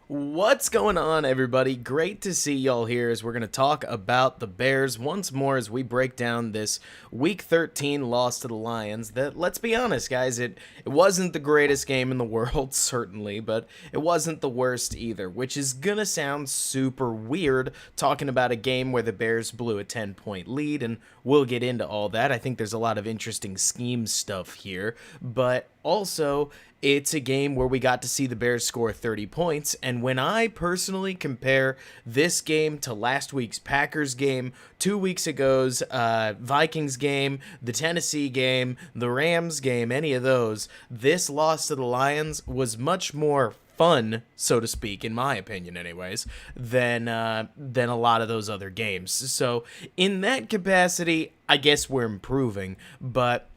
What's going on, everybody? Great to see y'all here as we're going to talk about the Bears once more as we break down this Week 13 loss to the Lions that, let's be honest, guys, it wasn't the greatest game in the world, certainly, but it wasn't the worst either, which is going to sound super weird talking about a game where the Bears blew a 10-point lead, and we'll get into all that. I think there's a lot of interesting scheme stuff here, but also it's a game where we got to see the Bears score 30 points, and when I personally compare this game to last week's Packers game, 2 weeks ago's Vikings game, the Tennessee game, the Rams game, any of those, this loss to the Lions was much more fun, so to speak, in my opinion anyways, than a lot of those other games. So in that capacity, I guess we're improving, but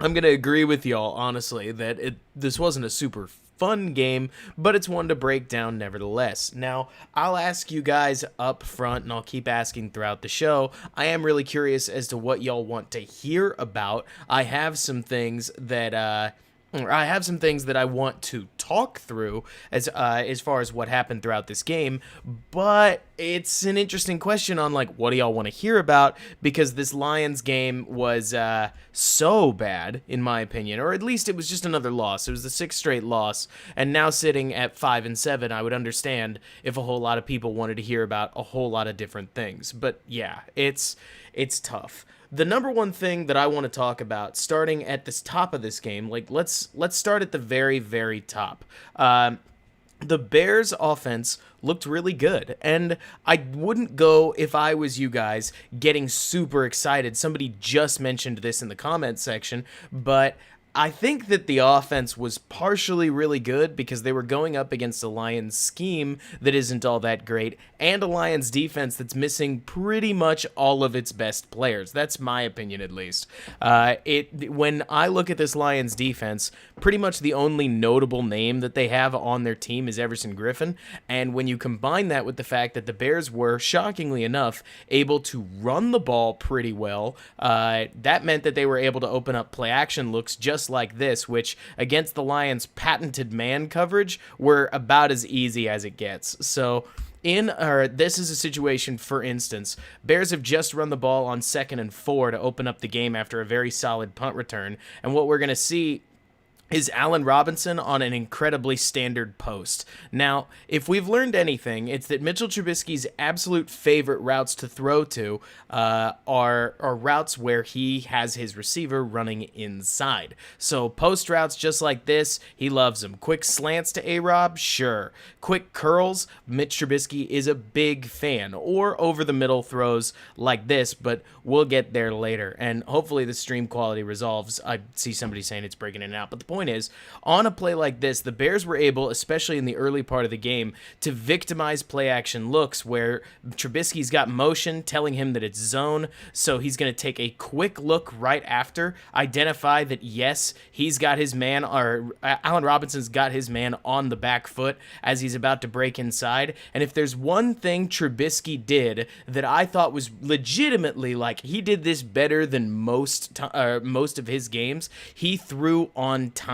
I'm going to agree with y'all, honestly, that this wasn't a super fun game, but it's one to break down nevertheless. Now, I'll ask you guys up front, and I'll keep asking throughout the show. I am really curious as to what y'all want to hear about. I have some things that I want to talk through as far as what happened throughout this game, but it's an interesting question on like what do y'all want to hear about, because this Lions game was so bad in my opinion, or at least it was just another loss. It was the sixth straight loss, and now sitting at 5-7, I would understand if a whole lot of people wanted to hear about a whole lot of different things. But yeah, it's tough. The number one thing that I want to talk about, starting at the top of this game, like let's start at the very, very top. The Bears' offense looked really good, and I wouldn't go, if I was you guys, getting super excited. Somebody just mentioned this in the comment section, but I think that the offense was partially really good because they were going up against a Lions scheme that isn't all that great, and a Lions defense that's missing pretty much all of its best players. That's my opinion, at least. When I look at this Lions defense, pretty much the only notable name that they have on their team is Everson Griffin, and when you combine that with the fact that the Bears were, shockingly enough, able to run the ball pretty well, that meant that they were able to open up play-action looks just like this, which against the Lions' patented man coverage were about as easy as it gets. So this is a situation, for instance, Bears have just run the ball on 2nd and 4 to open up the game after a very solid punt return, and what we're going to see is Allen Robinson on an incredibly standard post. Now, if we've learned anything, it's that Mitchell Trubisky's absolute favorite routes to throw to are routes where he has his receiver running inside. So post routes just like this, he loves them. Quick slants to A-Rob, sure. Quick curls, Mitch Trubisky is a big fan. Or over-the-middle throws like this, but we'll get there later. And hopefully the stream quality resolves. I see somebody saying it's breaking in and out, but the point is, on a play like this, the Bears were able, especially in the early part of the game, to victimize play-action looks where Trubisky's got motion telling him that it's zone, so he's going to take a quick look right after, identify that, yes, he's got his man, or Allen Robinson's got his man on the back foot as he's about to break inside, and if there's one thing Trubisky did that I thought was legitimately, like, he did this better than most of his games, he threw on time.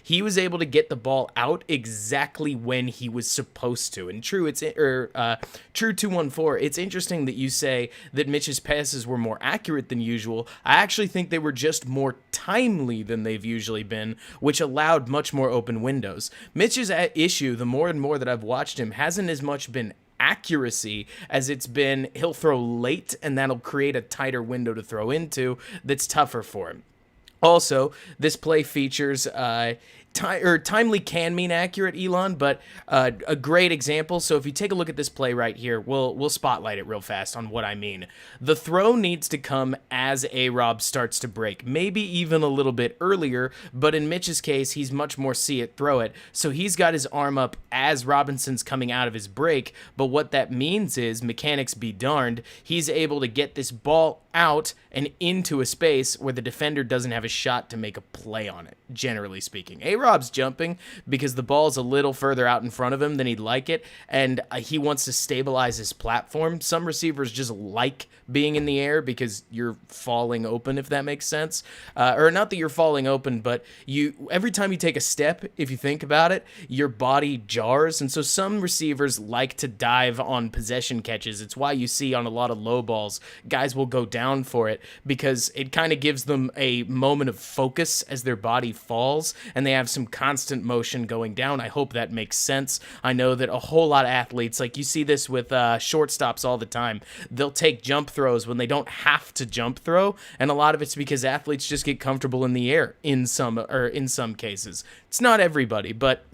He was able to get the ball out exactly when he was supposed to. And true 214, it's interesting that you say that Mitch's passes were more accurate than usual. I actually think they were just more timely than they've usually been, which allowed much more open windows. Mitch's issue, the more and more that I've watched him, hasn't as much been accuracy as it's been he'll throw late, and that'll create a tighter window to throw into that's tougher for him. Also, this play features timely can mean accurate, Elon, but a great example. So if you take a look at this play right here, we'll spotlight it real fast on what I mean. The throw needs to come as A-Rob starts to break, maybe even a little bit earlier, but in Mitch's case, he's much more see it, throw it. So he's got his arm up as Robinson's coming out of his break, but what that means is, mechanics be darned, he's able to get this ball out and into a space where the defender doesn't have a shot to make a play on it. generally speaking. A-Rob's jumping because the ball's a little further out in front of him than he'd like it, and he wants to stabilize his platform. Some receivers just like being in the air because you're falling open, if that makes sense. Or not that you're falling open, but every time you take a step, if you think about it, your body jars, and so some receivers like to dive on possession catches. It's why you see on a lot of low balls, guys will go down for it because it kind of gives them a moment of focus as their body falls, and they have some constant motion going down. I hope that makes sense. I know that a whole lot of athletes, like you see this with shortstops all the time, they'll take jump throws when they don't have to jump throw, and a lot of it's because athletes just get comfortable in the air in some cases. It's not everybody, but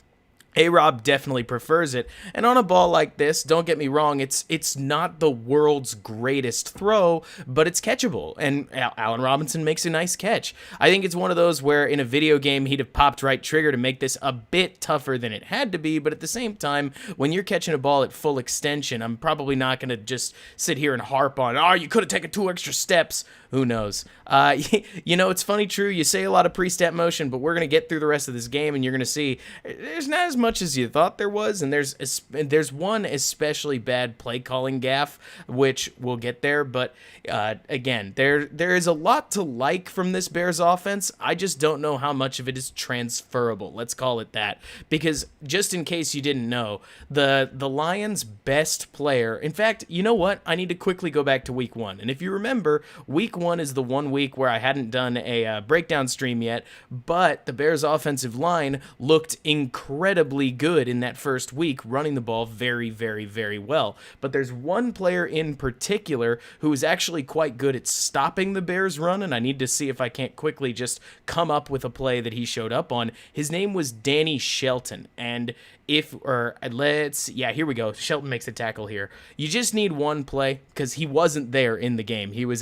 A-Rob definitely prefers it, and on a ball like this, don't get me wrong, it's not the world's greatest throw, but it's catchable, and Allen Robinson makes a nice catch. I think it's one of those where in a video game, he'd have popped right trigger to make this a bit tougher than it had to be, but at the same time, when you're catching a ball at full extension, I'm probably not going to just sit here and harp on, you could have taken 2 extra steps. Who knows? It's funny, true, you say a lot of pre-step motion, but we're going to get through the rest of this game, and you're going to see there's not as much as you thought there was, and there's one especially bad play calling gaffe, which we'll get there, but again, there is a lot to like from this Bears offense. I just don't know how much of it is transferable, let's call it that, because just in case you didn't know, the Lions' best player, in fact, you know what? I need to quickly go back to week 1, and if you remember, week 1 is the 1 week where I hadn't done a breakdown stream yet, but the Bears' offensive line looked incredibly good in that first week, running the ball very, very, very well. But there's one player in particular who is actually quite good at stopping the Bears' run, and I need to see if I can't quickly just come up with a play that he showed up on. His name was Danny Shelton, and here we go. Shelton makes a tackle here. You just need one play because he wasn't there in the game. He was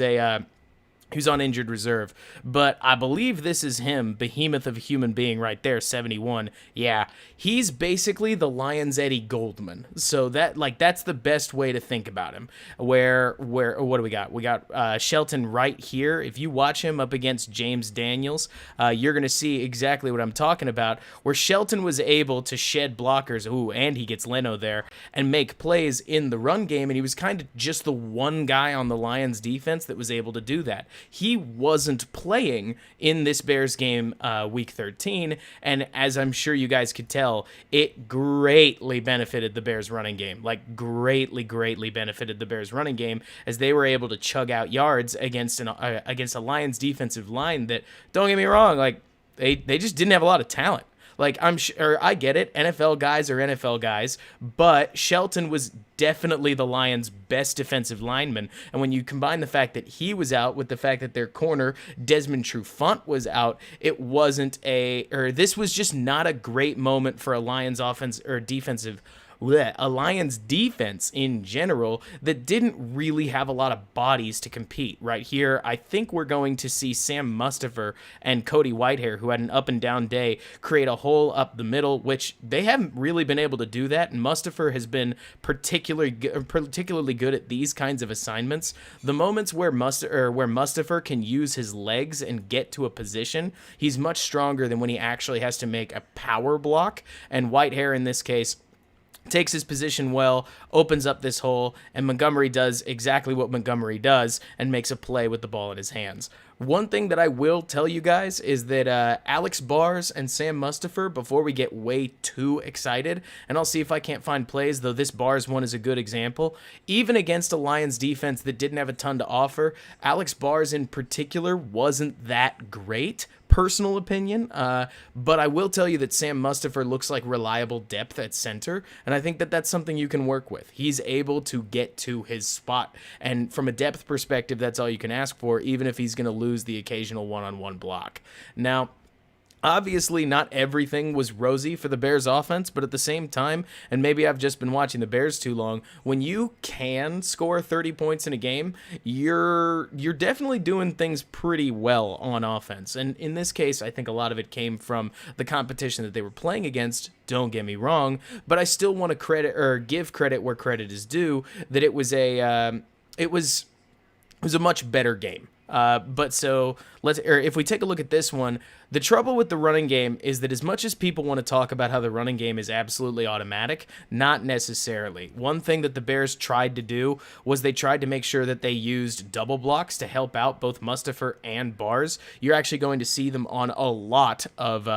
Who's on injured reserve. But I believe this is him, behemoth of a human being right there, 71. Yeah, he's basically the Lions' Eddie Goldman. So that's the best way to think about him. What do we got? We got Shelton right here. If you watch him up against James Daniels, you're going to see exactly what I'm talking about, where Shelton was able to shed blockers, and he gets Leno there, and make plays in the run game, and he was kind of just the one guy on the Lions' defense that was able to do that. He wasn't playing in this Bears game week 13, and as I'm sure you guys could tell, it greatly benefited the Bears running game, greatly benefited the Bears running game, as they were able to chug out yards against a Lions defensive line that, don't get me wrong, they just didn't have a lot of talent. I'm sure, I get it, NFL guys are NFL guys, but Shelton was definitely the Lions' best defensive lineman, and when you combine the fact that he was out with the fact that their corner, Desmond Trufant, was out, this was just not a great moment for a Lions offense or a Lions defense in general that didn't really have a lot of bodies to compete. Right here, I think we're going to see Sam Mustafer and Cody Whitehair, who had an up and down day, create a hole up the middle, which they haven't really been able to do that, and Mustafer has been particularly good at these kinds of assignments. The moments where Mustafer can use his legs and get to a position, he's much stronger than when he actually has to make a power block, and Whitehair in this case takes his position well, opens up this hole, and Montgomery does exactly what Montgomery does and makes a play with the ball in his hands. One thing that I will tell you guys is that Alex Bars and Sam Mustafer, before we get way too excited, and I'll see if I can't find plays, though this Bars one is a good example, even against a Lions defense that didn't have a ton to offer, Alex Bars in particular wasn't that great, personal opinion, but I will tell you that Sam Mustafer looks like reliable depth at center, and I think that that's something you can work with. He's able to get to his spot, and from a depth perspective, that's all you can ask for, even if he's going to lose the occasional one-on-one block. Now, obviously, not everything was rosy for the Bears offense, but at the same time, and maybe I've just been watching the Bears too long, when you can score 30 points in a game, you're definitely doing things pretty well on offense. And in this case, I think a lot of it came from the competition that they were playing against. Don't get me wrong, but I still want to give credit where credit is due, that it was a much better game. If we take a look at this one, The trouble with the running game is that as much as people want to talk about how the running game is absolutely automatic, not necessarily. One thing that the Bears tried to do was they tried to make sure that they used double blocks to help out both Mustafer and Bars. You're actually going to see them on a lot of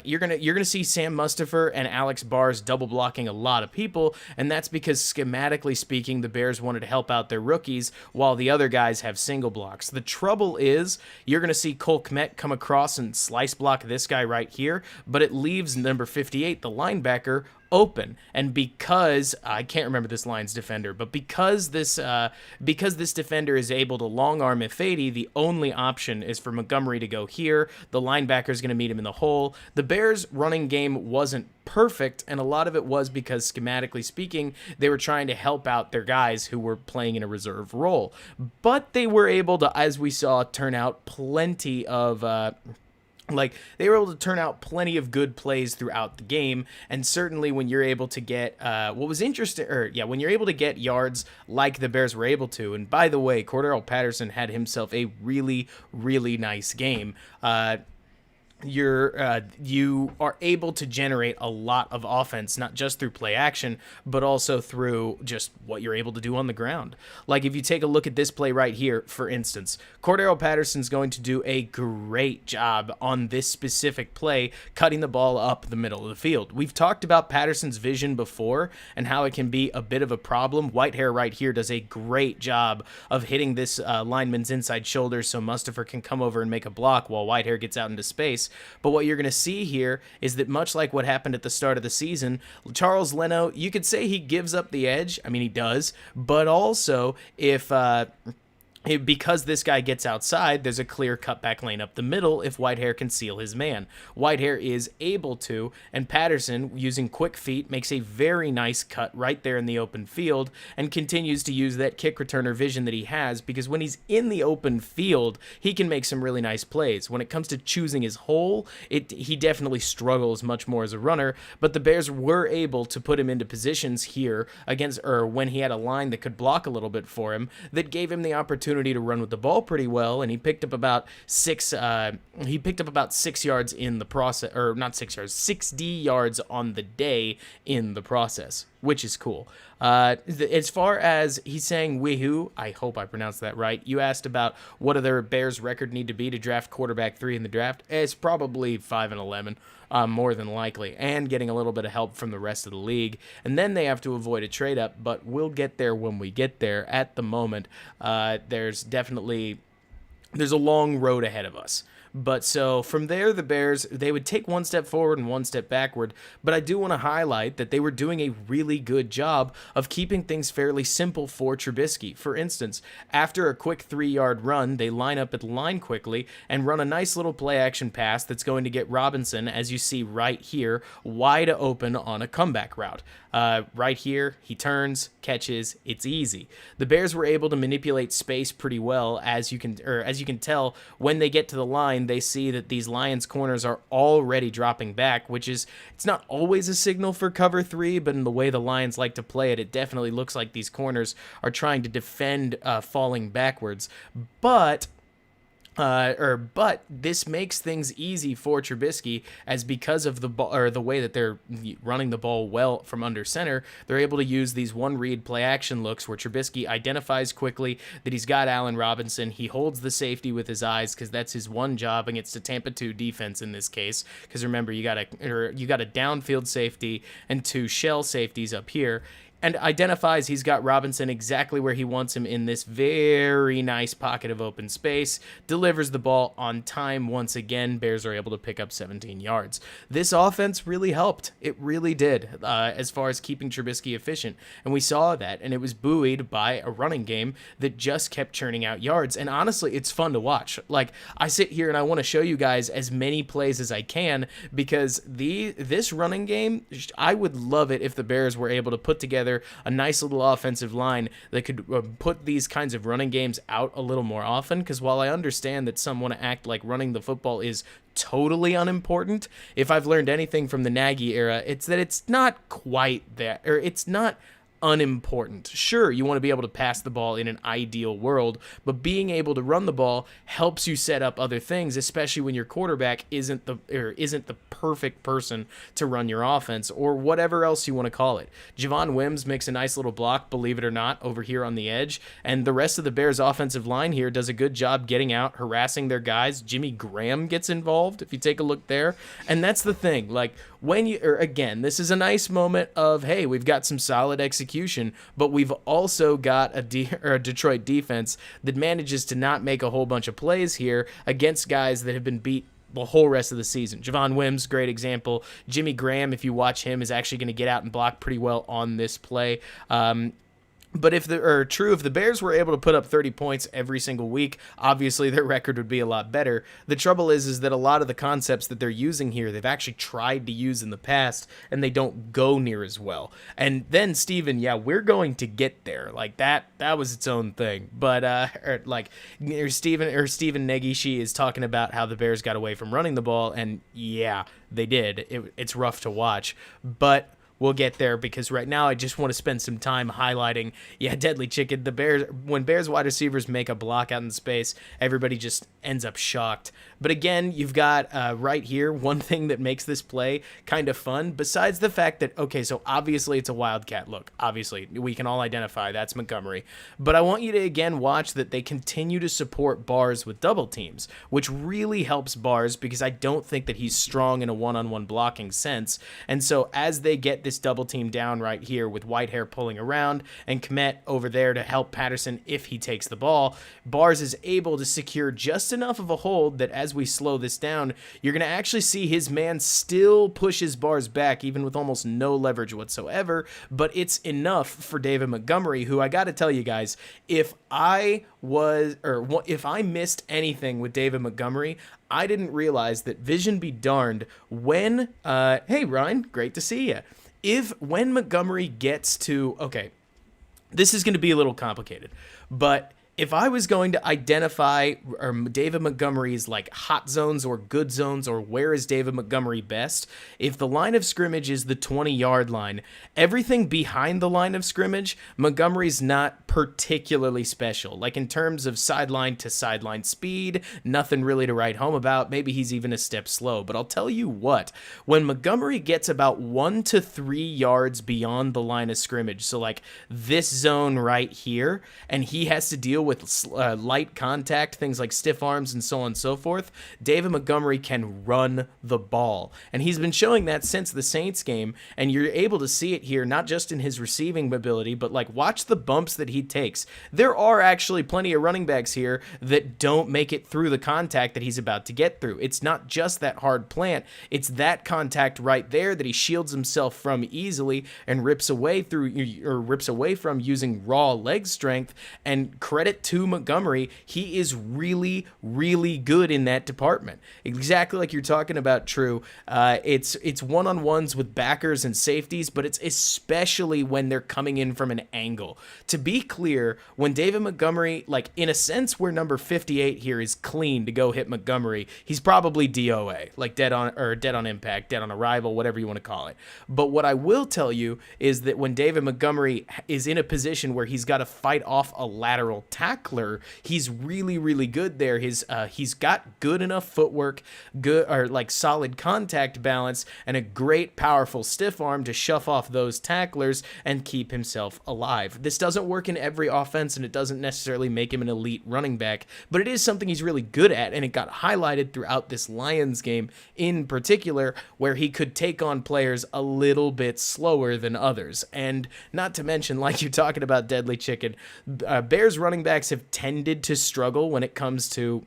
you're gonna see Sam Mustafer and Alex Bars double blocking a lot of people, and that's because schematically speaking, the Bears wanted to help out their rookies while the other guys have single blocks. The trouble is you're gonna see Cole Kmet come across and slice block this guy right here, but it leaves number 58, the linebacker, open. And because I can't remember this Lions defender, but because this defender is able to long arm Ifedi, the only option is for Montgomery to go here. The linebacker is going to meet him in the hole. The Bears running game wasn't perfect, and a lot of it was because schematically speaking, they were trying to help out their guys who were playing in a reserve role. But they were able to, as we saw, turn out plenty of they were able to turn out plenty of good plays throughout the game, and certainly when you're able to get when you're able to get yards like the Bears were able to. And by the way, Cordarrelle Patterson had himself a really, really nice game. You are able to generate a lot of offense, not just through play action, but also through just what you're able to do on the ground. Like if you take a look at this play right here, for instance, Cordarrelle Patterson's going to do a great job on this specific play, cutting the ball up the middle of the field. We've talked about Patterson's vision before and how it can be a bit of a problem. Whitehair right here does a great job of hitting this lineman's inside shoulder so Mustafer can come over and make a block while Whitehair gets out into space. But what you're going to see here is that much like what happened at the start of the season, Charles Leno, you could say he gives up the edge. I mean, he does. But also, because this guy gets outside, there's a clear cutback lane up the middle if Whitehair can seal his man. Whitehair is able to, and Patterson, using quick feet, makes a very nice cut right there in the open field and continues to use that kick returner vision that he has, because when he's in the open field, he can make some really nice plays. When it comes to choosing his hole, he definitely struggles much more as a runner, but the Bears were able to put him into positions here when he had a line that could block a little bit for him, that gave him the opportunity to run with the ball pretty well, and he picked up about 6 yards in the process, or not 6 yards, 60 yards on the day in the process, which is cool. As far as he's saying weehoo, I hope I pronounced that right. You asked about what do their Bears record need to be to draft quarterback 3 in the draft. It's probably 5-11. More than likely, and getting a little bit of help from the rest of the league. And then they have to avoid a trade-up, but we'll get there when we get there. At the moment, there's a long road ahead of us. But so from there, the Bears, they would take one step forward and one step backward. But I do want to highlight that they were doing a really good job of keeping things fairly simple for Trubisky. For instance, after a quick 3-yard run, they line up at the line quickly and run a nice little play action pass that's going to get Robinson, as you see right here, wide open on a comeback route. Right here, he turns, catches, it's easy. The Bears were able to manipulate space pretty well, as you can tell when they get to the line. They see that these Lions corners are already dropping back, it's not always a signal for cover 3, but in the way the Lions like to play it, it definitely looks like these corners are trying to defend falling backwards. But this makes things easy for Trubisky, as because of the way that they're running the ball well from under center, they're able to use these one-read play-action looks where Trubisky identifies quickly that he's got Allen Robinson. He holds the safety with his eyes because that's his one job against the Tampa 2 defense in this case. Because remember, you got a downfield safety and 2 shell safeties up here, and identifies he's got Robinson exactly where he wants him in this very nice pocket of open space, delivers the ball on time once again. Bears are able to pick up 17 yards. This offense really helped. It really did, as far as keeping Trubisky efficient, and we saw that, and it was buoyed by a running game that just kept churning out yards, and honestly, it's fun to watch. Like, I sit here and I want to show you guys as many plays as I can, because this running game, I would love it if the Bears were able to put together a nice little offensive line that could put these kinds of running games out a little more often, because while I understand that some want to act like running the football is totally unimportant, if I've learned anything from the Nagy era, it's that it's not quite that, or it's not unimportant. Sure, you want to be able to pass the ball in an ideal world, but being able to run the ball helps you set up other things, especially when your quarterback isn't the perfect person to run your offense or whatever else you want to call it. Javon Wims makes a nice little block, believe it or not, over here on the edge, and the rest of the Bears offensive line here does a good job getting out, harassing their guys. Jimmy Graham gets involved, if you take a look there. And that's the thing, like, again, this is a nice moment of, hey, we've got some solid execution, but we've also got a Detroit defense that manages to not make a whole bunch of plays here against guys that have been beat the whole rest of the season. Javon Wims, great example. Jimmy Graham, if you watch him, is actually going to get out and block pretty well on this play. But if the Bears were able to put up 30 points every single week, obviously their record would be a lot better. The trouble is that a lot of the concepts that they're using here, they've actually tried to use in the past, and they don't go near as well. And then, Steven, yeah, we're going to get there. Like, that was its own thing. But, Steven Nagy is talking about how the Bears got away from running the ball, and yeah, they did. It's rough to watch. But we'll get there, because right now I just want to spend some time highlighting, Deadly Chicken. When Bears wide receivers make a block out in space, everybody just ends up shocked. But again, you've got right here one thing that makes this play kind of fun, besides the fact that, okay, so obviously it's a Wildcat look. Obviously, we can all identify that's Montgomery. But I want you to, again, watch that they continue to support Bars with double teams, which really helps Bars, because I don't think that he's strong in a one-on-one blocking sense. And so as they get this double team down right here with Whitehair pulling around and Kmet over there to help Patterson if he takes the ball, Bars is able to secure just enough of a hold that as we slow this down, you're going to actually see his man still pushes Bars back, even with almost no leverage whatsoever, but it's enough for David Montgomery, who, I got to tell you guys, if I missed anything with David Montgomery, I didn't realize that, vision be darned, when, hey Ryan, great to see you. When Montgomery gets to, okay, this is going to be a little complicated, but if I was going to identify David Montgomery's like hot zones or good zones, or where is David Montgomery best, if the line of scrimmage is the 20-yard line, everything behind the line of scrimmage, Montgomery's not particularly special. Like in terms of sideline to sideline speed, nothing really to write home about. Maybe he's even a step slow. But I'll tell you what, when Montgomery gets about 1 to 3 yards beyond the line of scrimmage, so like this zone right here, and he has to deal with light contact, things like stiff arms and so on and so forth, David Montgomery can run the ball. And he's been showing that since the Saints game, and you're able to see it here, not just in his receiving ability, but like watch the bumps that he takes. There are actually plenty of running backs here that don't make it through the contact that he's about to get through. It's not just that hard plant, it's that contact right there that he shields himself from easily and rips away from using raw leg strength. And credit to Montgomery, he is really, really good in that department. Exactly like you're talking about, True. It's one-on-ones with backers and safeties, but it's especially when they're coming in from an angle. To be clear, when David Montgomery, like in a sense where number 58 here is clean to go hit Montgomery, he's probably DOA, like dead on impact, dead on arrival, whatever you want to call it. But what I will tell you is that when David Montgomery is in a position where he's got to fight off a lateral tackler, he's really, really good there. He's got good enough footwork, solid contact balance, and a great powerful stiff arm to shove off those tacklers and keep himself alive. This doesn't work in every offense, and it doesn't necessarily make him an elite running back, but it is something he's really good at, and it got highlighted throughout this Lions game in particular, where he could take on players a little bit slower than others. And not to mention, like you're talking about, Deadly Chicken, Bears running backs have tended to struggle when it comes to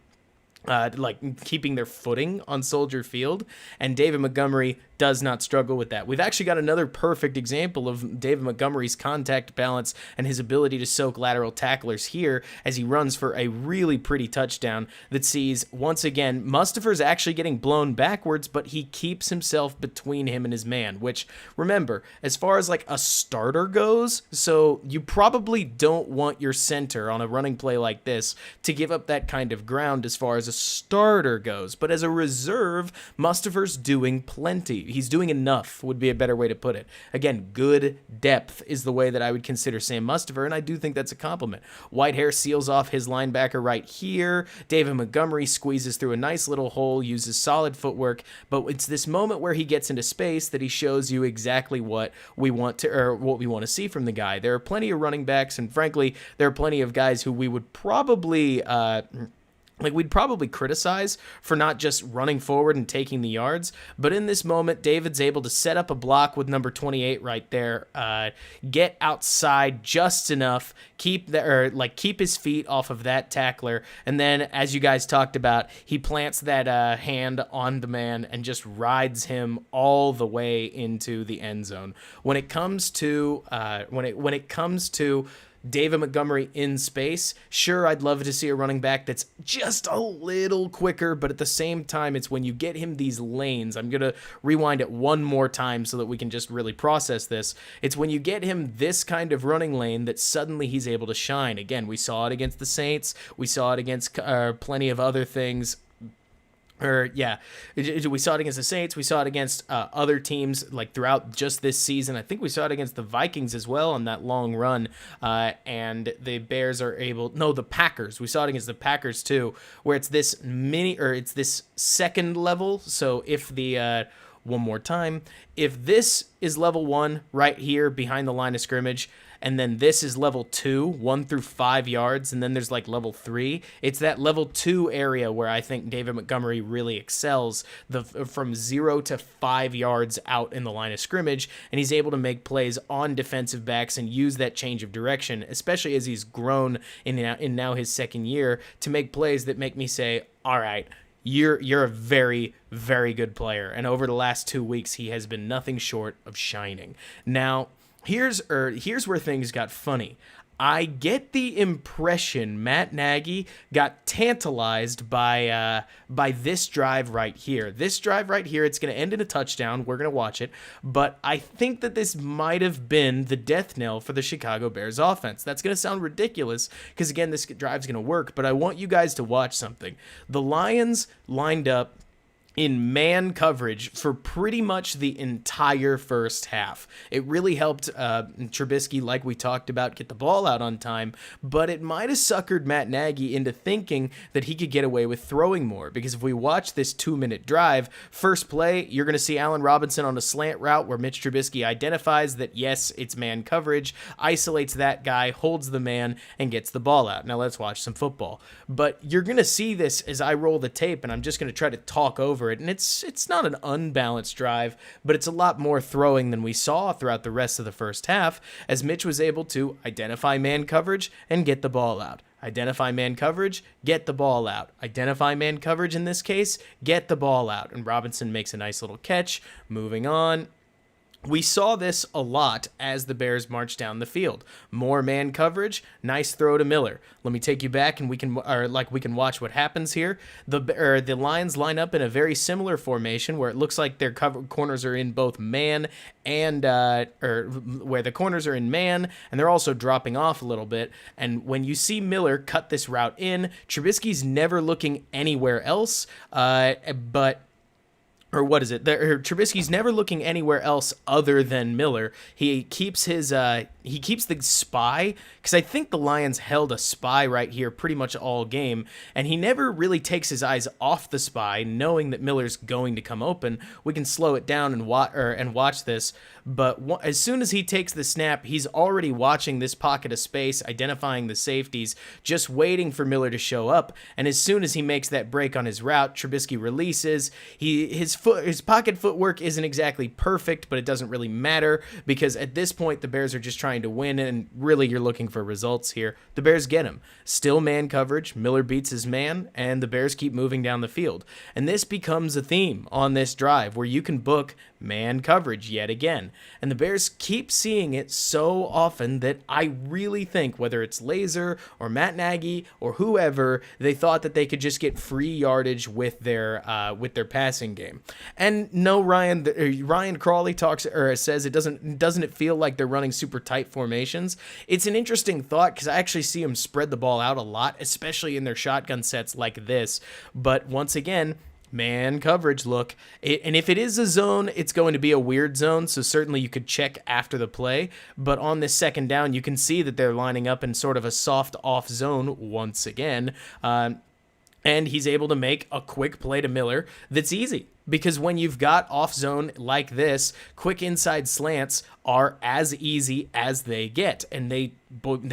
keeping their footing on Soldier Field, and David Montgomery does not struggle with that. We've actually got another perfect example of David Montgomery's contact balance and his ability to soak lateral tacklers here as he runs for a really pretty touchdown that sees, once again, Mustafer's actually getting blown backwards, but he keeps himself between him and his man, which, remember, as far as like a starter goes, so you probably don't want your center on a running play like this to give up that kind of ground as far as a starter goes, but as a reserve, Mustafer's doing plenty. He's doing enough would be a better way to put it. Again, good depth is the way that I would consider Sam Mustafer, and I do think that's a compliment. Whitehair seals off his linebacker right here. David Montgomery squeezes through a nice little hole, uses solid footwork, but it's this moment where he gets into space that he shows you exactly what we want to see from the guy. There are plenty of running backs, and frankly, there are plenty of guys who we would probably we'd probably criticize for not just running forward and taking the yards, but in this moment, David's able to set up a block with number 28 right there, get outside just enough, keep his feet off of that tackler, and then, as you guys talked about, he plants that hand on the man and just rides him all the way into the end zone. When it comes to David Montgomery in space, sure, I'd love to see a running back that's just a little quicker, but at the same time, it's when you get him these lanes. I'm going to rewind it one more time so that we can just really process this. It's when you get him this kind of running lane that suddenly he's able to shine. Again, we saw it against the Saints. We saw it against plenty of other things. We saw it against the Saints. We saw it against other teams like throughout just this season. I think we saw it against the Vikings as well on that long run. And the Bears are the Packers. We saw it against the Packers too, where it's this it's this second level. So if one more time, if this is level 1 right here behind the line of scrimmage, and then this is level 2, 1 through 5 yards, and then there's like level 3. It's that level 2 area where I think David Montgomery really excels, from 0 to 5 yards out in the line of scrimmage, and he's able to make plays on defensive backs and use that change of direction, especially as he's grown in now his second year, to make plays that make me say, all right, you're a very, very good player. And over the last 2 weeks, he has been nothing short of shining. Now, here's where things got funny. I get the impression Matt Nagy got tantalized by this drive right here. This drive right here, it's going to end in a touchdown. We're going to watch it. But I think that this might have been the death knell for the Chicago Bears offense. That's going to sound ridiculous because, again, this drive's going to work. But I want you guys to watch something. The Lions lined up in man coverage for pretty much the entire first half. It really helped Trubisky, like we talked about, get the ball out on time, but it might have suckered Matt Nagy into thinking that he could get away with throwing more, because if we watch this 2-minute drive, first play, you're going to see Allen Robinson on a slant route where Mitch Trubisky identifies that, yes, it's man coverage, isolates that guy, holds the man, and gets the ball out. Now let's watch some football. But you're going to see this as I roll the tape, and I'm just going to try to talk over it, and it's not an unbalanced drive, but it's a lot more throwing than we saw throughout the rest of the first half, as Mitch was able to identify man coverage and get the ball out. Identify man coverage, get the ball out. Identify man coverage in this case, get the ball out. And Robinson makes a nice little catch. Moving on. We saw this a lot as the Bears marched down the field. More man coverage, nice throw to Miller. Let me take you back and we can watch what happens here. The Lions line up in a very similar formation where it looks like their corners are in both man and where the corners are in man, and they're also dropping off a little bit. And when you see Miller cut this route in, Trubisky's never looking anywhere else, Trubisky's never looking anywhere else other than Miller. He keeps the spy, because I think the Lions held a spy right here pretty much all game, and he never really takes his eyes off the spy, knowing that Miller's going to come open. We can slow it down and watch this, but as soon as he takes the snap, he's already watching this pocket of space, identifying the safeties, just waiting for Miller to show up, and as soon as he makes that break on his route, Trubisky releases. His pocket footwork isn't exactly perfect, but it doesn't really matter, because at this point the Bears are just trying to win, and really you're looking for results here. The Bears get him. Still man coverage, Miller beats his man, and the Bears keep moving down the field. And this becomes a theme on this drive where you can book man coverage yet again. And the Bears keep seeing it so often that I really think, whether it's Laser or Matt Nagy or whoever, they thought that they could just get free yardage with their passing game. And no, Ryan Crawley says doesn't it feel like they're running super tight formations? It's an interesting thought, because I actually see them spread the ball out a lot, especially in their shotgun sets like this. But once again, man coverage look. And if it is a zone, it's going to be a weird zone, so certainly you could check after the play. But on this second down, you can see that they're lining up in sort of a soft off zone once again. And he's able to make a quick play to Miller that's easy. Because when you've got off zone like this, quick inside slants are as easy as they get. And they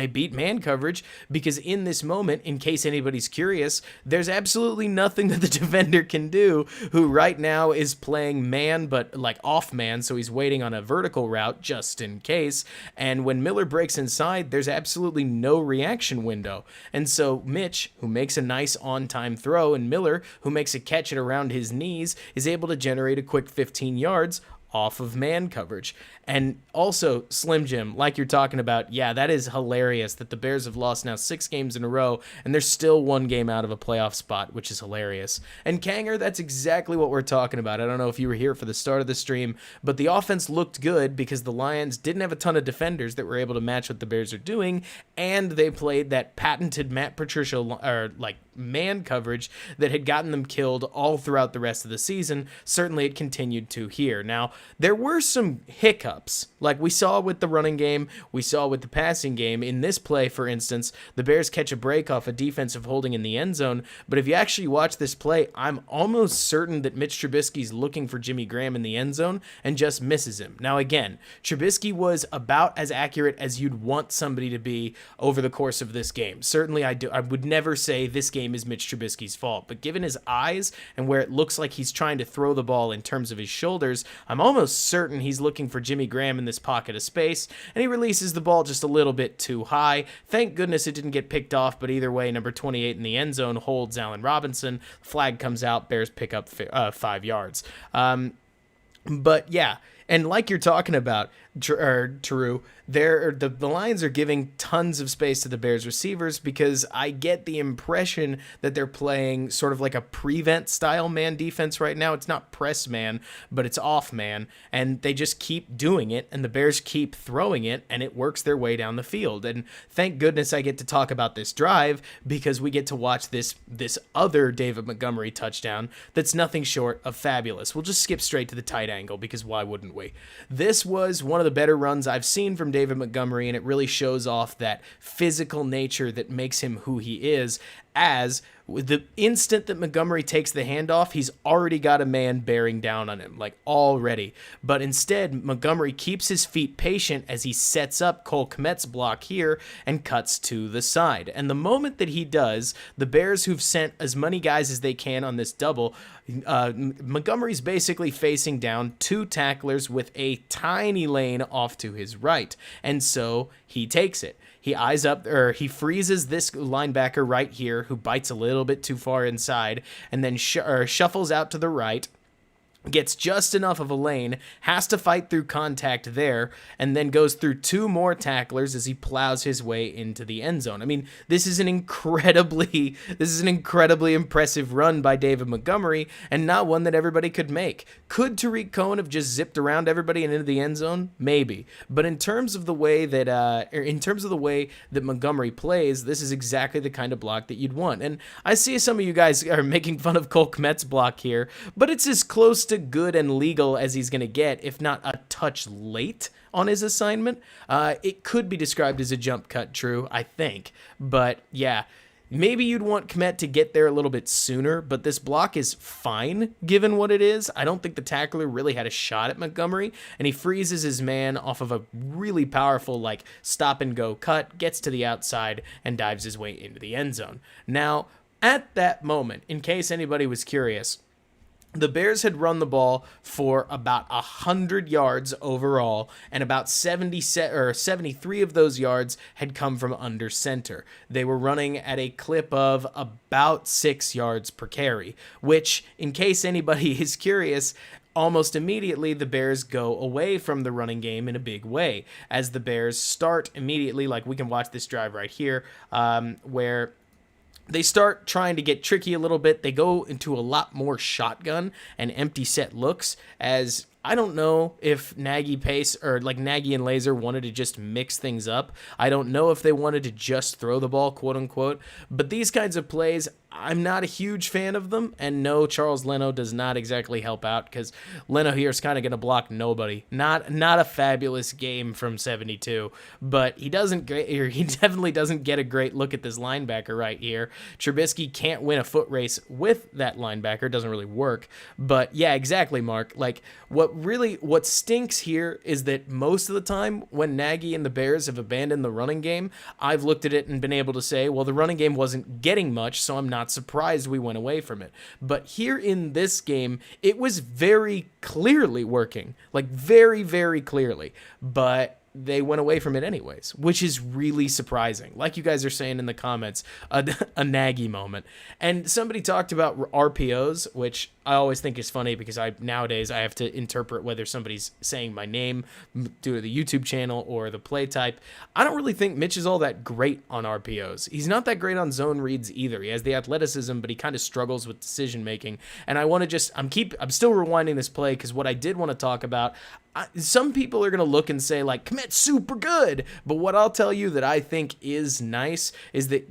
beat man coverage because in this moment, in case anybody's curious, there's absolutely nothing that the defender can do, who right now is playing man, but like off man. So he's waiting on a vertical route just in case. And when Miller breaks inside, there's absolutely no reaction window. And so Mitch, who makes a nice on-time throw, and Miller, who makes a catch at around his knees, is able to generate a quick 15 yards off of man coverage. And also, Slim Jim, like you're talking about, yeah, that is hilarious that the Bears have lost now 6 games in a row, and they're still 1 game out of a playoff spot, which is hilarious. And Kanger, that's exactly what we're talking about. I don't know if you were here for the start of the stream, but the offense looked good because the Lions didn't have a ton of defenders that were able to match what the Bears are doing, and they played that patented Matt Patricia, or like man coverage that had gotten them killed all throughout the rest of the season. Certainly it continued to here. Now, there were some hiccups, like we saw with the running game, we saw with the passing game. In this play, for instance, the Bears catch a break off a defensive holding in the end zone, but if you actually watch this play, I'm almost certain that Mitch Trubisky's looking for Jimmy Graham in the end zone and just misses him. Now again, Trubisky was about as accurate as you'd want somebody to be over the course of this game. Certainly I would never say this game is Mitch Trubisky's fault, but given his eyes and where it looks like he's trying to throw the ball in terms of his shoulders, I'm almost certain he's looking for Jimmy Graham in this pocket of space, and he releases the ball just a little bit too high. Thank goodness it didn't get picked off, but either way, number 28 in the end zone holds Allen Robinson. Flag comes out, Bears pick up 5 yards. But yeah, and like you're talking about, Teru, the Lions are giving tons of space to the Bears receivers because I get the impression that they're playing sort of like a prevent style man defense right now. It's not press man, but it's off man, and they just keep doing it, and the Bears keep throwing it, and it works their way down the field. And thank goodness I get to talk about this drive because we get to watch this other David Montgomery touchdown that's nothing short of fabulous. We'll just skip straight to the tight angle because why wouldn't we? This was one of the better runs I've seen from David Montgomery, and it really shows off that physical nature that makes him who he is, as the instant that Montgomery takes the handoff, he's already got a man bearing down on him, like already. But instead, Montgomery keeps his feet patient as he sets up Cole Kmet's block here and cuts to the side. And the moment that he does, the Bears, who've sent as many guys as they can on this double, Montgomery's basically facing down 2 tacklers with a tiny lane off to his right. And so he takes it. He eyes up, or he freezes this linebacker right here who bites a little bit too far inside, and then shuffles out to the right, gets just enough of a lane, has to fight through contact there, and then goes through 2 more tacklers as he plows his way into the end zone. I mean, this is an incredibly impressive run by David Montgomery, and not one that everybody could make. Could Tariq Cohen have just zipped around everybody and into the end zone? Maybe. But in terms of the way that Montgomery plays, this is exactly the kind of block that you'd want. And I see some of you guys are making fun of Cole Kmet's block here, but it's as close to good and legal as he's going to get, if not a touch late on his assignment. It could be described as a jump cut, true, I think. But yeah, maybe you'd want Kmet to get there a little bit sooner, but this block is fine given what it is. I don't think the tackler really had a shot at Montgomery, and he freezes his man off of a really powerful like stop and go cut, gets to the outside, and dives his way into the end zone. Now, at that moment, in case anybody was curious, the Bears had run the ball for about 100 yards overall, and about 73 of those yards had come from under center. They were running at a clip of about 6 yards per carry, which, in case anybody is curious, almost immediately the Bears go away from the running game in a big way, as the Bears start immediately, like we can watch this drive right here, where they start trying to get tricky a little bit. They go into a lot more shotgun and empty set looks, as I don't know if Nagy Pace or like Nagy and Laser wanted to just mix things up. I don't know if they wanted to just throw the ball, quote unquote. But these kinds of plays, I'm not a huge fan of them. And no, Charles Leno does not exactly help out because Leno here is kind of going to block nobody. Not a fabulous game from 72, but he definitely doesn't get a great look at this linebacker right here. Trubisky can't win a foot race with that linebacker. It doesn't really work. But yeah, exactly, Mark. Like what stinks here is that most of the time when Nagy and the Bears have abandoned the running game, I've looked at it and been able to say, well, the running game wasn't getting much, so I'm not surprised we went away from it. But here in this game, it was very clearly working, like very, very clearly. But they went away from it anyways, which is really surprising. Like you guys are saying in the comments, a Nagy moment. And somebody talked about RPOs, which I always think is funny because nowadays I have to interpret whether somebody's saying my name due to the YouTube channel or the play type. I don't really think Mitch is all that great on RPOs. He's not that great on zone reads either. He has the athleticism, but he kind of struggles with decision making. And I want to I'm still rewinding this play because what I did want to talk about, some people are going to look and say, like, Kmet's super good. But what I'll tell you that I think is nice is that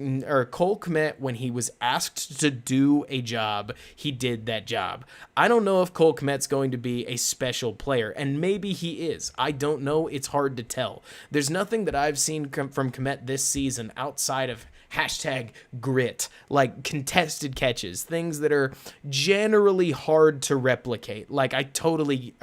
Cole Kmet, when he was asked to do a job, he did that job. I don't know if Cole Kmet's going to be a special player, and maybe he is. I don't know. It's hard to tell. There's nothing that I've seen from Kmet this season outside of #grit, like contested catches, things that are generally hard to replicate. Like I totally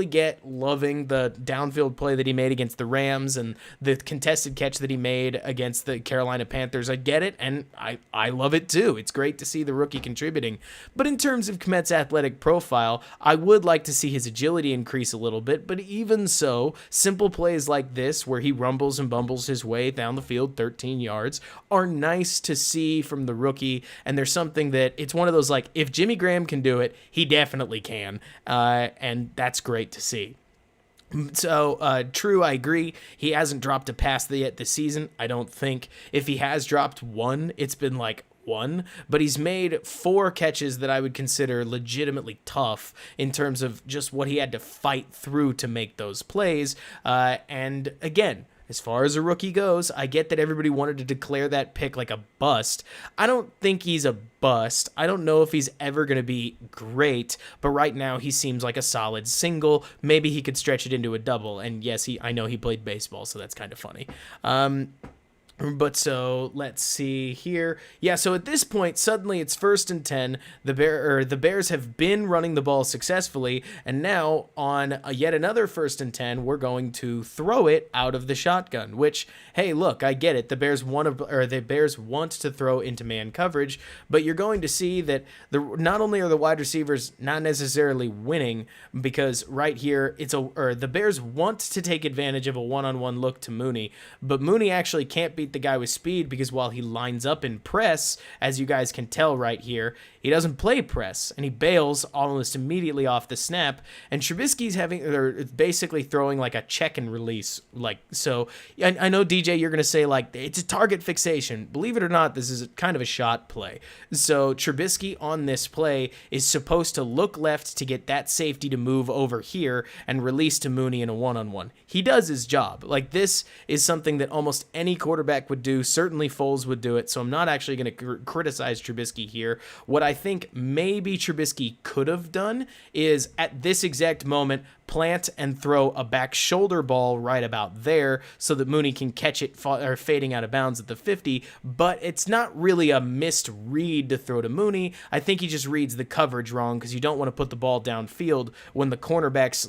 get loving the downfield play that he made against the Rams and the contested catch that he made against the Carolina Panthers. I get it, and I love it too. It's great to see the rookie contributing. But in terms of Kmet's athletic profile, I would like to see his agility increase a little bit, but even so, simple plays like this where he rumbles and bumbles his way down the field 13 yards are nice to see from the rookie, and there's something that it's one of those, like, if Jimmy Graham can do it, he definitely can, and that's great to see. So, true, I agree. He hasn't dropped a pass yet this season. I don't think. If he has dropped one, it's been like one, but he's made 4 catches that I would consider legitimately tough in terms of just what he had to fight through to make those plays. And again, as far as a rookie goes, I get that everybody wanted to declare that pick like a bust. I don't think he's a bust. I don't know if he's ever going to be great, but right now he seems like a solid single. Maybe he could stretch it into a double. And yes, I know he played baseball, so that's kind of funny. But so let's see here. Yeah, so at this point, suddenly it's 1st and 10. The Bears have been running the ball successfully, and now on yet another 1st and 10, we're going to throw it out of the shotgun. Which, hey, look, I get it. The Bears want to throw into man coverage, but you're going to see that not only are the wide receivers not necessarily winning, because right here the Bears want to take advantage of a one-on-one look to Mooney, but Mooney actually can't beat the guy with speed because while he lines up in press, as you guys can tell right here, he doesn't play press, and he bails almost immediately off the snap, and Trubisky's basically throwing like a check and release. Like, so I know, DJ, you're going to say, like, it's a target fixation. Believe it or not, this is kind of a shot play. So Trubisky on this play is supposed to look left to get that safety to move over here and release to Mooney in a one-on-one. He does his job. Like, this is something that almost any quarterback would do. Certainly Foles would do it, so I'm not actually going to criticize Trubisky here. What I think maybe Trubisky could have done is, at this exact moment, plant and throw a back shoulder ball right about there so that Mooney can catch it fading out of bounds at the 50, but it's not really a missed read to throw to Mooney. I think he just reads the coverage wrong because you don't want to put the ball downfield when the cornerback's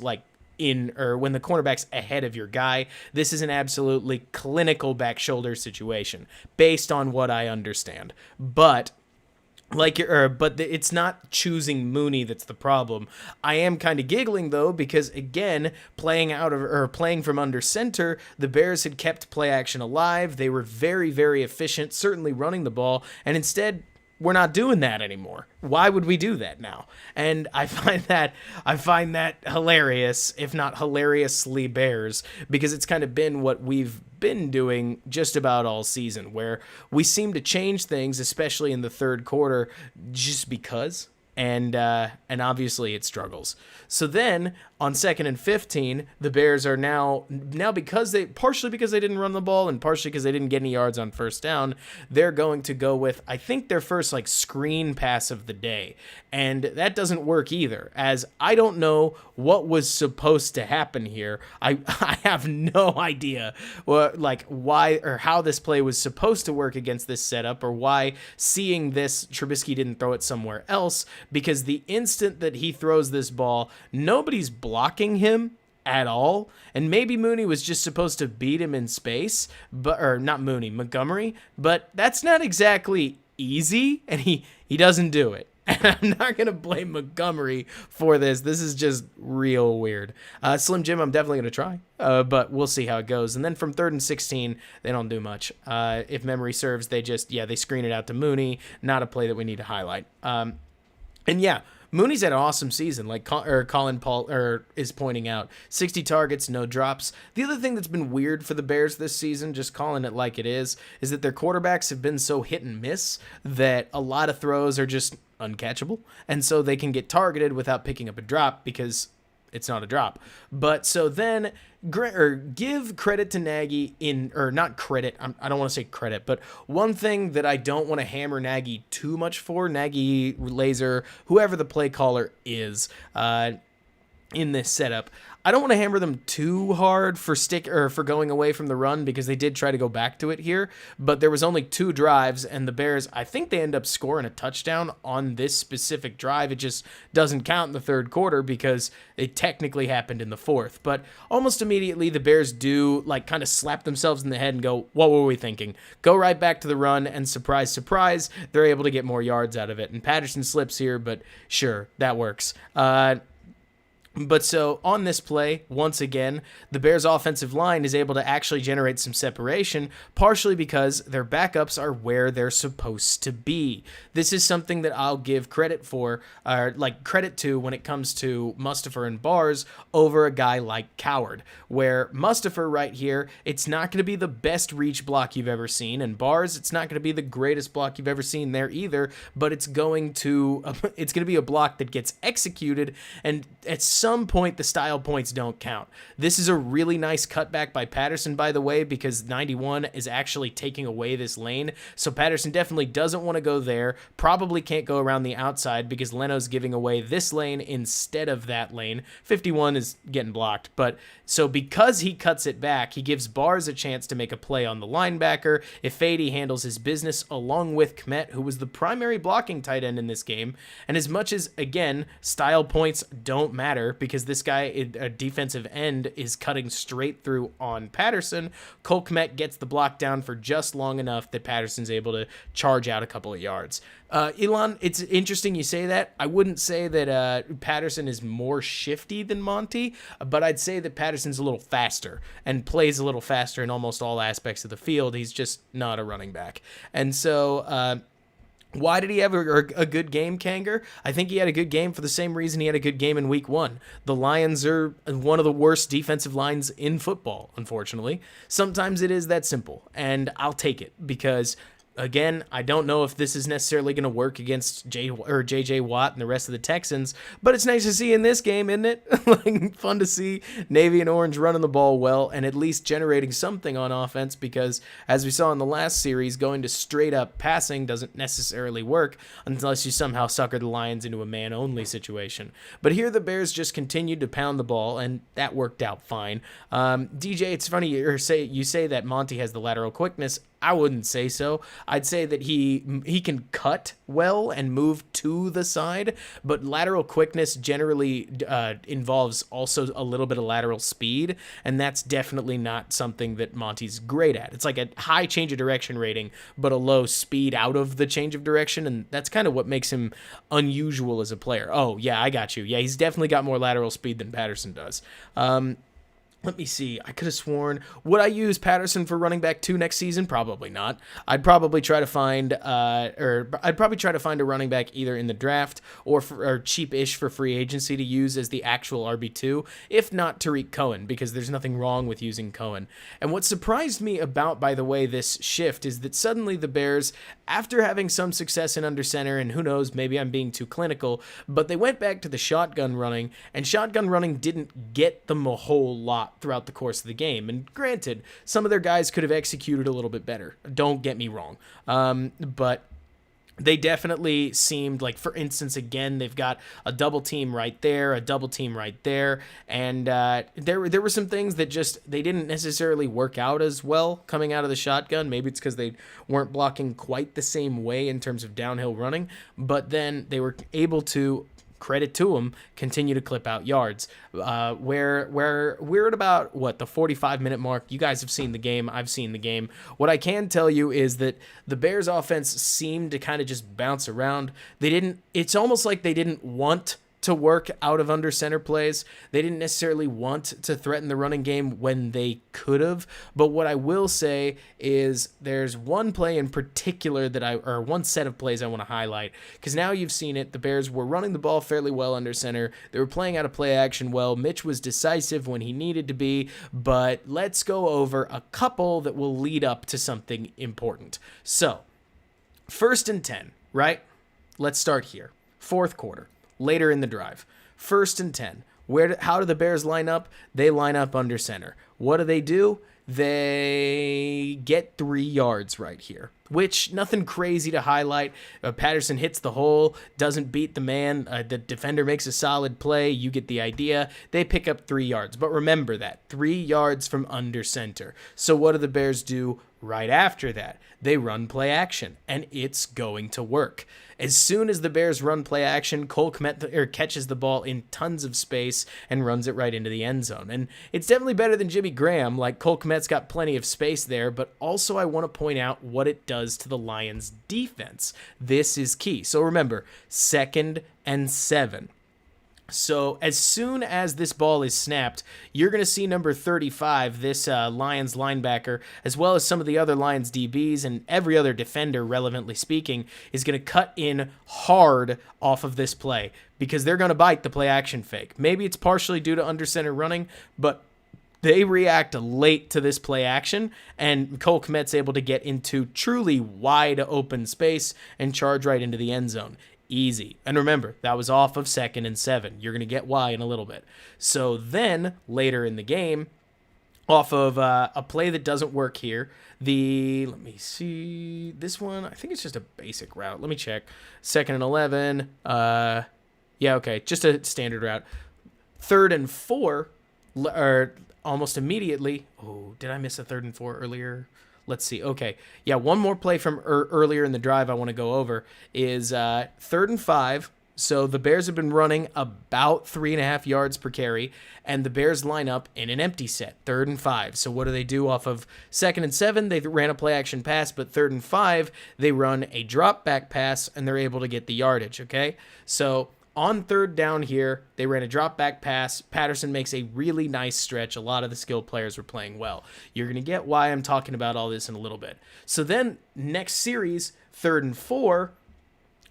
when the cornerback's ahead of your guy. This is an absolutely clinical back shoulder situation based on what I understand. But it's not choosing Mooney that's the problem. I am kind of giggling though because, again, playing from under center, the Bears had kept play action alive. They were very, very efficient, certainly running the ball, and instead we're not doing that anymore. Why would we do that now? And I find that hilarious, if not hilariously Bears, because it's kind of been what we've been doing just about all season, where we seem to change things, especially in the third quarter, just because. and obviously it struggles. So then on 2nd and 15, the Bears are now because partially because they didn't run the ball and partially because they didn't get any yards on first down, they're going to go with, I think, their first like screen pass of the day. And that doesn't work either, as I don't know what was supposed to happen here. I have no idea why or how this play was supposed to work against this setup, or why seeing this Trubisky didn't throw it somewhere else, because the instant that he throws this ball, nobody's blocking him at all. And maybe Mooney was just supposed to beat him in space, or not Mooney, Montgomery, but that's not exactly easy, and he doesn't do it. And I'm not going to blame Montgomery for this. This is just real weird. Slim Jim, I'm definitely going to try, but we'll see how it goes. And then from 3rd and 16, they don't do much. If memory serves, they screen it out to Mooney. Not a play that we need to highlight. Mooney's had an awesome season, like Colin Paul is pointing out. 60 targets, no drops. The other thing that's been weird for the Bears this season, just calling it like it is that their quarterbacks have been so hit and miss that a lot of throws are just uncatchable, and so they can get targeted without picking up a drop because it's not a drop. But so then give credit to Nagy not credit. I don't want to say credit, but one thing that I don't want to hammer Nagy too much for, Nagy, Laser, whoever the play caller is in this setup, I don't want to hammer them too hard for going away from the run, because they did try to go back to it here, but there was only 2 drives, and the Bears, I think they end up scoring a touchdown on this specific drive. It just doesn't count in the 3rd quarter because it technically happened in the 4th. But almost immediately the Bears do kind of slap themselves in the head and go, what were we thinking? Go right back to the run, and surprise, surprise, they're able to get more yards out of it. And Patterson slips here, but sure, that works. But so on this play, once again, the Bears' offensive line is able to actually generate some separation, partially because their backups are where they're supposed to be. This is something that I'll give credit to when it comes to Mustafer and Bars over a guy like Coward, where Mustafer right here, it's not going to be the best reach block you've ever seen, and Bars, it's not going to be the greatest block you've ever seen there either, but it's going to be a block that gets executed, and at some point the style points don't count. This is a really nice cutback by Patterson, by the way, because 91 is actually taking away this lane, so Patterson definitely doesn't want to go there, probably can't go around the outside because Leno's giving away this lane instead of that lane. 51 is getting blocked, but so because he cuts it back, he gives Bars a chance to make a play on the linebacker. Ifedi handles his business along with Kmet, who was the primary blocking tight end in this game, and as much as, again, style points don't matter because this guy, a defensive end, is cutting straight through on Patterson, Cole Kmet gets the block down for just long enough that Patterson's able to charge out a couple of yards. Elon, it's interesting you say that. I wouldn't say that Patterson is more shifty than Monty, but I'd say that Patterson's a little faster and plays a little faster in almost all aspects of the field. He's just not a running back. And so why did he have a good game, Kanger? I think he had a good game for the same reason he had a good game in week 1. The Lions are one of the worst defensive lines in football, unfortunately. Sometimes it is that simple, and I'll take it because, again, I don't know if this is necessarily going to work against J.J. Watt and the rest of the Texans, but it's nice to see in this game, isn't it? Fun to see Navy and Orange running the ball well and at least generating something on offense because, as we saw in the last series, going to straight-up passing doesn't necessarily work unless you somehow sucker the Lions into a man-only situation. But here the Bears just continued to pound the ball, and that worked out fine. DJ, it's funny you say that Monty has the lateral quickness. I wouldn't say so. I'd say that he can cut well and move to the side, but lateral quickness generally involves also a little bit of lateral speed, and that's definitely not something that Monty's great at. It's like a high change of direction rating, but a low speed out of the change of direction, and that's kind of what makes him unusual as a player. Oh, yeah, I got you. Yeah, he's definitely got more lateral speed than Patterson does. Let me see. I could have sworn. Would I use Patterson for running back 2 next season? Probably not. I'd probably try to find, a running back either in the draft or cheap-ish for free agency to use as the actual RB2, if not Tariq Cohen, because there's nothing wrong with using Cohen. And what surprised me about, by the way, this shift is that suddenly the Bears, after having some success in under center, and who knows, maybe I'm being too clinical, but they went back to the shotgun running, and shotgun running didn't get them a whole lot throughout the course of the game. And granted, some of their guys could have executed a little bit better. Don't get me wrong. But they definitely seemed like, for instance, again, they've got a double team right there, a double team right there. And there were some things that just, they didn't necessarily work out as well coming out of the shotgun. Maybe it's because they weren't blocking quite the same way in terms of downhill running. But then they were able to, credit to them, continue to clip out yards. Where we're at about, the 45-minute mark. You guys have seen the game. I've seen the game. What I can tell you is that the Bears offense seemed to kind of just bounce around. It's almost like they didn't want to work out of under center plays. They didn't necessarily want to threaten the running game when they could have. But what I will say is there's one play in particular or one set of plays I want to highlight, because now you've seen it. The Bears were running the ball fairly well under center. They were playing out of play action well. Mitch was decisive when he needed to be, but let's go over a couple that will lead up to something important. So, 1st and 10, right? Let's start here. 4th quarter. Later in the drive. 1st and 10. How do the Bears line up? They line up under center. What do? They get 3 yards right here, which nothing crazy to highlight. Patterson hits the hole, doesn't beat the man. The defender makes a solid play. You get the idea. They pick up 3 yards. But remember that, 3 yards from under center. So what do the Bears do right after that? They run play action, and it's going to work. As soon as the Bears run play action, Cole Kmet catches the ball in tons of space and runs it right into the end zone. And it's definitely better than Jimmy Graham. Like, Cole Kmet's got plenty of space there, but also I want to point out what it does to the Lions' defense. This is key. So remember, 2nd and 7. So as soon as this ball is snapped, you're going to see number 35, this Lions linebacker, as well as some of the other Lions DBs and every other defender, relevantly speaking, is going to cut in hard off of this play because they're going to bite the play action fake. Maybe it's partially due to under center running, but they react late to this play action, and Cole Kmet's able to get into truly wide open space and charge right into the end zone. Easy. And remember, that was off of 2nd and 7. You're going to get why in a little bit. So then, later in the game, off of a play that doesn't work here, let me see, this one, I think it's just a basic route. Let me check. 2nd and 11. Yeah, okay, just a standard route. 3rd and 4, or almost immediately. Oh, did I miss a 3rd and 4 earlier? Let's see. Okay. Yeah, one more play from earlier in the drive I want to go over is 3rd and 5. So the Bears have been running about 3.5 yards per carry, and the Bears line up in an empty set, 3rd and 5. So what do off of 2nd and 7? They ran a play action pass, but 3rd and 5, they run a drop back pass, and they're able to get the yardage, okay? So on 3rd down here, they ran a drop back pass. Patterson makes a really nice stretch. A lot of the skilled players were playing well. You're going to get why I'm talking about all this in a little bit. So then next series, 3rd and 4,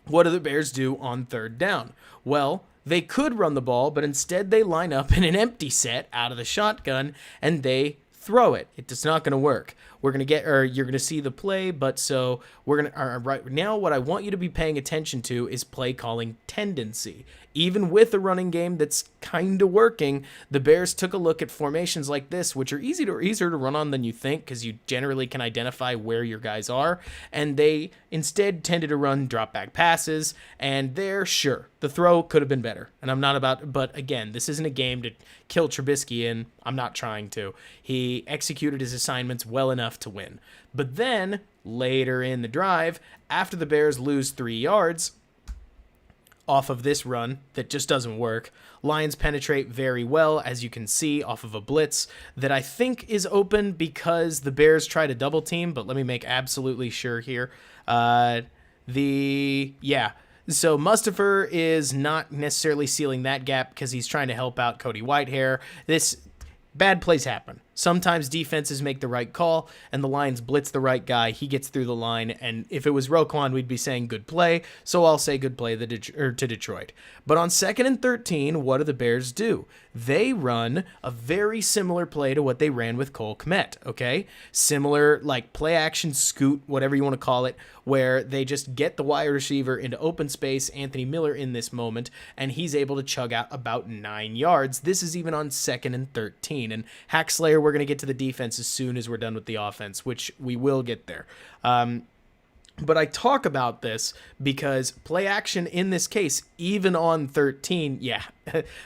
what do the Bears do on 3rd down? Well, they could run the ball, but instead they line up in an empty set out of the shotgun, and they throw it. It's not going to work. You're going to see the play, but so we're going to, right now, what I want you to be paying attention to is play calling tendency. Even with a running game that's kind of working, the Bears took a look at formations like this, which are easier to run on than you think because you generally can identify where your guys are, and they instead tended to run drop back passes, and sure, the throw could have been better, and but again, this isn't a game to kill Trubisky in. I'm not trying to. He executed his assignments well enough to win. But then, later in the drive, after the Bears lose 3 yards off of this run that just doesn't work, Lions penetrate very well, as you can see, off of a blitz that I think is open because the Bears try to double team, but let me make absolutely sure here. So Mustafer is not necessarily sealing that gap because he's trying to help out Cody Whitehair. bad plays happen. Sometimes defenses make the right call, and the Lions blitz the right guy. He gets through the line, and if it was Roquan, we'd be saying good play, so I'll say good play to Detroit. But on 2nd and 13, what do the Bears do? They run a very similar play to what they ran with Cole Kmet, okay? Similar, like, play-action scoot, whatever you want to call it, where they just get the wide receiver into open space, Anthony Miller in this moment, and he's able to chug out about 9 yards. This is even on 2nd and 13. And Hackslayer, we're going to get to the defense as soon as we're done with the offense, which we will get there. But I talk about this because play action in this case, even on 13,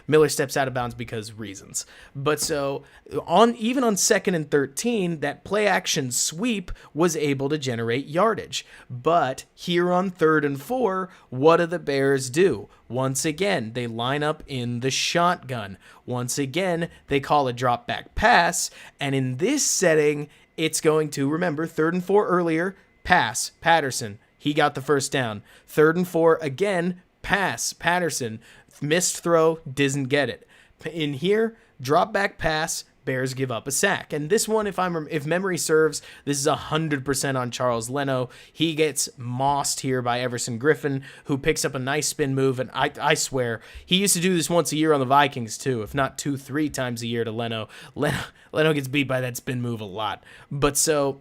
Miller steps out of bounds because reasons. But so even on 2nd and 13, that play action sweep was able to generate yardage. But here on 3rd and 4, what do the Bears do? Once again, they line up in the shotgun. Once again, they call a drop back pass. And in this setting, it's going to, remember, 3rd and 4 earlier, pass, Patterson. He got the first down. 3rd and 4, again, pass, Patterson. Missed throw, doesn't get it. In here, drop back pass, Bears give up a sack. And this one, if memory serves, this is 100% on Charles Leno. He gets mossed here by Everson Griffin, who picks up a nice spin move. And I swear, he used to do this once a year on the Vikings too, if not 2-3 times a year to Leno. Leno gets beat by that spin move a lot. But so,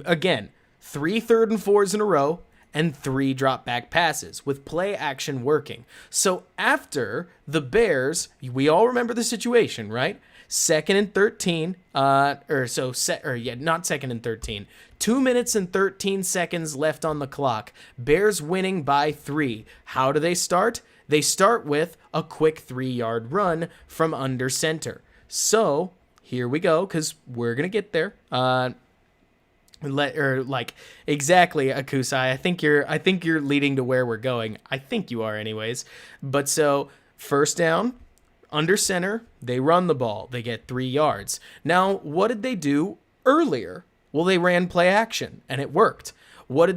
again, 3 3rd and 4s in a row, and 3 drop back passes with play action working. So after the Bears, we all remember the situation, right? 2nd and 13, not 2nd and 13. 2 minutes and 13 seconds left on the clock. Bears winning by 3. How do they start? They start with a quick 3-yard run from under center. So here we go, because we're gonna get there. Exactly, Akusai. I think you're leading to where we're going. I think you are anyways. But so, first down, under center, they run the ball. They get 3 yards. Now, what did they do earlier? Well, they ran play action, and it worked. What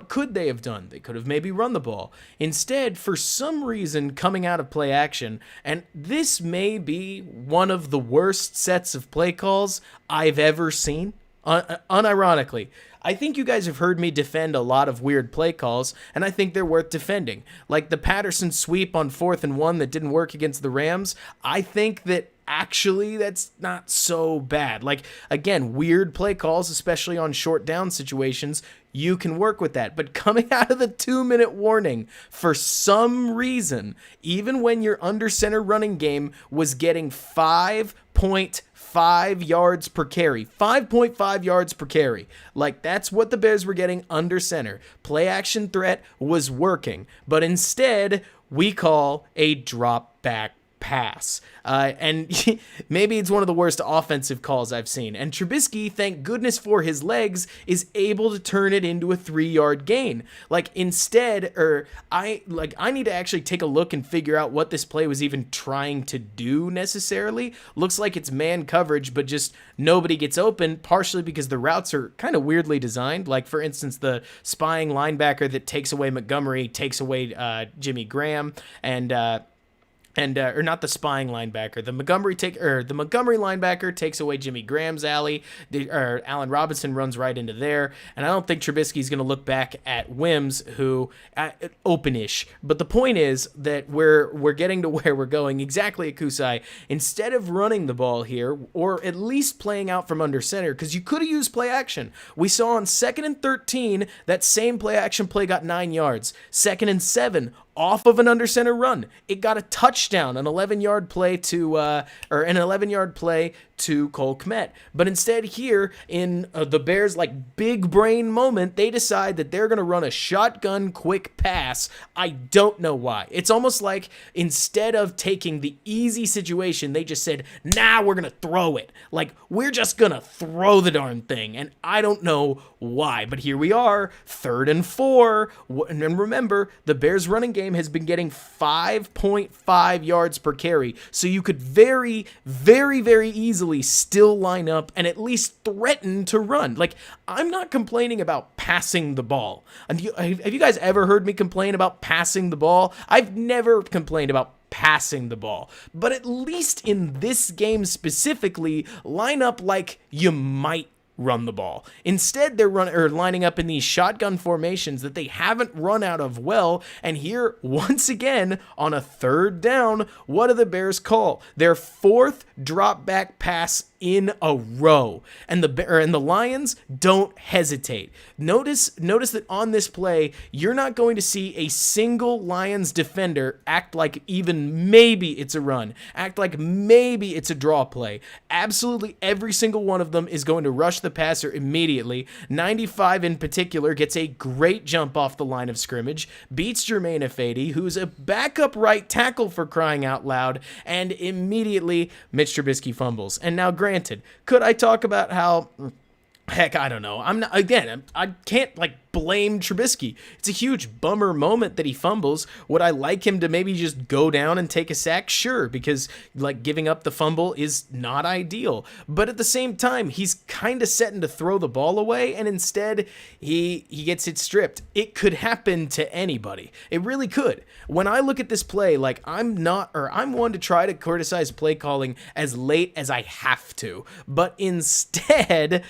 could they have done? They could have maybe run the ball. Instead, for some reason, coming out of play action, and this may be one of the worst sets of play calls I've ever seen. Unironically, I think you guys have heard me defend a lot of weird play calls, and I think they're worth defending. Like the Patterson sweep on 4th and 1 that didn't work against the Rams. I think that actually that's not so bad. Like, again, weird play calls, especially on short down situations, you can work with that. But coming out of the 2-minute warning, for some reason, even when your under center running game was getting 5.5 yards per carry. 5.5 yards per carry. Like, that's what the Bears were getting under center. Play action threat was working. But instead, we call a drop back pass. And maybe it's one of the worst offensive calls I've seen. And Trubisky, thank goodness for his legs, is able to turn it into a 3-yard gain. Like, instead, I need to actually take a look and figure out what this play was even trying to do necessarily. Looks like it's man coverage, but just nobody gets open, partially because the routes are kind of weirdly designed. Like, for instance, the spying linebacker that takes away Montgomery takes away Jimmy Graham, or not the spying linebacker. The Montgomery linebacker takes away Jimmy Graham's alley. Allen Robinson runs right into there, and I don't think Trubisky's going to look back at Wims, who open-ish. But the point is that we're getting to where we're going. Exactly, Akusai. Instead of running the ball here, or at least playing out from under center, because you could have used play action. We saw on 2nd and 13 that same play action play got 9 yards. 2nd and 7. Off of an under center run, it got a touchdown, an 11-yard play to Cole Kmet. But instead here, in the Bears' big brain moment, they decide that they're going to run a shotgun quick pass. I don't know why. It's almost like instead of taking the easy situation, they just said, nah, we're going to throw it. Like, we're just going to throw the darn thing. And I don't know why. But here we are, 3rd and 4. And remember, the Bears running game has been getting 5.5 yards per carry. So you could very, very, very easily still line up and at least threaten to run. Like, I'm not complaining about passing the ball. Have you guys ever heard me complain about passing the ball? I've never complained about passing the ball. But at least in this game specifically, line up like you might run the ball. Instead, they're lining up in these shotgun formations that they haven't run out of well. And here, once again, on a third down, what do the Bears call? Their fourth drop back pass in a row, and the Lions don't hesitate. Notice that on this play, you're not going to see a single Lions defender act like even maybe it's a run, act like maybe it's a draw play. Absolutely every single one of them is going to rush the passer immediately. 95 in particular gets a great jump off the line of scrimmage, beats Jermaine Ifedi, who's a backup right tackle for crying out loud, and immediately Mitch Trubisky fumbles. And now granted, could I talk about how, heck, I don't know. I can't blame Trubisky. It's a huge bummer moment that he fumbles. Would I like him to maybe just go down and take a sack? Sure, because giving up the fumble is not ideal. But at the same time, he's kind of setting to throw the ball away, and instead he gets it stripped. It could happen to anybody. It really could. When I look at this play, I'm one to try to criticize play calling as late as I have to. But instead,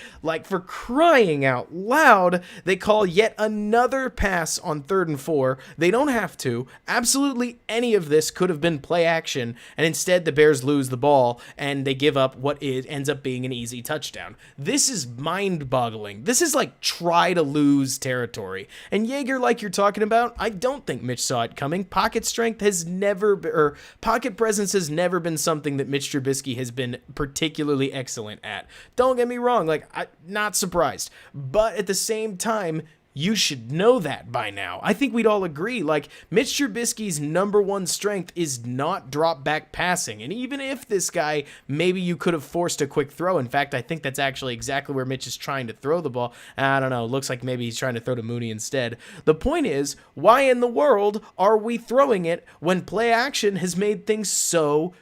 for crying out loud, they call yet another pass on 3rd and 4. They don't have to. Absolutely any of this could have been play action, and instead the Bears lose the ball, and they give up what ends up being an easy touchdown. This is mind-boggling. This is try-to-lose territory. And Yeager, like you're talking about, I don't think Mitch saw it coming. Pocket strength has never, pocket presence has never been something that Mitch Trubisky has been particularly excellent at. Don't get me wrong, I'm not surprised. But at the same time, you should know that by now. I think we'd all agree, Mitch Trubisky's number one strength is not drop back passing. And even if this guy, maybe you could have forced a quick throw. In fact, I think that's actually exactly where Mitch is trying to throw the ball. I don't know. Looks like maybe he's trying to throw to Mooney instead. The point is, why in the world are we throwing it when play action has made things so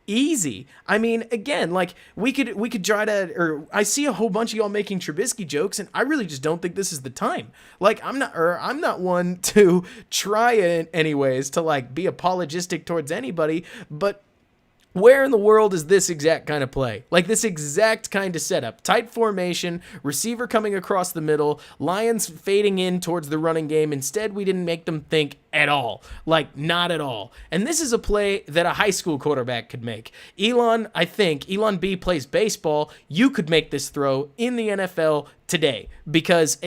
easy? I mean, again, we could try to, or I see a whole bunch of y'all making Trubisky jokes, and I really just don't think this is the time. I'm not one to try it anyways to be apologistic towards anybody, but where in the world is this exact kind of play? This exact kind of setup. Tight formation, receiver coming across the middle, Lions fading in towards the running game. Instead, we didn't make them think at all. Not at all. And this is a play that a high school quarterback could make. Elon B plays baseball. You could make this throw in the NFL today, because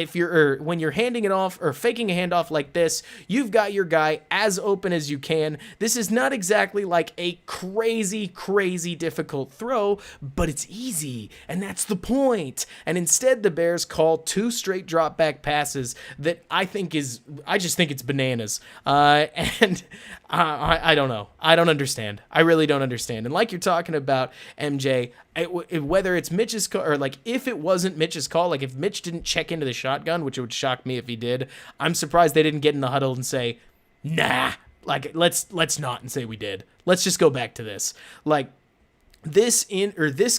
when you're handing it off or faking a handoff like this, you've got your guy as open as you can. This is not exactly a crazy difficult throw, but it's easy, and that's the point. And instead, the Bears call 2 straight drop back passes that I just think it's bananas. And I don't know. I don't understand. I really don't understand. And like you're talking about, MJ, whether it's Mitch's call, or if it wasn't Mitch's call, if Mitch didn't check into the shotgun, which it would shock me if he did, I'm surprised they didn't get in the huddle and say, nah, let's not, and say we did. Let's just go back to this. This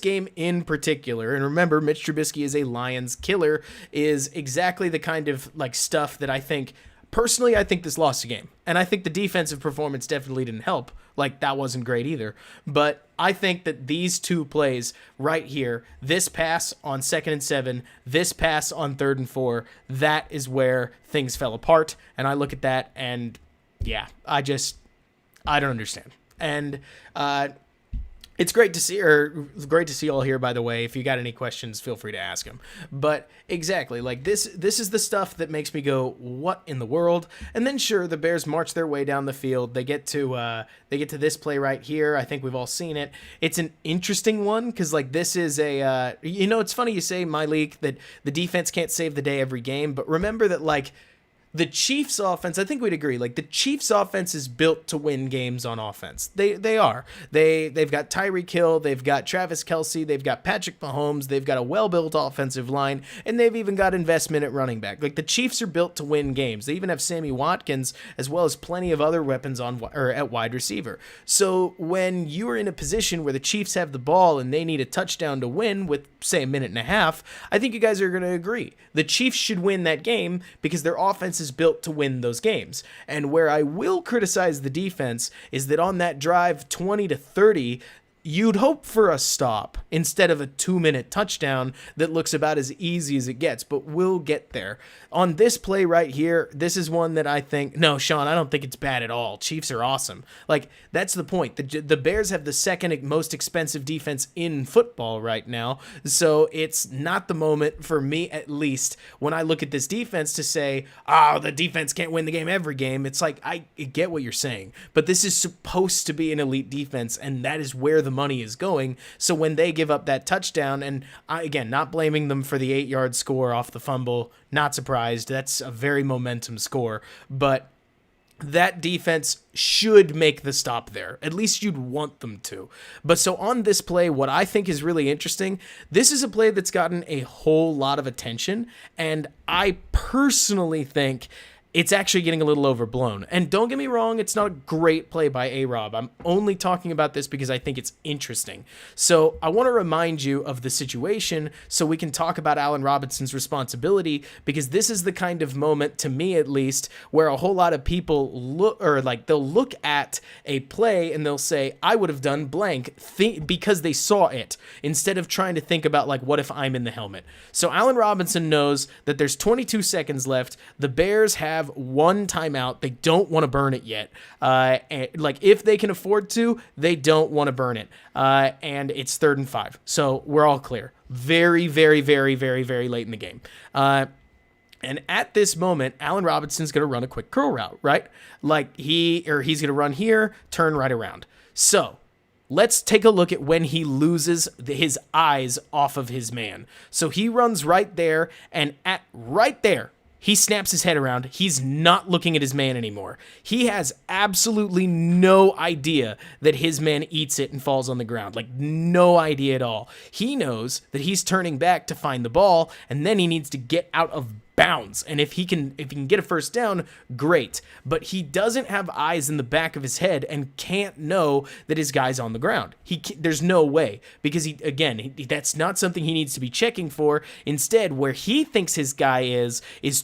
game in particular, and remember, Mitch Trubisky is a Lions killer, is exactly the kind of stuff that I think this lost the game. And I think the defensive performance definitely didn't help. That wasn't great either. But I think that these 2 plays right here, this pass on 2nd and 7, this pass on 3rd and 4, that is where things fell apart. And I look at that and, yeah, I don't understand. And it's great to see all here, by the way. If you got any questions, feel free to ask them. But exactly, this is the stuff that makes me go, what in the world? And then sure, the Bears march their way down the field. They get to this play right here. I think we've all seen it. It's an interesting one because this is a it's funny you say, Malik, that the defense can't save the day every game, but remember that the Chiefs offense, I think we'd agree, the Chiefs offense is built to win games on offense. They are. They've got Tyreek Hill, they've got Travis Kelce, they've got Patrick Mahomes, they've got a well-built offensive line, and they've even got investment at running back. The Chiefs are built to win games. They even have Sammy Watkins, as well as plenty of other weapons at wide receiver. So when you are in a position where the Chiefs have the ball and they need a touchdown to win with, say, a minute and a half, I think you guys are going to agree. The Chiefs should win that game because their offense is is built to win those games. And where I will criticize the defense is that on that drive 20 to 30, you'd hope for a stop instead of a 2-minute touchdown that looks about as easy as it gets, but we'll get there. On this play right here, this is one that I think, no, Sean, I don't think it's bad at all. Chiefs are awesome. Like, that's the point. The Bears have the second most expensive defense in football right now, so it's not the moment, for me at least, when I look at this defense to say, oh, the defense can't win the game every game. It's like, I get what you're saying, but this is supposed to be an elite defense, and that is where the money is going. So when they give up that touchdown, and again, not blaming them for the 8-yard score off the fumble, not surprised. That's a very momentum score, but that defense should make the stop there. At least you'd want them to. But so on this play, what I think is really interesting, this is a play that's gotten a whole lot of attention, and I personally think it's actually getting a little overblown. And don't get me wrong, it's not a great play by A-Rob. I'm only talking about this because I think it's interesting. So I want to remind you of the situation so we can talk about Allen Robinson's responsibility, because this is the kind of moment, to me at least, where a whole lot of people look, or like they'll look at a play and they'll say, I would have done blank, because they saw it, instead of trying to think about, like, what if I'm in the helmet? So Allen Robinson knows that there's 22 seconds left. The Bears have one timeout. They don't want to burn it yet. And, like, if they can afford to, they don't want to burn it. And it's 3rd and 5. So we're all clear. Very, very, very, very, very late in the game. And at this moment, Allen Robinson's going to run a quick curl route, right? Like he's going to run here, turn right around. So let's take a look at when he loses his eyes off of his man. So he runs right there, and at right there, he snaps his head around. He's not looking at his man anymore. He has absolutely no idea that his man eats it and falls on the ground. Like, no idea at all. He knows that he's turning back to find the ball, and then he needs to get out of bounds. And if he can get a first down, great. But he doesn't have eyes in the back of his head and can't know that his guy's on the ground. There's no way, because that's not something he needs to be checking for. Instead, where he thinks his guy is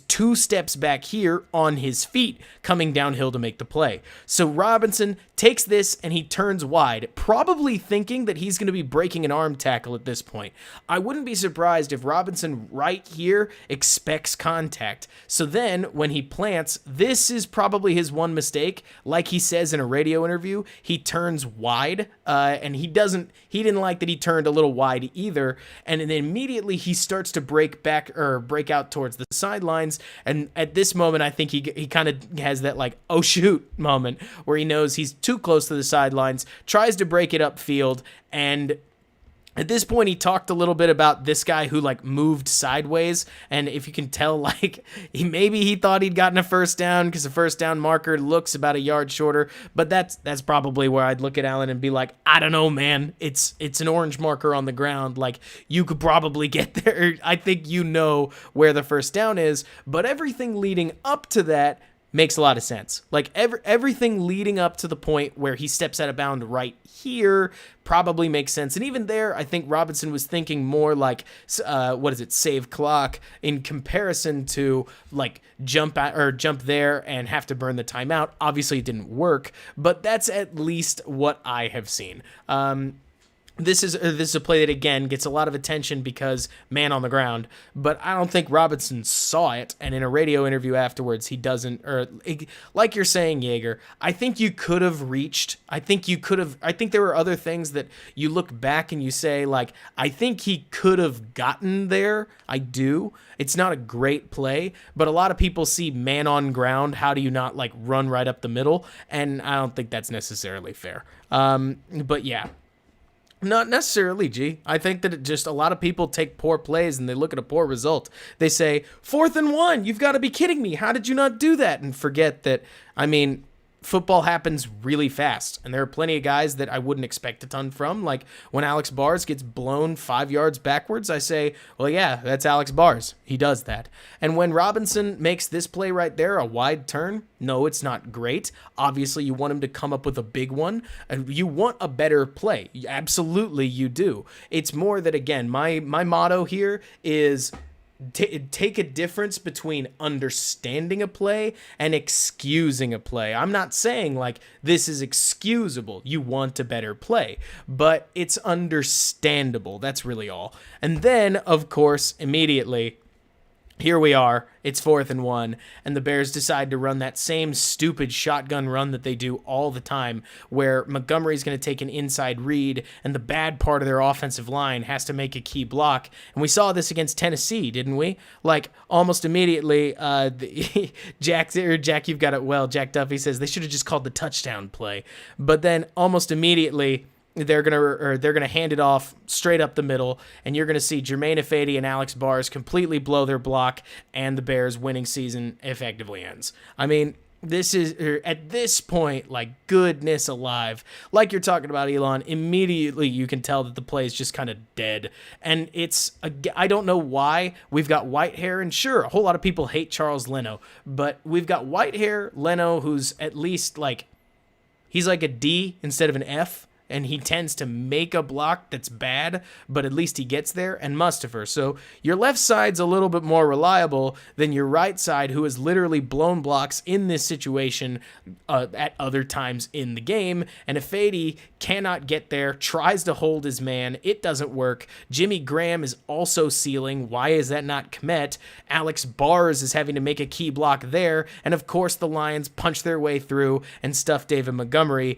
2 steps back here on his feet, coming downhill to make the play. So Robinson takes this and he turns wide, probably thinking that he's going to be breaking an arm tackle at this point. I wouldn't be surprised if Robinson right here expects contact. So then when he plants, this is probably his one mistake. Like he says in a radio interview, he turns wide, and he didn't like that he turned a little wide either. And then immediately he starts to break out towards the sidelines. And at this moment, I think he kind of has that, like, oh shoot moment where he knows he's too close to the sidelines, tries to break it upfield, and at this point, he talked a little bit about this guy who, like, moved sideways, and if you can tell, like, he thought he'd gotten a first down because the first down marker looks about a yard shorter, but that's probably where I'd look at Allen and be like, I don't know, man, it's an orange marker on the ground, like, you could probably get there. I think you know where the first down is, but everything leading up to that makes a lot of sense. Like, everything leading up to the point where he steps out of bounds right here probably makes sense. And even there, I think Robinson was thinking more like, save clock, in comparison to, like, jump there and have to burn the timeout. Obviously, it didn't work, but that's at least what I have seen. This is a play that, again, gets a lot of attention because man on the ground, but I don't think Robinson saw it, and in a radio interview afterwards, he doesn't, or like you're saying, Yeager, I think you could have reached, I think there were other things that you look back and you say, like, I think he could have gotten there. I do. It's not a great play, but a lot of people see man on ground. How do you not, like, run right up the middle? And I don't think that's necessarily fair. But yeah. Not necessarily, G. I think that a lot of people take poor plays and they look at a poor result. They say, 4th and 1, you've got to be kidding me. How did you not do that? And forget that, football happens really fast, and there are plenty of guys that I wouldn't expect a ton from. Like, when Alex Bars gets blown 5 yards backwards, I say, well, yeah, that's Alex Bars. He does that. And when Robinson makes this play right there, a wide turn, no, it's not great. Obviously, you want him to come up with a big one. You want a better play. Absolutely, you do. It's more that, again, my motto here is take a difference between understanding a play and excusing a play. I'm not saying like this is excusable. You want a better play, but it's understandable. That's really all. And then, of course, immediately, here we are, it's 4th and 1, and the Bears decide to run that same stupid shotgun run that they do all the time, where Montgomery's going to take an inside read, and the bad part of their offensive line has to make a key block. And we saw this against Tennessee, didn't we? Like, almost immediately, Jack, you've got it well, Jack Duffy says they should have just called the touchdown play. But then, almost immediately, they're gonna hand it off straight up the middle, and you're gonna see Jermaine Ifedi and Alex Bars completely blow their block, and the Bears' winning season effectively ends. I mean, this is at this point, like, goodness alive, like you're talking about, Elon. Immediately, you can tell that the play is just kind of dead, and I don't know why. We've got white hair, and sure, a whole lot of people hate Charles Leno, but we've got white hair Leno, who's at least like he's like a D instead of an F. And he tends to make a block that's bad, but at least he gets there, and Mustafer. So your left side's a little bit more reliable than your right side, who has literally blown blocks in this situation at other times in the game. And if Ifedi cannot get there, tries to hold his man, it doesn't work. Jimmy Graham is also sealing. Why is that not Kmet? Alex Bars is having to make a key block there. And of course, the Lions punch their way through and stuff David Montgomery.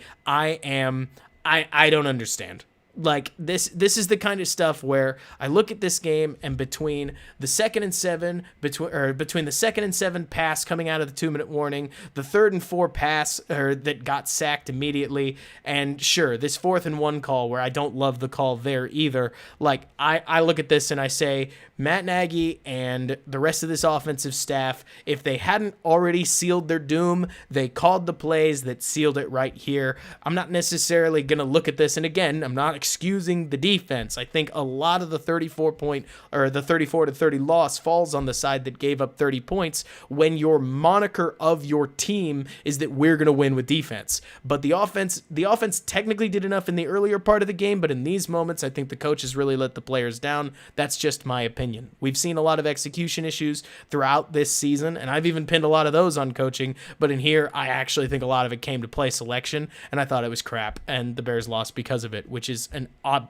I don't understand. Like, this is the kind of stuff where I look at this game, and between the 2nd and 7, between the 2nd and 7 pass coming out of the 2-minute warning, the 3rd and 4 pass that got sacked immediately, and sure, this 4th and 1 call where I don't love the call there either. Like, I look at this and I say, Matt Nagy and the rest of this offensive staff, if they hadn't already sealed their doom, they called the plays that sealed it right here. I'm not necessarily going to look at this, and again, I'm not excusing the defense. I think a lot of the 34-30 loss falls on the side that gave up 30 points when your moniker of your team is that we're going to win with defense. But the offense technically did enough in the earlier part of the game, but in these moments, I think the coaches really let the players down. That's just my opinion. We've seen a lot of execution issues throughout this season, and I've even pinned a lot of those on coaching, but in here, I actually think a lot of it came to play selection, and I thought it was crap, and the Bears lost because of it, which is an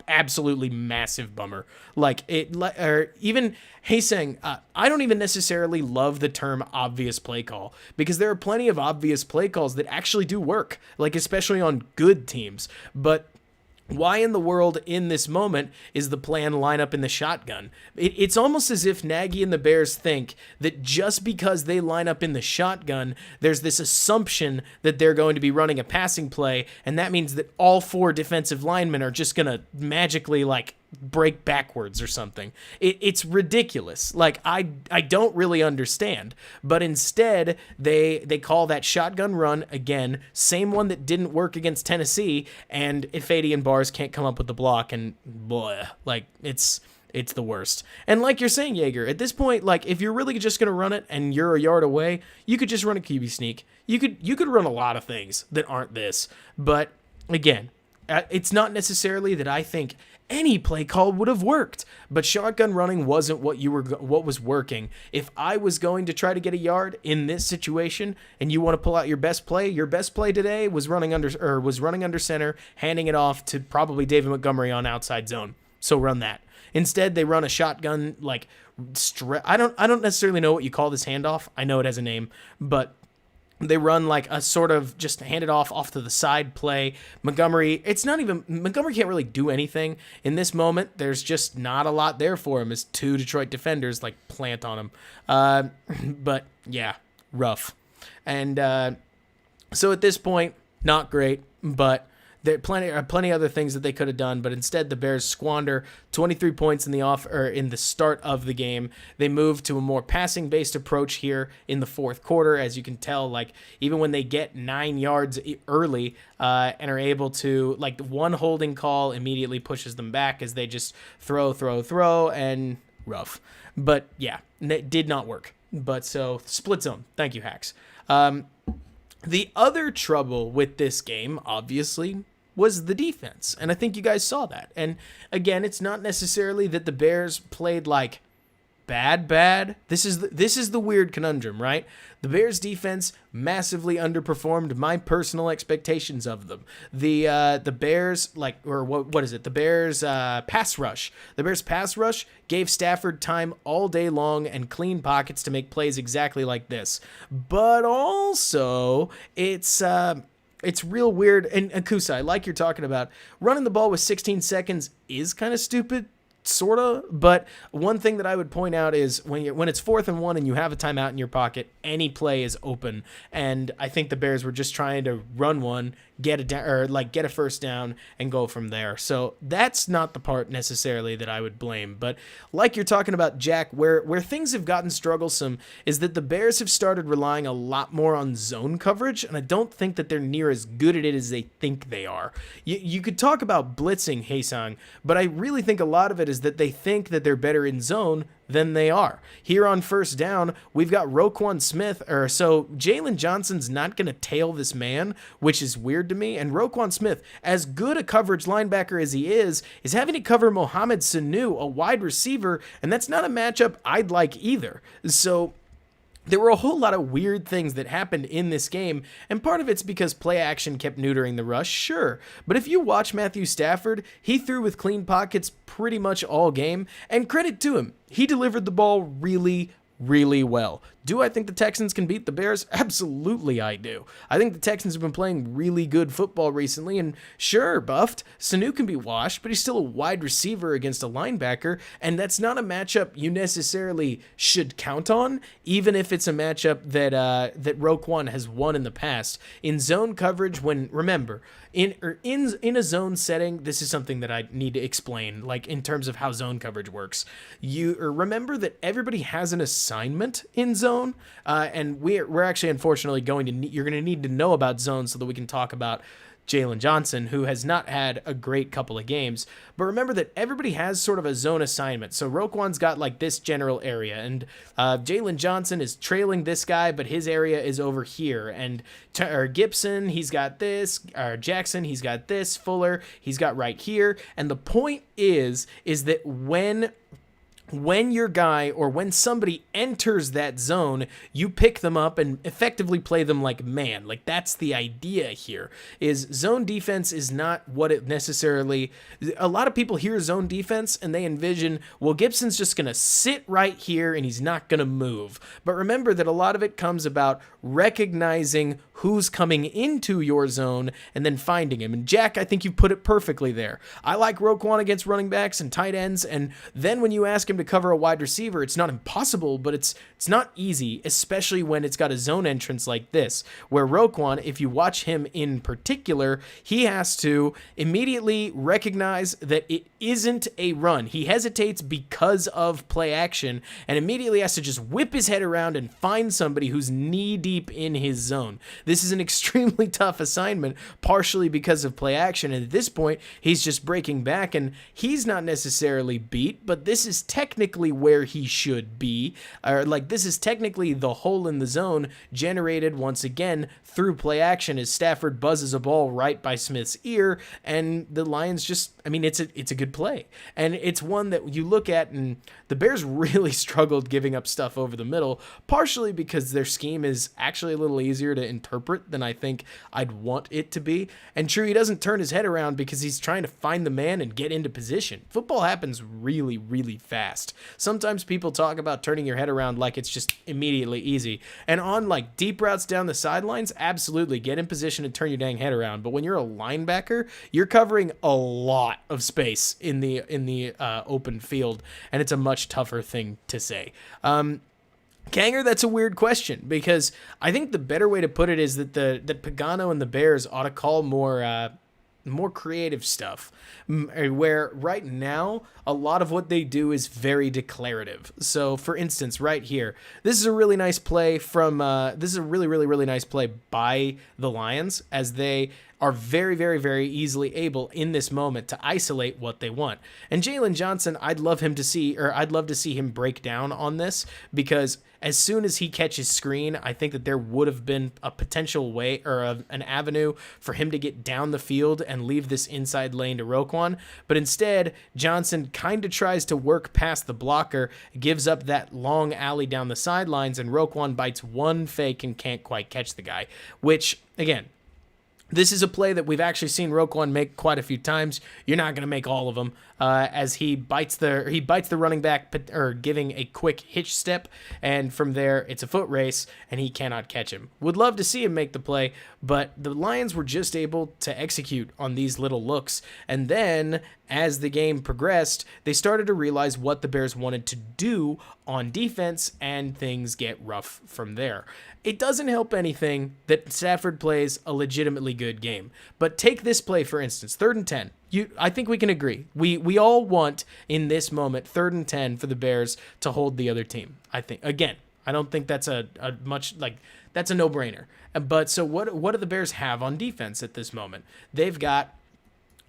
absolutely massive bummer. Like, even Hayseng, I don't even necessarily love the term obvious play call, because there are plenty of obvious play calls that actually do work, like especially on good teams, but why in the world in this moment is the plan line up in the shotgun? It's almost as if Nagy and the Bears think that just because they line up in the shotgun, there's this assumption that they're going to be running a passing play, and that means that all 4 defensive linemen are just going to magically, like, break backwards or something. It's ridiculous. Like, I don't really understand. But instead, they call that shotgun run again, same one that didn't work against Tennessee, and Ifedi and Bars can't come up with the block, and boy, like, it's the worst. And like you're saying, Yeager, at this point, like, if you're really just going to run it and you're a yard away, you could just run a QB sneak. You could run a lot of things that aren't this. But again, it's not necessarily that I think any play call would have worked, but shotgun running wasn't what was working. If I was going to try to get a yard in this situation, and you want to pull out your best play today was running under center, handing it off to probably David Montgomery on outside zone. So run that. Instead, they run a shotgun, like, I don't necessarily know what you call this handoff. I know it has a name, but they run like a sort of just hand it off to the side play. Montgomery can't really do anything in this moment. There's just not a lot there for him as 2 Detroit defenders like plant on him. But yeah, rough. And so at this point, not great, but there are plenty other things that they could have done, but instead the Bears squander 23 points in the start of the game. They move to a more passing-based approach here in the 4th quarter, as you can tell. Like, even when they get 9 yards early and are able to, like, the one holding call immediately pushes them back as they just throw, and rough. But yeah, it did not work. But so split zone. Thank you, Hacks. The other trouble with this game, obviously, was the defense. And I think you guys saw that. And again, it's not necessarily that the Bears played like bad. This is the weird conundrum, right? The Bears defense massively underperformed my personal expectations of them. The Bears what is it? The Bears pass rush. The Bears pass rush gave Stafford time all day long and clean pockets to make plays exactly like this. But also it's real weird. And Akusa, like you're talking about, running the ball with 16 seconds is kind of stupid. Sorta, but one thing that I would point out is when it's 4th and 1 and you have a timeout in your pocket, any play is open. And I think the Bears were just trying to run one, get a first down and go from there. So that's not the part necessarily that I would blame. But like you're talking about, Jack, where things have gotten strugglesome is that the Bears have started relying a lot more on zone coverage, and I don't think that they're near as good at it as they think they are. You could talk about blitzing, Haesang, but I really think a lot of it is that they think that they're better in zone than they are. Here on first down, we've got Roquan Smith, so Jalen Johnson's not going to tail this man, which is weird to me, and Roquan Smith, as good a coverage linebacker as he is having to cover Mohamed Sanu, a wide receiver, and that's not a matchup I'd like either. So there were a whole lot of weird things that happened in this game, and part of it's because play action kept neutering the rush, sure. But if you watch Matthew Stafford, he threw with clean pockets pretty much all game, and credit to him, he delivered the ball really well. Do I think the Texans can beat the Bears? Absolutely I do. I think the Texans have been playing really good football recently, and sure, buffed, Sanu can be washed, but he's still a wide receiver against a linebacker, and that's not a matchup you necessarily should count on, even if it's a matchup that Roquan has won in the past. In zone coverage, remember, in a zone setting, this is something that I need to explain, like in terms of how zone coverage works. You remember that everybody has an assignment in zone, and we're actually unfortunately you're going to need to know about zone so that we can talk about Jalen Johnson, who has not had a great couple of games. But remember that everybody has sort of a zone assignment. So Roquan's got like this general area, and Jalen Johnson is trailing this guy, but his area is over here. And Gibson, he's got this. Jackson, he's got this. Fuller, he's got right here. And the point is that when your guy or when somebody enters that zone, you pick them up and effectively play them like man. Like, that's the idea here, is zone defense is not what it necessarily... A lot of people hear zone defense and they envision, well, Gibson's just going to sit right here and he's not going to move. But remember that a lot of it comes about recognizing who's coming into your zone and then finding him. And Jack, I think you put it perfectly there. I like Roquan against running backs and tight ends, and then when you ask him to cover a wide receiver, it's not impossible, but it's not easy, especially when it's got a zone entrance like this, where Roquan, if you watch him in particular, he has to immediately recognize that it isn't a run. He hesitates because of play action and immediately has to just whip his head around and find somebody who's knee deep in his zone. This is an extremely tough assignment, partially because of play action, and at this point, he's just breaking back, and he's not necessarily beat, but this is technically where he should be, or like this is technically the hole in the zone generated once again through play action as Stafford buzzes a ball right by Smith's ear, and the Lions just, I mean, it's a good play, and it's one that you look at, and the Bears really struggled giving up stuff over the middle, partially because their scheme is actually a little easier to interpret than I think I'd want it to be, and true, he doesn't turn his head around because he's trying to find the man and get into position. Football happens really, really fast. Sometimes people talk about turning your head around like it's just immediately easy. And on like deep routes down the sidelines, absolutely get in position and turn your dang head around. But when you're a linebacker, you're covering a lot of space in the open field, and it's a much tougher thing to say. Kanger, that's a weird question, because I think the better way to put it is that Pagano and the Bears ought to call more creative stuff, where right now a lot of what they do is very declarative. So for instance, right here, this is a really nice play from this is a really nice play by the Lions as they are very, very, very easily able in this moment to isolate what they want. And Jalen Johnson, I'd love to see him break down on this, because as soon as he catches screen, I think that there would have been a potential way or an avenue for him to get down the field and leave this inside lane to Roquan. But instead, Johnson kind of tries to work past the blocker, gives up that long alley down the sidelines, and Roquan bites one fake and can't quite catch the guy, which, again, this is a play that we've actually seen Roquan make quite a few times. You're not going to make all of them, as he bites the running back, giving a quick hitch step, and from there it's a foot race, and he cannot catch him. Would love to see him make the play, but the Lions were just able to execute on these little looks. And then, as the game progressed, they started to realize what the Bears wanted to do on defense, and things get rough from there. It doesn't help anything that Stafford plays a legitimately good game. But take this play, for instance, 3rd and 10. I think we can agree. We all want, in this moment, 3rd and 10 for the Bears to hold the other team. I think, again, I don't think that's that's a no-brainer. But so what do the Bears have on defense at this moment? They've got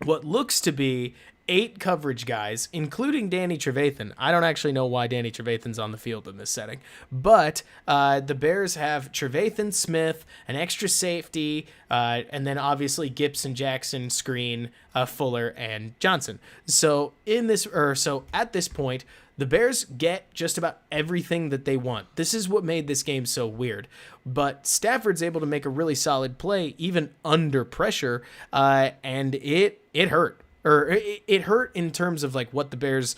what looks to be 8 coverage guys, including Danny Trevathan. I don't actually know why Danny Trevathan's on the field in this setting, but the Bears have Trevathan, Smith, an extra safety, and then obviously Gibson, Jackson, Screen, Fuller, and Johnson. So at this point, the Bears get just about everything that they want. This is what made this game so weird. But Stafford's able to make a really solid play, even under pressure, and it hurt. It hurt in terms of like what the Bears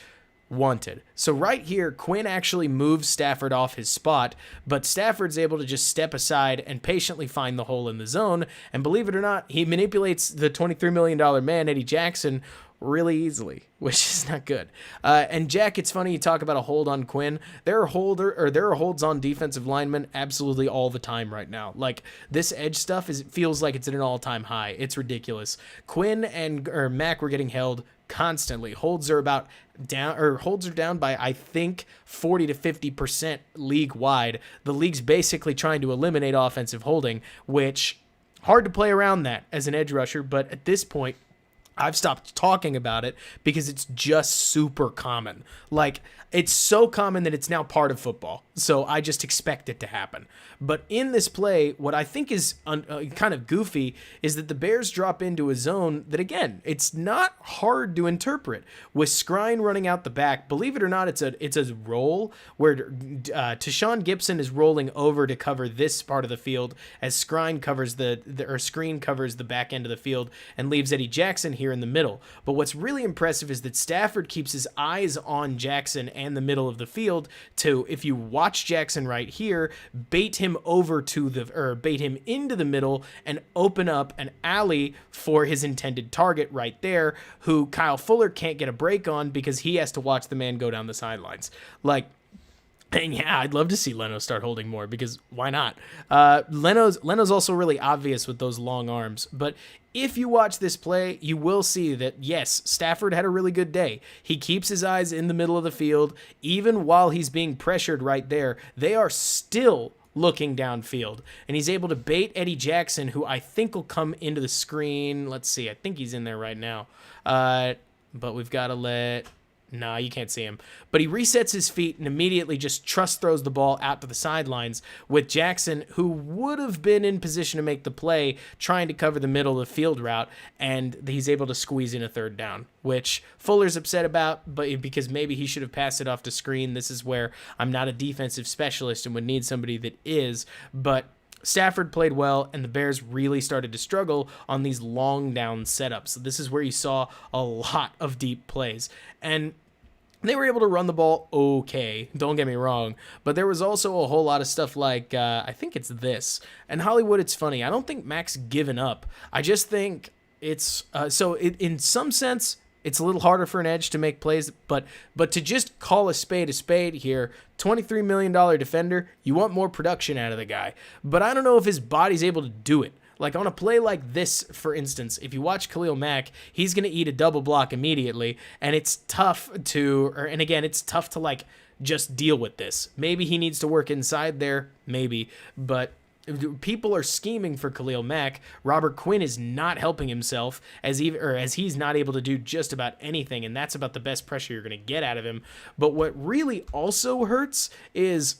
wanted. So right here, Quinn actually moves Stafford off his spot, but Stafford's able to just step aside and patiently find the hole in the zone. And believe it or not, he manipulates the $23 million man, Eddie Jackson, really easily, which is not good. And Jack, it's funny you talk about a hold on Quinn. There are holds on defensive linemen absolutely all the time right now. Like, this edge stuff feels like it's at an all-time high. It's ridiculous. Quinn and Mac were getting held constantly. Holds are down by, I think, 40 to 50% league wide. The league's basically trying to eliminate offensive holding, which hard to play around that as an edge rusher, but at this point I've stopped talking about it because it's just super common. Like, it's so common that it's now part of football. So I just expect it to happen. But in this play, what I think is kind of goofy is that the Bears drop into a zone that, again, it's not hard to interpret. With Skrine running out the back, believe it or not, it's a roll where Tashawn Gibson is rolling over to cover this part of the field as Skrine covers Screen covers the back end of the field and leaves Eddie Jackson here in the middle. But what's really impressive is that Stafford keeps his eyes on Jackson and the middle of the field to, if you watch Jackson right here, bait him into the middle and open up an alley for his intended target right there, who Kyle Fuller can't get a break on because he has to watch the man go down the sidelines. And yeah, I'd love to see Leno start holding more, because why not? Leno's also really obvious with those long arms. But if you watch this play, you will see that, yes, Stafford had a really good day. He keeps his eyes in the middle of the field. Even while he's being pressured right there, they are still looking downfield. And he's able to bait Eddie Jackson, who I think will come into the screen. Let's see. I think he's in there right now. But we've got to let... Nah, you can't see him. But he resets his feet and immediately just trust throws the ball out to the sidelines with Jackson, who would have been in position to make the play, trying to cover the middle of the field route, and he's able to squeeze in a 3rd down, which Fuller's upset about, but because maybe he should have passed it off to Screen. This is where I'm not a defensive specialist and would need somebody that is, but Stafford played well, and the Bears really started to struggle on these long down setups. So this is where you saw a lot of deep plays. And they were able to run the ball okay, don't get me wrong, but there was also a whole lot of stuff like, I think it's this. And Hollywood, it's funny. I don't think Mac's given up. I just think it's, in some sense, it's a little harder for an edge to make plays, but to just call a spade here, $23 million defender, you want more production out of the guy. But I don't know if his body's able to do it. Like on a play like this, for instance, if you watch Khalil Mack, he's going to eat a double block immediately, and it's tough to like just deal with this. Maybe he needs to work inside there, maybe, but people are scheming for Khalil Mack. Robert Quinn is not helping himself as he's not able to do just about anything, and that's about the best pressure you're going to get out of him. But what really also hurts is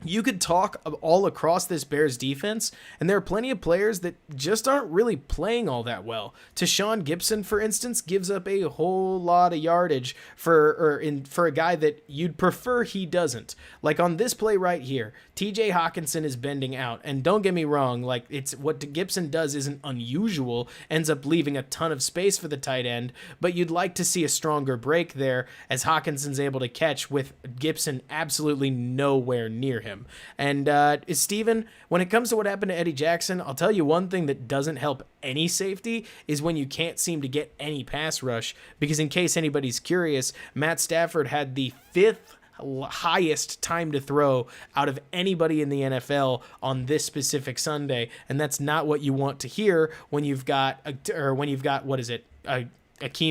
you could talk all across this Bears defense, and there are plenty of players that just aren't really playing all that well. Tashawn Gibson, for instance, gives up a whole lot of yardage for a guy that you'd prefer he doesn't. Like on this play right here, TJ Hawkinson is bending out, and don't get me wrong, like it's what Gibson does isn't unusual, ends up leaving a ton of space for the tight end, but you'd like to see a stronger break there as Hawkinson's able to catch with Gibson absolutely nowhere near him. And Steven, when it comes to what happened to Eddie Jackson, I'll tell you one thing that doesn't help any safety is when you can't seem to get any pass rush, because in case anybody's curious, Matt Stafford had the 5th highest time to throw out of anybody in the NFL on this specific Sunday, and that's not what you want to hear when you've got Akeem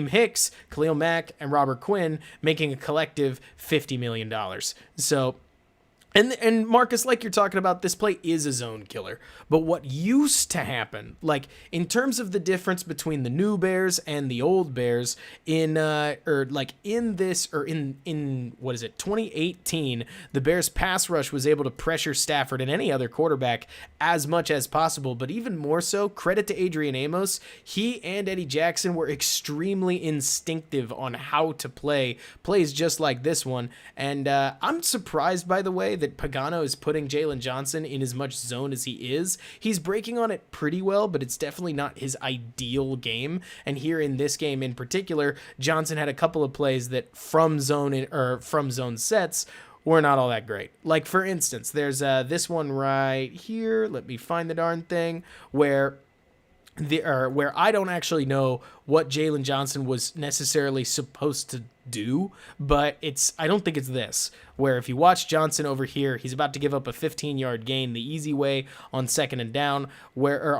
Hicks, Khalil Mack, and Robert Quinn making a collective $50 million. So, and Marcus, like you're talking about, this play is a zone killer. But what used to happen, like in terms of the difference between the new Bears and the old Bears in 2018, the Bears pass rush was able to pressure Stafford and any other quarterback as much as possible. But even more so, credit to Adrian Amos, he and Eddie Jackson were extremely instinctive on how to play plays just like this one. And I'm surprised, by the way, that Pagano is putting Jalen Johnson in as much zone as he is. He's breaking on it pretty well, but it's definitely not his ideal game. And here in this game in particular, Johnson had a couple of plays that from zone sets were not all that great. Like for instance, there's this one right here. Let me find the darn thing where I don't actually know what Jalen Johnson was necessarily supposed to do, but I don't think it's this, where if you watch Johnson over here, he's about to give up a 15-yard gain the easy way on second down, where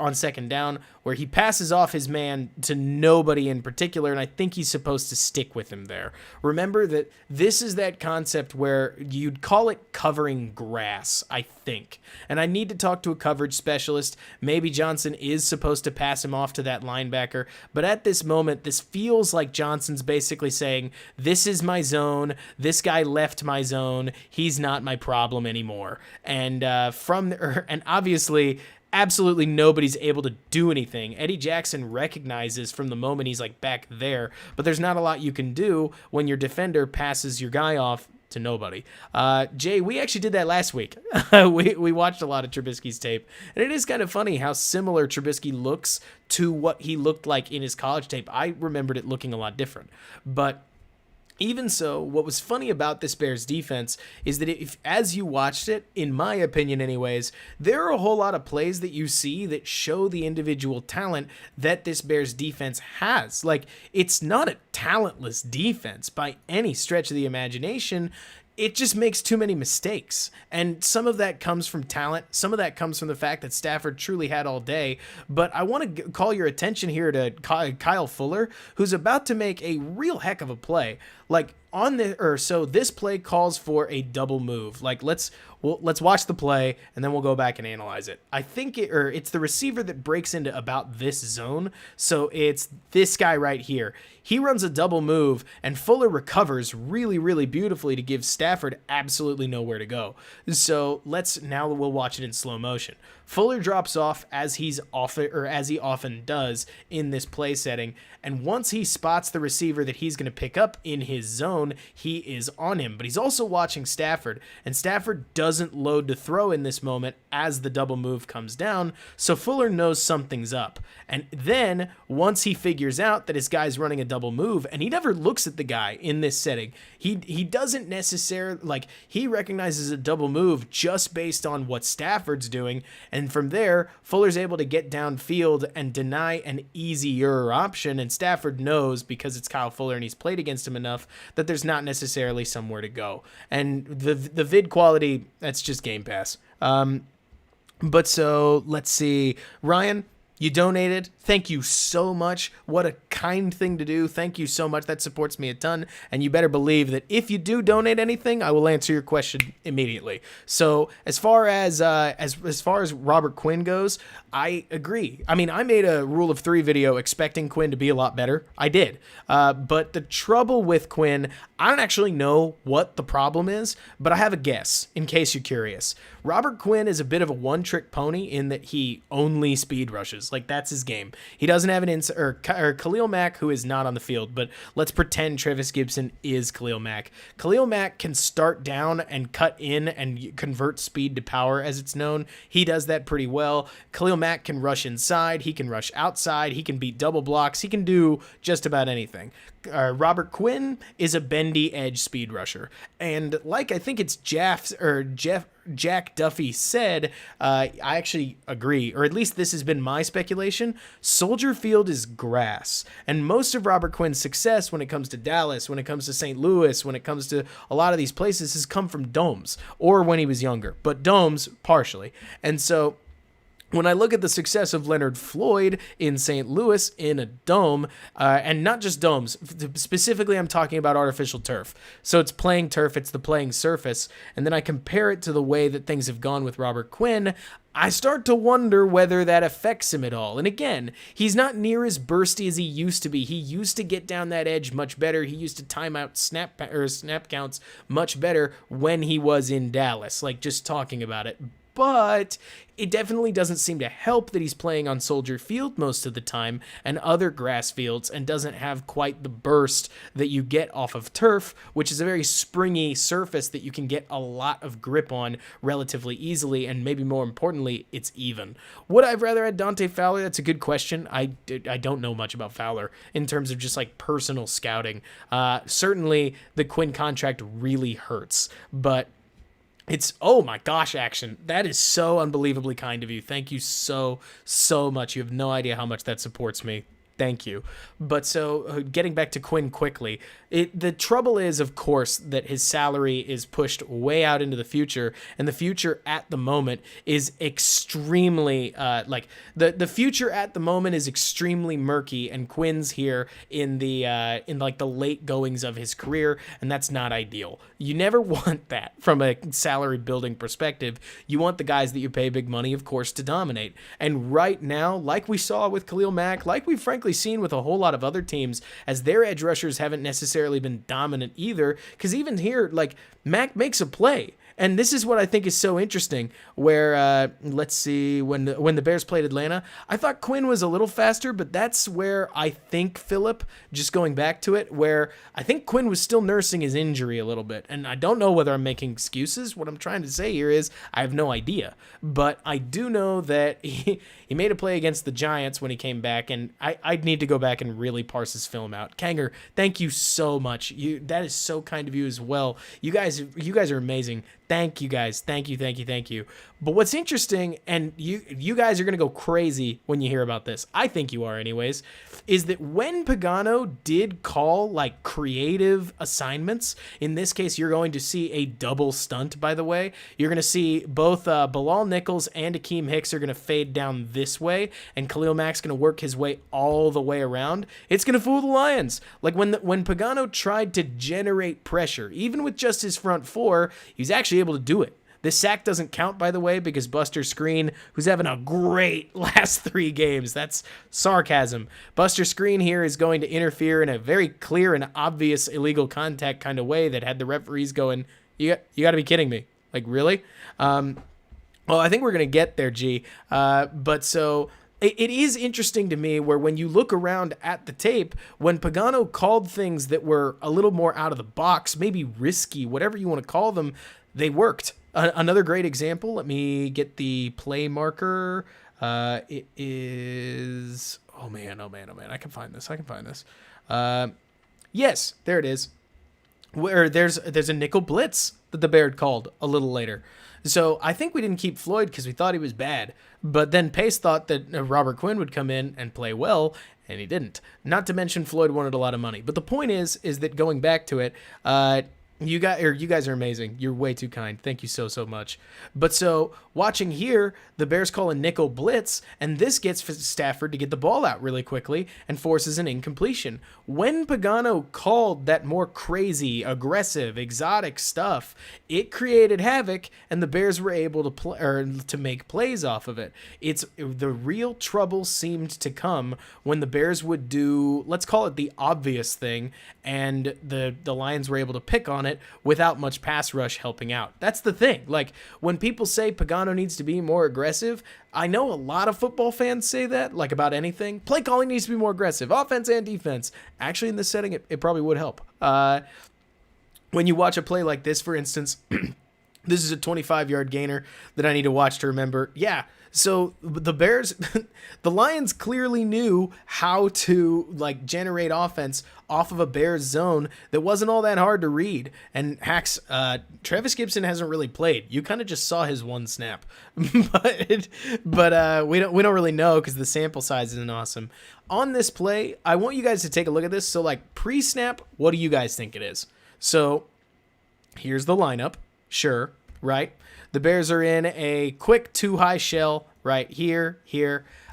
he passes off his man to nobody in particular, and I think he's supposed to stick with him there. Remember that this is that concept where you'd call it covering grass, I think. And I need to talk to a coverage specialist. Maybe Johnson is supposed to pass him off to that linebacker, but at this moment, this feels like Johnson's basically saying, this is my zone. This guy left my zone. He's not my problem anymore. And and obviously, absolutely nobody's able to do anything. Eddie Jackson recognizes from the moment he's like back there, but there's not a lot you can do when your defender passes your guy off to nobody. Jay, we actually did that last week. we watched a lot of Trubisky's tape, and it is kind of funny how similar Trubisky looks to what he looked like in his college tape. I remembered it looking a lot different, but even so, what was funny about this Bears defense is that as you watched it, in my opinion anyways, there are a whole lot of plays that you see that show the individual talent that this Bears defense has. Like, it's not a talentless defense by any stretch of the imagination. It just makes too many mistakes. And some of that comes from talent. Some of that comes from the fact that Stafford truly had all day. But I want to call your attention here to Kyle Fuller, who's about to make a real heck of a play. Like, so this play calls for a double move. Like, let's watch the play and then we'll go back and analyze it. I think it's the receiver that breaks into about this zone. So it's this guy right here. He runs a double move and Fuller recovers really, really beautifully to give Stafford absolutely nowhere to go. So we'll watch it in slow motion. Fuller drops off as he often does in this play setting, and once he spots the receiver that he's going to pick up in his zone, he is on him. But he's also watching Stafford, and Stafford doesn't load to throw in this moment as the double move comes down, so Fuller knows something's up. And then, once he figures out that his guy's running a double move, and he never looks at the guy in this setting, he doesn't necessarily, he recognizes a double move just based on what Stafford's doing, and from there, Fuller's able to get downfield and deny an easier option, and Stafford knows, because it's Kyle Fuller and he's played against him enough, that there's not necessarily somewhere to go. And the vid quality, that's just Game Pass. But so, let's see. Ryan, you donated. Thank you so much. What a kind thing to do. Thank you so much. That supports me a ton. And you better believe that if you do donate anything, I will answer your question immediately. So as far as Robert Quinn goes, I agree. I mean, I made a rule of 3 video expecting Quinn to be a lot better. I did. But the trouble with Quinn, I don't actually know what the problem is, but I have a guess in case you're curious. Robert Quinn is a bit of a one-trick pony in that he only speed rushes. Like, that's his game. He doesn't have an or Khalil Mack, who is not on the field, but let's pretend Travis Gibson is Khalil Mack. Khalil Mack can start down and cut in and convert speed to power, as it's known. He does that pretty well. Khalil Mack can rush inside. He can rush outside. He can beat double blocks. He can do just about anything. Robert Quinn is a bendy edge speed rusher. And like I think it's Jack Duffy said, I actually agree, or at least this has been my speculation. Soldier Field is grass. And most of Robert Quinn's success when it comes to Dallas, when it comes to St. Louis, when it comes to a lot of these places has come from domes, or when he was younger, but domes partially. And so when I look at the success of Leonard Floyd in St. Louis in a dome, and not just domes, specifically I'm talking about artificial turf. So it's playing turf, it's the playing surface, and then I compare it to the way that things have gone with Robert Quinn, I start to wonder whether that affects him at all. And again, he's not near as bursty as he used to be. He used to get down that edge much better. He used to time out snap counts much better when he was in Dallas, like just talking about it. But it definitely doesn't seem to help that he's playing on Soldier Field most of the time and other grass fields and doesn't have quite the burst that you get off of turf, which is a very springy surface that you can get a lot of grip on relatively easily, and maybe more importantly, it's even. Would I have rather had Dante Fowler? That's a good question. I don't know much about Fowler in terms of just like personal scouting. Certainly the Quinn contract really hurts, but it's, oh my gosh, Action. That is so unbelievably kind of you. Thank you so much. You have no idea how much that supports me. Thank you. But so getting back to Quinn quickly, the trouble is, of course, that his salary is pushed way out into the future, and the future at the moment is extremely the future at the moment is extremely murky, and Quinn's here in the late goings of his career, and that's not ideal. You never want that from a salary building perspective. You want the guys that you pay big money, of course, to dominate. And right now, like we saw with Khalil Mack, like we've frankly seen with a whole lot of other teams, as their edge rushers haven't necessarily been dominant either, because even here, like, Mack makes a play. And this is what I think is so interesting, where, let's see, when the Bears played Atlanta, I thought Quinn was a little faster, but that's where I think, Philip, just going back to it, where I think Quinn was still nursing his injury a little bit. And I don't know whether I'm making excuses. What I'm trying to say here is I have no idea. But I do know that he made a play against the Giants when he came back, and I'd need to go back and really parse his film out. Kanger, thank you so much. That is so kind of you as well. You guys are amazing. Thank you guys. Thank you. But what's interesting, and you guys are going to go crazy when you hear about this, I think you are anyways, is that when Pagano did call like creative assignments, in this case, you're going to see a double stunt, by the way. You're going to see both Bilal Nichols and Akeem Hicks are going to fade down this way, and Khalil Mack's going to work his way all the way around. It's going to fool the Lions. Like when Pagano tried to generate pressure, even with just his front four, he's actually able to do it. This sack doesn't count, by the way, because Buster Skrine, who's having a great last 3 games, that's sarcasm. Buster Skrine here is going to interfere in a very clear and obvious illegal contact kind of way that had the referees going, you got to be kidding me. Like, really? Well, I think we're going to get there, G. But so it is interesting to me where when you look around at the tape, when Pagano called things that were a little more out of the box, maybe risky, whatever you want to call them, they worked. Another great example, let me get the play marker. It is, oh man, I can find this. Yes, there it is. Where there's a nickel blitz that the Bears called a little later. So I think we didn't keep Floyd because we thought he was bad. But then Pace thought that Robert Quinn would come in and play well, and he didn't. Not to mention Floyd wanted a lot of money. But the point is that going back to it, You guys are amazing. You're way too kind. Thank you so much. But so watching here, the Bears call a nickel blitz, and this gets Stafford to get the ball out really quickly and forces an incompletion. When Pagano called that more crazy, aggressive, exotic stuff, it created havoc, and the Bears were able to make plays off of it. It's the real trouble seemed to come when the Bears would do, let's call it the obvious thing, and the Lions were able to pick on it without much pass rush helping out. That's the thing. Like, when people say Pagano needs to be more aggressive, I know a lot of football fans say that, like about anything. Play calling needs to be more aggressive, offense and defense. Actually, in this setting, it probably would help. When you watch a play like this, for instance, this is a 25-yard gainer that I need to watch to remember. Yeah, so the Bears, the Lions clearly knew how to like generate offense off of a Bears zone that wasn't all that hard to read. And Hacks, Travis Gibson hasn't really played. You kind of just saw his one snap, but we don't really know because the sample size isn't awesome. On this play, I want you guys to take a look at this. So like pre-snap, what do you guys think it is? So here's the lineup. Sure, right? The Bears are in a quick two-high shell right here.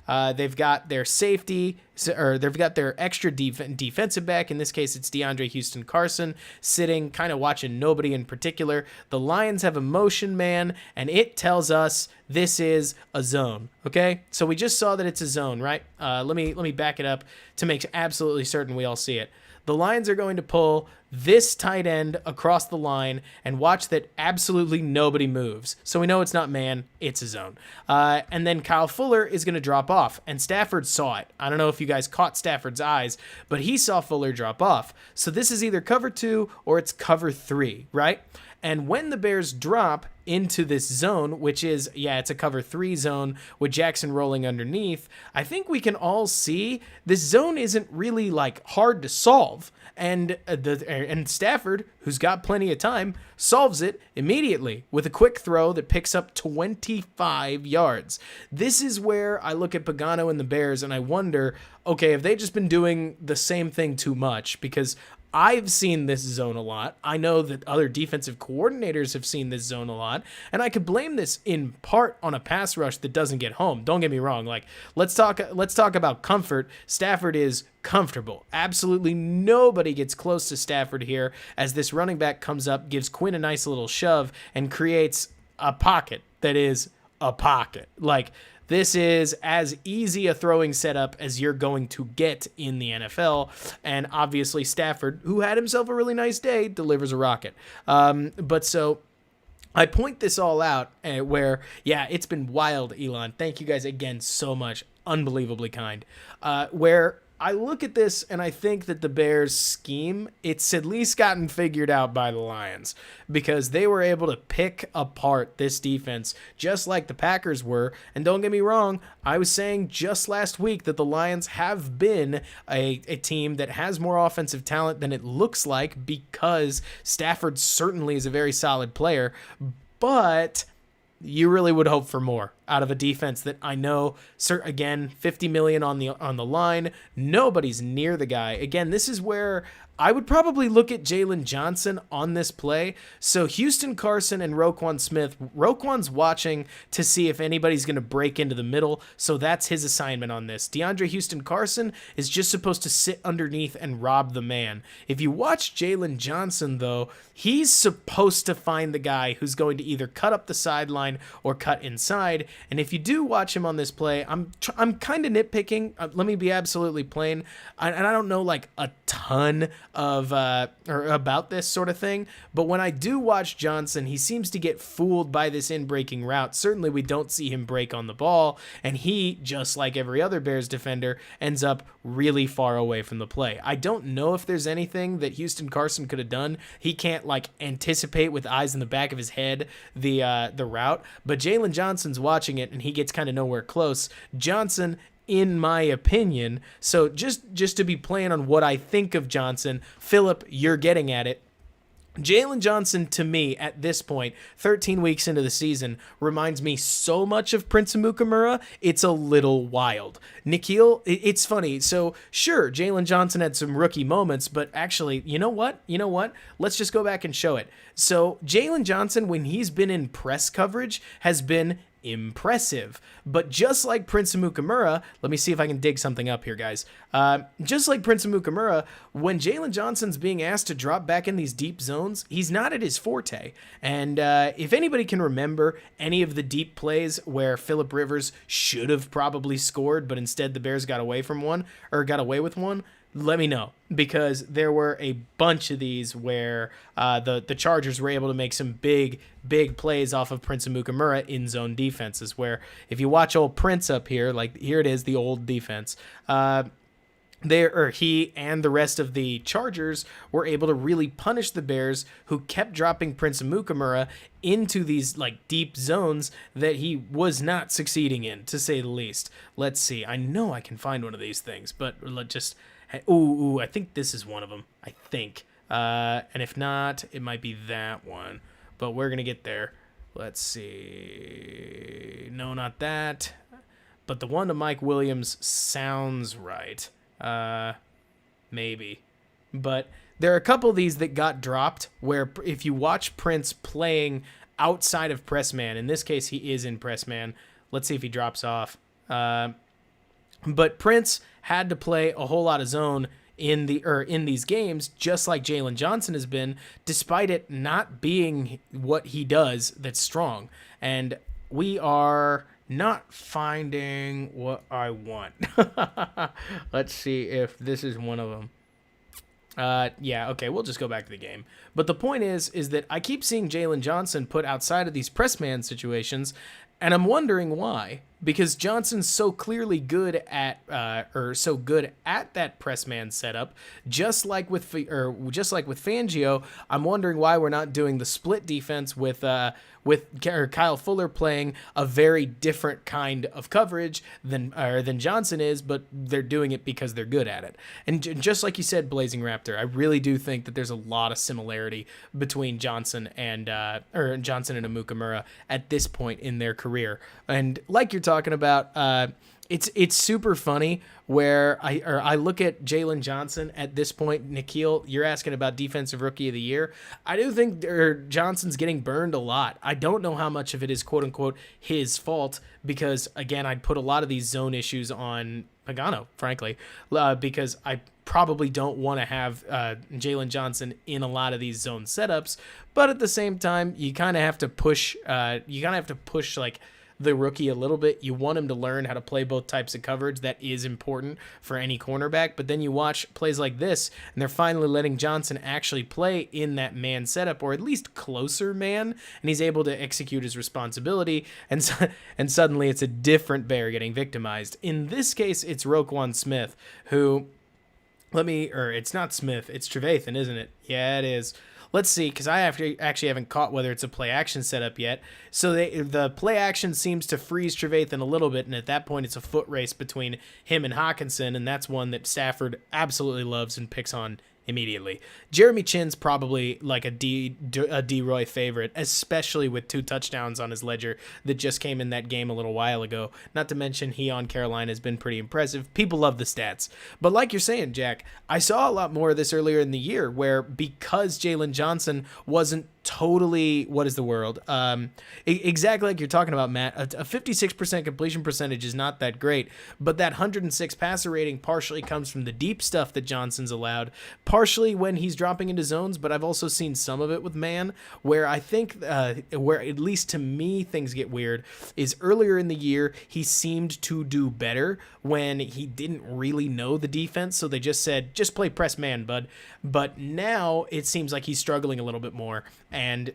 They've got their safety, or they've got their extra defensive back. In this case, it's DeAndre Houston Carson sitting, kind of watching nobody in particular. The Lions have a motion man, and it tells us this is a zone. Okay, so we just saw that it's a zone, right? Let me back it up to make absolutely certain we all see it. The Lions are going to pull this tight end across the line and watch that absolutely nobody moves. So we know it's not man, it's a zone. And then Kyle Fuller is going to drop off, and Stafford saw it. I don't know if you guys caught Stafford's eyes, but he saw Fuller drop off. So this is either cover 2 or it's cover 3, right? And when the Bears drop into this zone, which is, it's a cover 3 zone with Jackson rolling underneath, I think we can all see this zone isn't really like hard to solve. And Stafford, who's got plenty of time, solves it immediately with a quick throw that picks up 25 yards. This is where I look at Pagano and the Bears and I wonder, okay, have they just been doing the same thing too much? Because I've seen this zone a lot. I know that other defensive coordinators have seen this zone a lot, and I could blame this in part on a pass rush that doesn't get home. Don't get me wrong. Like, let's talk about comfort. Stafford is comfortable. Absolutely nobody gets close to Stafford here as this running back comes up, gives Quinn a nice little shove, and creates a pocket that is a pocket. Like, this is as easy a throwing setup as you're going to get in the NFL. And obviously Stafford, who had himself a really nice day, delivers a rocket. But so I point this all out where, it's been wild, Elon. Thank you guys again so much. Unbelievably kind. Where I look at this and I think that the Bears' scheme, it's at least gotten figured out by the Lions because they were able to pick apart this defense just like the Packers were. And don't get me wrong, I was saying just last week that the Lions have been a team that has more offensive talent than it looks like because Stafford certainly is a very solid player, but you really would hope for more out of a defense that I know, again, $50 million on the line. Nobody's near the guy. Again, this is where I would probably look at Jalen Johnson on this play. So Houston Carson and Roquan Smith. Roquan's watching to see if anybody's going to break into the middle. So that's his assignment on this. DeAndre Houston Carson is just supposed to sit underneath and rob the man. If you watch Jalen Johnson, though, he's supposed to find the guy who's going to either cut up the sideline or cut inside. And if you do watch him on this play, I'm kind of nitpicking. Let me be absolutely plain. And I don't know like a ton of or about this sort of thing, but when I do watch Johnson, he seems to get fooled by this in-breaking route. Certainly we don't see him break on the ball, and he, just like every other Bears defender, ends up really far away from the play. I don't know if there's anything that Houston Carson could have done. He can't like anticipate with eyes in the back of his head the route, but Jalen Johnson's watching it and he gets kind of nowhere close. Johnson, in my opinion, so just to be playing on what I think of Johnson, Phillip, you're getting at it. Jalen Johnson, to me, at this point, 13 weeks into the season, reminds me so much of Prince Amukamura, it's a little wild. Nikhil, it's funny. So, sure, Jalen Johnson had some rookie moments, but actually, you know what? Let's just go back and show it. So, Jalen Johnson, when he's been in press coverage, has been impressive. But just like Prince Amukamura, let me see if I can dig something up here, guys. Just like Prince Amukamura, when Jalen Johnson's being asked to drop back in these deep zones, he's not at his forte. And if anybody can remember any of the deep plays where Phillip Rivers should have probably scored, but instead the Bears got away with one, let me know, because there were a bunch of these where the Chargers were able to make some big plays off of Prince Amukamura in zone defenses, where if you watch old Prince up here, like here it is, the old defense, he and the rest of the Chargers were able to really punish the Bears, who kept dropping Prince Amukamura into these like deep zones that he was not succeeding in, to say the least. Let's see. I know I can find one of these things, but let's just... Ooh, I think this is one of them. I think. And if not, it might be that one. But we're going to get there. Let's see. No, not that. But the one to Mike Williams sounds right. Maybe. But there are a couple of these that got dropped where if you watch Prince playing outside of press man, in this case he is in press man. Let's see if he drops off. But Prince had to play a whole lot of zone in these games, just like Jalen Johnson has been, despite it not being what he does that's strong. And we are not finding what I want. Let's see if this is one of them. Yeah, okay, we'll just go back to the game. But the point is that I keep seeing Jalen Johnson put outside of these press man situations, and I'm wondering why. Because Johnson's so clearly good at that press man setup, just like with Fangio. I'm wondering why we're not doing the split defense with Kyle Fuller playing a very different kind of coverage than Johnson is, but they're doing it because they're good at it. And just like you said, Blazing Raptor, I really do think that there's a lot of similarity between Johnson and Amukamura at this point in their career. And like you're talking about, it's super funny where I look at Jalen Johnson at this point. Nikhil, you're asking about Defensive Rookie of the Year. I do think Johnson's getting burned a lot. I don't know how much of it is quote unquote his fault, because again, I'd put a lot of these zone issues on Pagano, frankly, because I probably don't want to have Jalen Johnson in a lot of these zone setups. But at the same time, you kind of have to push. Like the rookie a little bit. You want him to learn how to play both types of coverage. That is important for any cornerback. But then you watch plays like this, and they're finally letting Johnson actually play in that man setup, or at least closer man, and he's able to execute his responsibility, and suddenly it's a different Bear getting victimized. In this case, it's Roquan Smith, who... it's not Smith, it's Trevathan, isn't it? Yeah, it is. Let's see, because I actually haven't caught whether it's a play action setup yet. So the play action seems to freeze Trevathan a little bit, and at that point it's a foot race between him and Hawkinson, and that's one that Stafford absolutely loves and picks on immediately. Jeremy Chinn's probably like a D-Roy favorite, especially with 2 touchdowns on his ledger that just came in that game a little while ago. Not to mention he on Carolina has been pretty impressive. People love the stats. But like you're saying, Jack, I saw a lot more of this earlier in the year where because Jalen Johnson wasn't totally, what is the world? Exactly like you're talking about, Matt. A 56% completion percentage is not that great, but that 106 passer rating partially comes from the deep stuff that Johnson's allowed, partially when he's dropping into zones, but I've also seen some of it with man, where I think, where at least to me things get weird, is earlier in the year he seemed to do better when he didn't really know the defense, so they just said, just play press man, bud. But now it seems like he's struggling a little bit more, and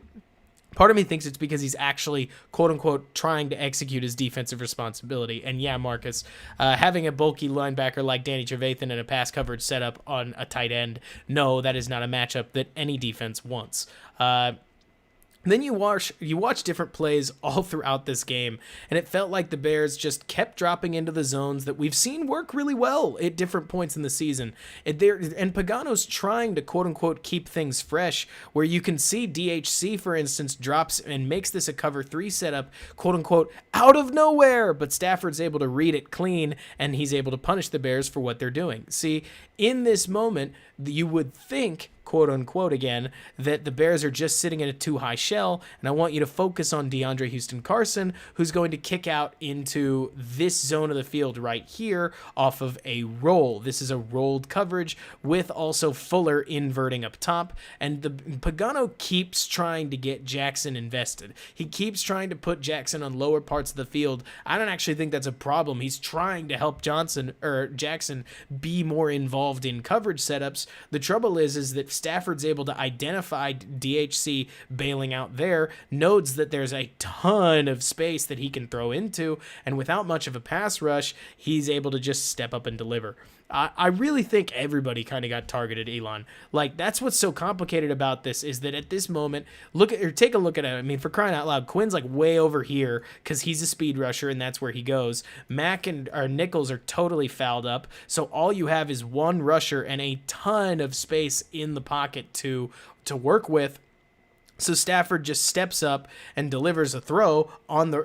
part of me thinks it's because he's actually, quote-unquote, trying to execute his defensive responsibility. And yeah, Marcus, having a bulky linebacker like Danny Trevathan in a pass coverage setup on a tight end, no, that is not a matchup that any defense wants. Then you watch different plays all throughout this game, and it felt like the Bears just kept dropping into the zones that we've seen work really well at different points in the season. And Pagano's trying to quote unquote keep things fresh, where you can see DHC, for instance, drops and makes this a cover 3 setup, quote unquote, out of nowhere, but Stafford's able to read it clean, and he's able to punish the Bears for what they're doing. See, in this moment, you would think, quote unquote again, that the Bears are just sitting in a too high shell, and I want you to focus on DeAndre Houston Carson, who's going to kick out into this zone of the field right here off of a roll. This is a rolled coverage with also Fuller inverting up top, and the Pagano keeps trying to get Jackson invested. He keeps trying to put Jackson on lower parts of the field. I don't actually think that's a problem. He's trying to help Jackson be more involved in coverage setups. The trouble is that Stafford's able to identify DHC bailing out there, knows that there's a ton of space that he can throw into, and without much of a pass rush, he's able to just step up and deliver. I really think everybody kind of got targeted, Elon. Like, that's what's so complicated about this, is that at this moment, take a look at it. I mean, for crying out loud, Quinn's like way over here because he's a speed rusher and that's where he goes. Mack and Nichols are totally fouled up, so all you have is one rusher and a ton of space in the pocket to work with. So Stafford just steps up and delivers a throw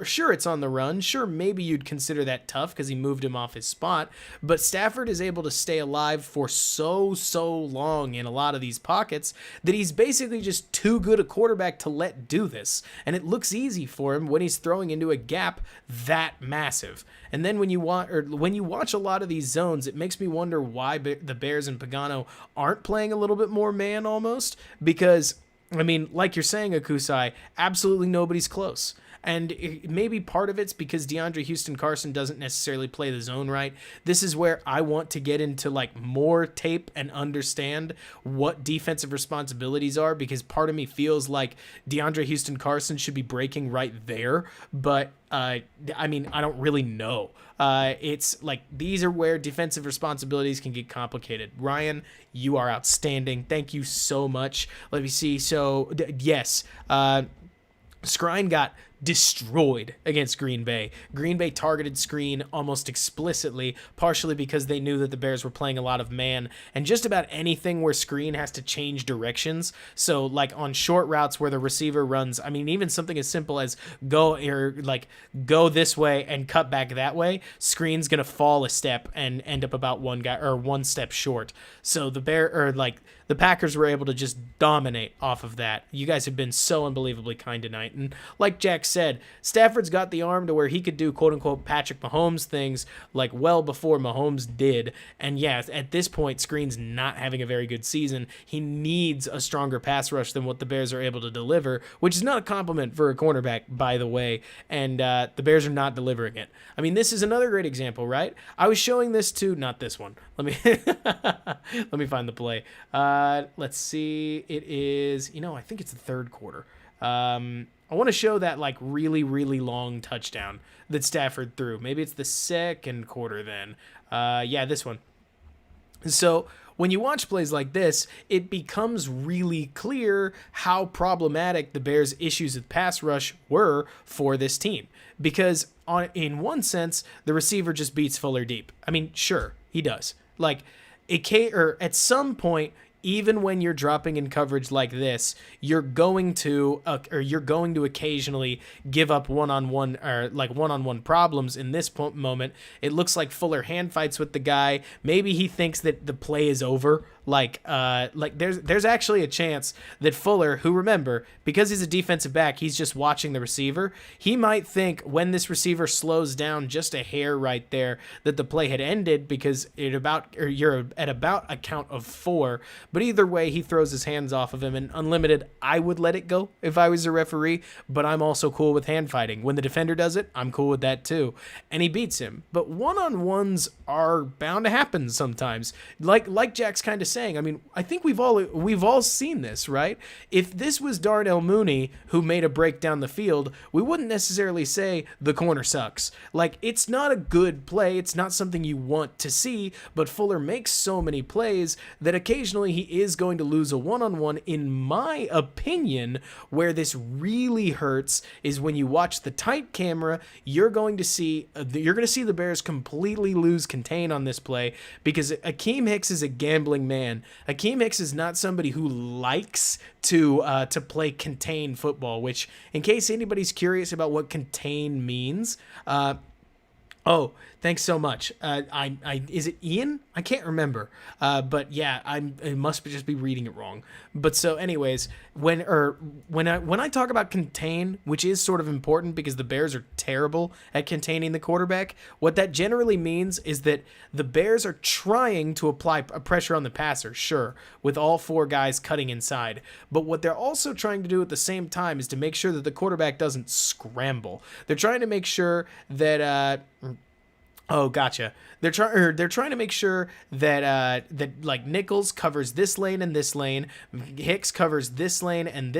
sure, it's on the run. Sure, maybe you'd consider that tough because he moved him off his spot. But Stafford is able to stay alive for so long in a lot of these pockets that he's basically just too good a quarterback to let do this. And it looks easy for him when he's throwing into a gap that massive. And then when you watch a lot of these zones, it makes me wonder why the Bears and Pagano aren't playing a little bit more man almost, because I mean, like you're saying, Akusai, absolutely nobody's close. And maybe part of it's because DeAndre Houston Carson doesn't necessarily play the zone right. This is where I want to get into like more tape and understand what defensive responsibilities are, because part of me feels like DeAndre Houston Carson should be breaking right there. But I mean, I don't really know. It's like these are where defensive responsibilities can get complicated. Ryan, you are outstanding. Thank you so much. Let me see. So, yes, Skrine got destroyed against Green Bay. Green Bay targeted Screen almost explicitly, partially because they knew that the Bears were playing a lot of man, and just about anything where Screen has to change directions. So like on short routes where the receiver runs, I mean, even something as simple as go this way and cut back that way, Screen's gonna fall a step and end up about one step short. So the Packers were able to just dominate off of that. You guys have been so unbelievably kind tonight. And like Jack said, Stafford's got the arm to where he could do quote-unquote Patrick Mahomes things like well before Mahomes did. And yeah, at this point, Screen's not having a very good season. He needs a stronger pass rush than what the Bears are able to deliver, which is not a compliment for a cornerback, by the way. And the Bears are not delivering it. I mean, this is another great example, right? I was showing this to, not this one. Let me find the play. Let's see. It is, I think it's the third quarter. I want to show that like really, really long touchdown that Stafford threw. Maybe it's the second quarter then. Yeah, this one. So when you watch plays like this, it becomes really clear how problematic the Bears' issues with pass rush were for this team. Because in one sense, the receiver just beats Fuller deep. I mean, sure, he does. Like, at some point, even when you're dropping in coverage like this, you're going to occasionally give up one-on-one problems. In this moment, it looks like Fuller hand fights with the guy. Maybe he thinks that the play is over. There's actually a chance that Fuller, who, remember, because he's a defensive back, he's just watching the receiver. He might think when this receiver slows down just a hair right there that the play had ended because you're at about a count of 4. But either way, he throws his hands off of him, and unlimited, I would let it go if I was a referee, but I'm also cool with hand fighting. When the defender does it, I'm cool with that too. And he beats him. But one-on-ones are bound to happen sometimes. Like Jack's kind of saying. I mean, I think we've all seen this, right? If this was Darnell Mooney who made a break down the field, we wouldn't necessarily say the corner sucks. Like, it's not a good play. It's not something you want to see, but Fuller makes so many plays that occasionally he is going to lose a one-on-one. In my opinion, where this really hurts is when you watch the tight camera, you're going to see the Bears completely lose contain on this play because Akeem Hicks is a gambling man. Akeem Hicks is not somebody who likes to play contain football, which, in case anybody's curious about what contain means, oh, thanks so much. Is it Ian? I can't remember. But yeah, I must just be reading it wrong. But so, anyways, when I talk about contain, which is sort of important because the Bears are terrible at containing the quarterback, what that generally means is that the Bears are trying to apply a pressure on the passer, sure, with all four guys cutting inside. But what they're also trying to do at the same time is to make sure that the quarterback doesn't scramble. They're trying to make sure that oh, gotcha. They're trying to make sure that like Nichols covers this lane and this lane, Hicks covers this lane, and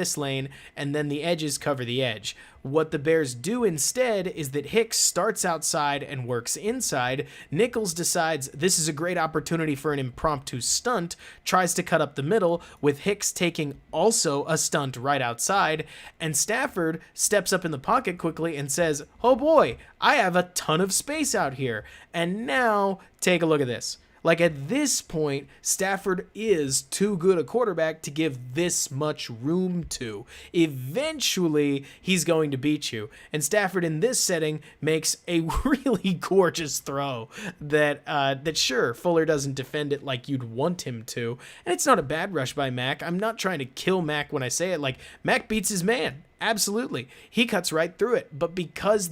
then the edges cover the edge. What the Bears do instead is that Hicks starts outside and works inside. Nichols decides this is a great opportunity for an impromptu stunt, tries to cut up the middle, with Hicks taking also a stunt right outside, and Stafford steps up in the pocket quickly and says, "Oh boy, I have a ton of space out here." And now, take a look at this. Like, at this point, Stafford is too good a quarterback to give this much room to. Eventually, he's going to beat you. And Stafford, in this setting, makes a really gorgeous throw that sure, Fuller doesn't defend it like you'd want him to. And it's not a bad rush by Mack. I'm not trying to kill Mack when I say it. Like, Mack beats his man. Absolutely. He cuts right through it. But because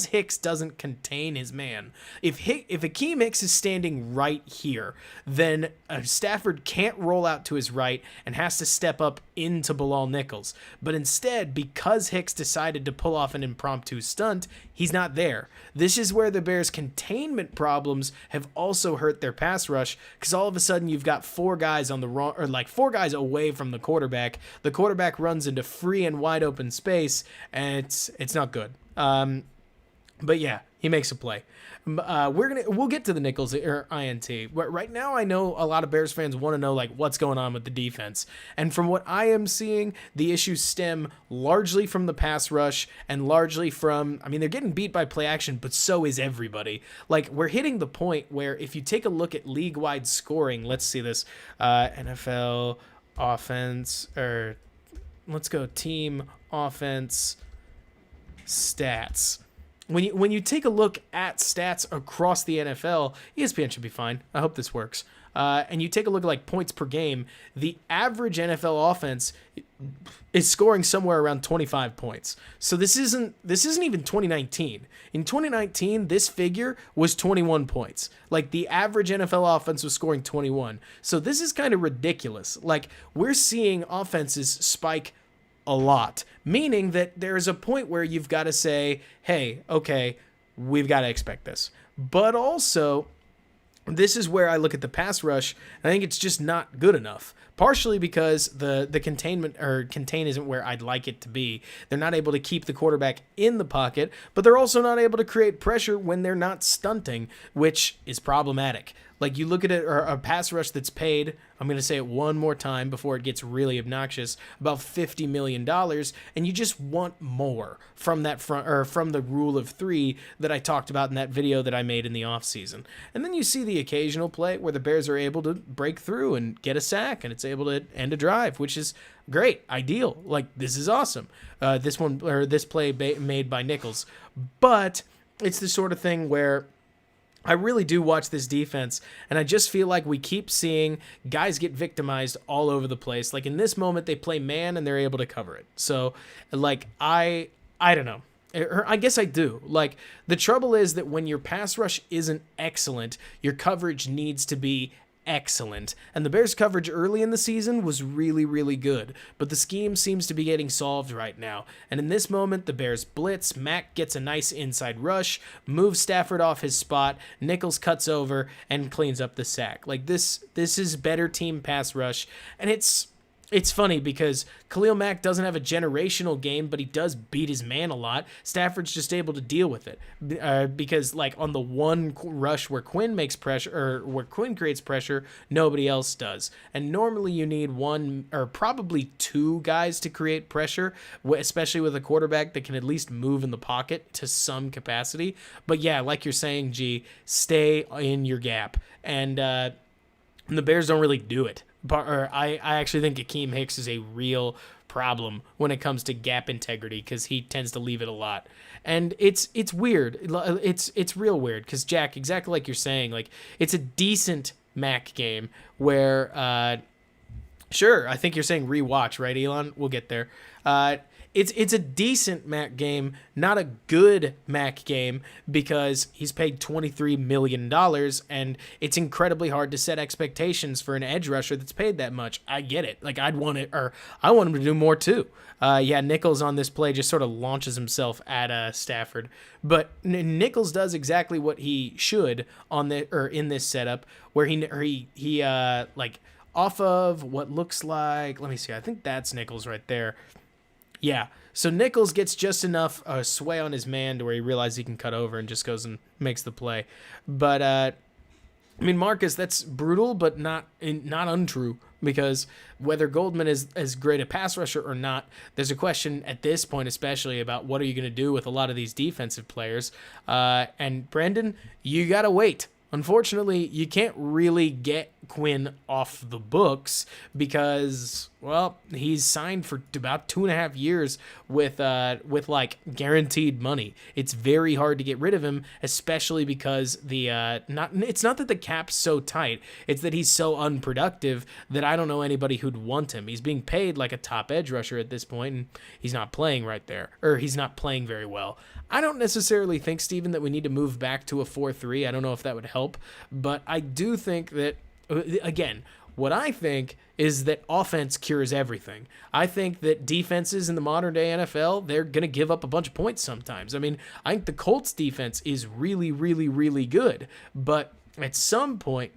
Hicks doesn't contain his man, if Akeem Hicks is standing right here, then Stafford can't roll out to his right and has to step up into Bilal Nichols. But instead, because Hicks decided to pull off an impromptu stunt, he's not there. This is where the Bears' containment problems have also hurt their pass rush, because all of a sudden you've got four guys away from the quarterback. The quarterback runs into free and wide open space, and it's not good. But yeah, he makes a play. We'll get to the Nichols or INT. Right now, I know a lot of Bears fans want to know like what's going on with the defense. And from what I am seeing, the issues stem largely from the pass rush and largely from, I mean, they're getting beat by play action, but so is everybody. Like, we're hitting the point where if you take a look at league-wide scoring, let's see this, NFL offense, or let's go team offense stats. When you take a look at stats across the NFL, ESPN should be fine. I hope this works. And you take a look at like points per game, the average NFL offense is scoring somewhere around 25 points. So this isn't even 2019. In 2019, this figure was 21 points. Like, the average NFL offense was scoring 21. So this is kind of ridiculous. Like, we're seeing offenses spike a lot, meaning that there's a point where you've got to say, hey, okay, we've got to expect this. But also, this is where I look at the pass rush, and I think it's just not good enough. Partially because the contain isn't where I'd like it to be. They're not able to keep the quarterback in the pocket, but they're also not able to create pressure when they're not stunting, which is problematic. Like, you look at it, or a pass rush that's paid, I'm going to say it one more time before it gets really obnoxious, about $50 million, and you just want more from that front, or from the rule of three that I talked about in that video that I made in the offseason. And then you see the occasional play where the Bears are able to break through and get a sack, and it's able to end a drive, which is great, ideal. Like, this is awesome. This play made by Nichols. But it's the sort of thing where I really do watch this defense, and I just feel like we keep seeing guys get victimized all over the place. Like, in this moment, they play man, and they're able to cover it. So, like, I don't know. I guess I do. Like, the trouble is that when your pass rush isn't excellent, your coverage needs to be excellent. And the Bears' coverage early in the season was really, really good. But the scheme seems to be getting solved right now. And in this moment, the Bears blitz. Mack gets a nice inside rush, moves Stafford off his spot. Nichols cuts over and cleans up the sack. Like this is better team pass rush. And it's funny because Khalil Mack doesn't have a generational game, but he does beat his man a lot. Stafford's just able to deal with it because, like, on the one rush where Quinn makes pressure or where Quinn creates pressure, nobody else does. And normally you need one or probably two guys to create pressure, especially with a quarterback that can at least move in the pocket to some capacity. But yeah, like you're saying, G, stay in your gap. And the Bears don't really do it. I actually think Akeem Hicks is a real problem when it comes to gap integrity because he tends to leave it a lot. And it's weird. It's real weird because, Jack, exactly like you're saying, like, it's a decent Mac game where, sure, I think you're saying rewatch, right, Elon? We'll get there. It's a decent Mac game, not a good Mac game because he's paid $23 million and it's incredibly hard to set expectations for an edge rusher that's paid that much. I get it. Like, I want him to do more too. Nichols on this play just sort of launches himself at Stafford, but Nichols does exactly what he should in this setup where he off of what looks like, let me see, I think that's Nichols right there. Yeah, so Nichols gets just enough sway on his man to where he realizes he can cut over and just goes and makes the play. But, I mean, Marcus, that's brutal, but not untrue, because whether Goldman is as great a pass rusher or not, there's a question at this point especially about what are you going to do with a lot of these defensive players. And, Brandon, you got to wait. Unfortunately, you can't really get Quinn off the books because, well, he's signed for about 2.5 years with guaranteed money. It's very hard to get rid of him, especially because it's not that the cap's so tight, it's that he's so unproductive that I don't know anybody who'd want him. He's being paid like a top edge rusher at this point, and he's not playing right there, or he's not playing very well. I don't necessarily think, Steven, that we need to move back to a 4-3. I don't know if that would help, but I do think that, again, what I think is that offense cures everything. I think that defenses in the modern day NFL, they're going to give up a bunch of points sometimes. I mean, I think the Colts defense is really, really, really good, but at some point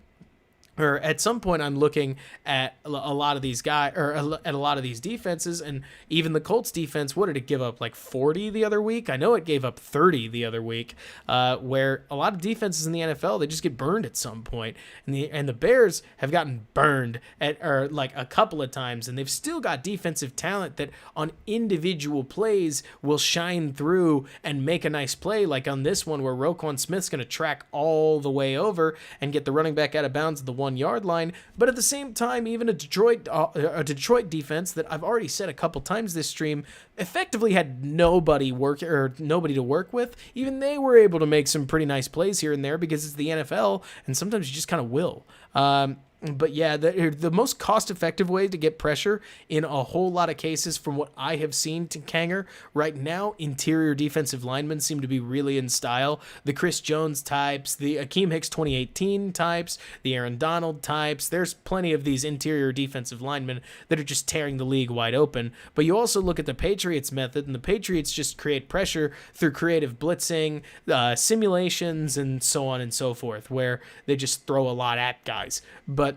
I'm looking at a lot of these guys, or at a lot of these defenses, and even the Colts defense, what did it give up, like 40 the other week? I know it gave up 30 the other week, where a lot of defenses in the NFL, they just get burned at some point. And the Bears have gotten burned like a couple of times, and they've still got defensive talent that on individual plays will shine through and make a nice play, like on this one where Roquan Smith's going to track all the way over and get the running back out of bounds at the 1-yard line. But at the same time, even a Detroit defense that I've already said a couple times this stream effectively had nobody to work with. Even they were able to make some pretty nice plays here and there because it's the NFL, and sometimes you just kind of will. But yeah, the most cost-effective way to get pressure in a whole lot of cases, from what I have seen to Kanger right now, interior defensive linemen seem to be really in style. The Chris Jones types, the Akeem Hicks 2018 types, the Aaron Donald types. There's plenty of these interior defensive linemen that are just tearing the league wide open. But you also look at the Patriots method, and the Patriots just create pressure through creative blitzing, simulations, and so on and so forth, where they just throw a lot at guys. But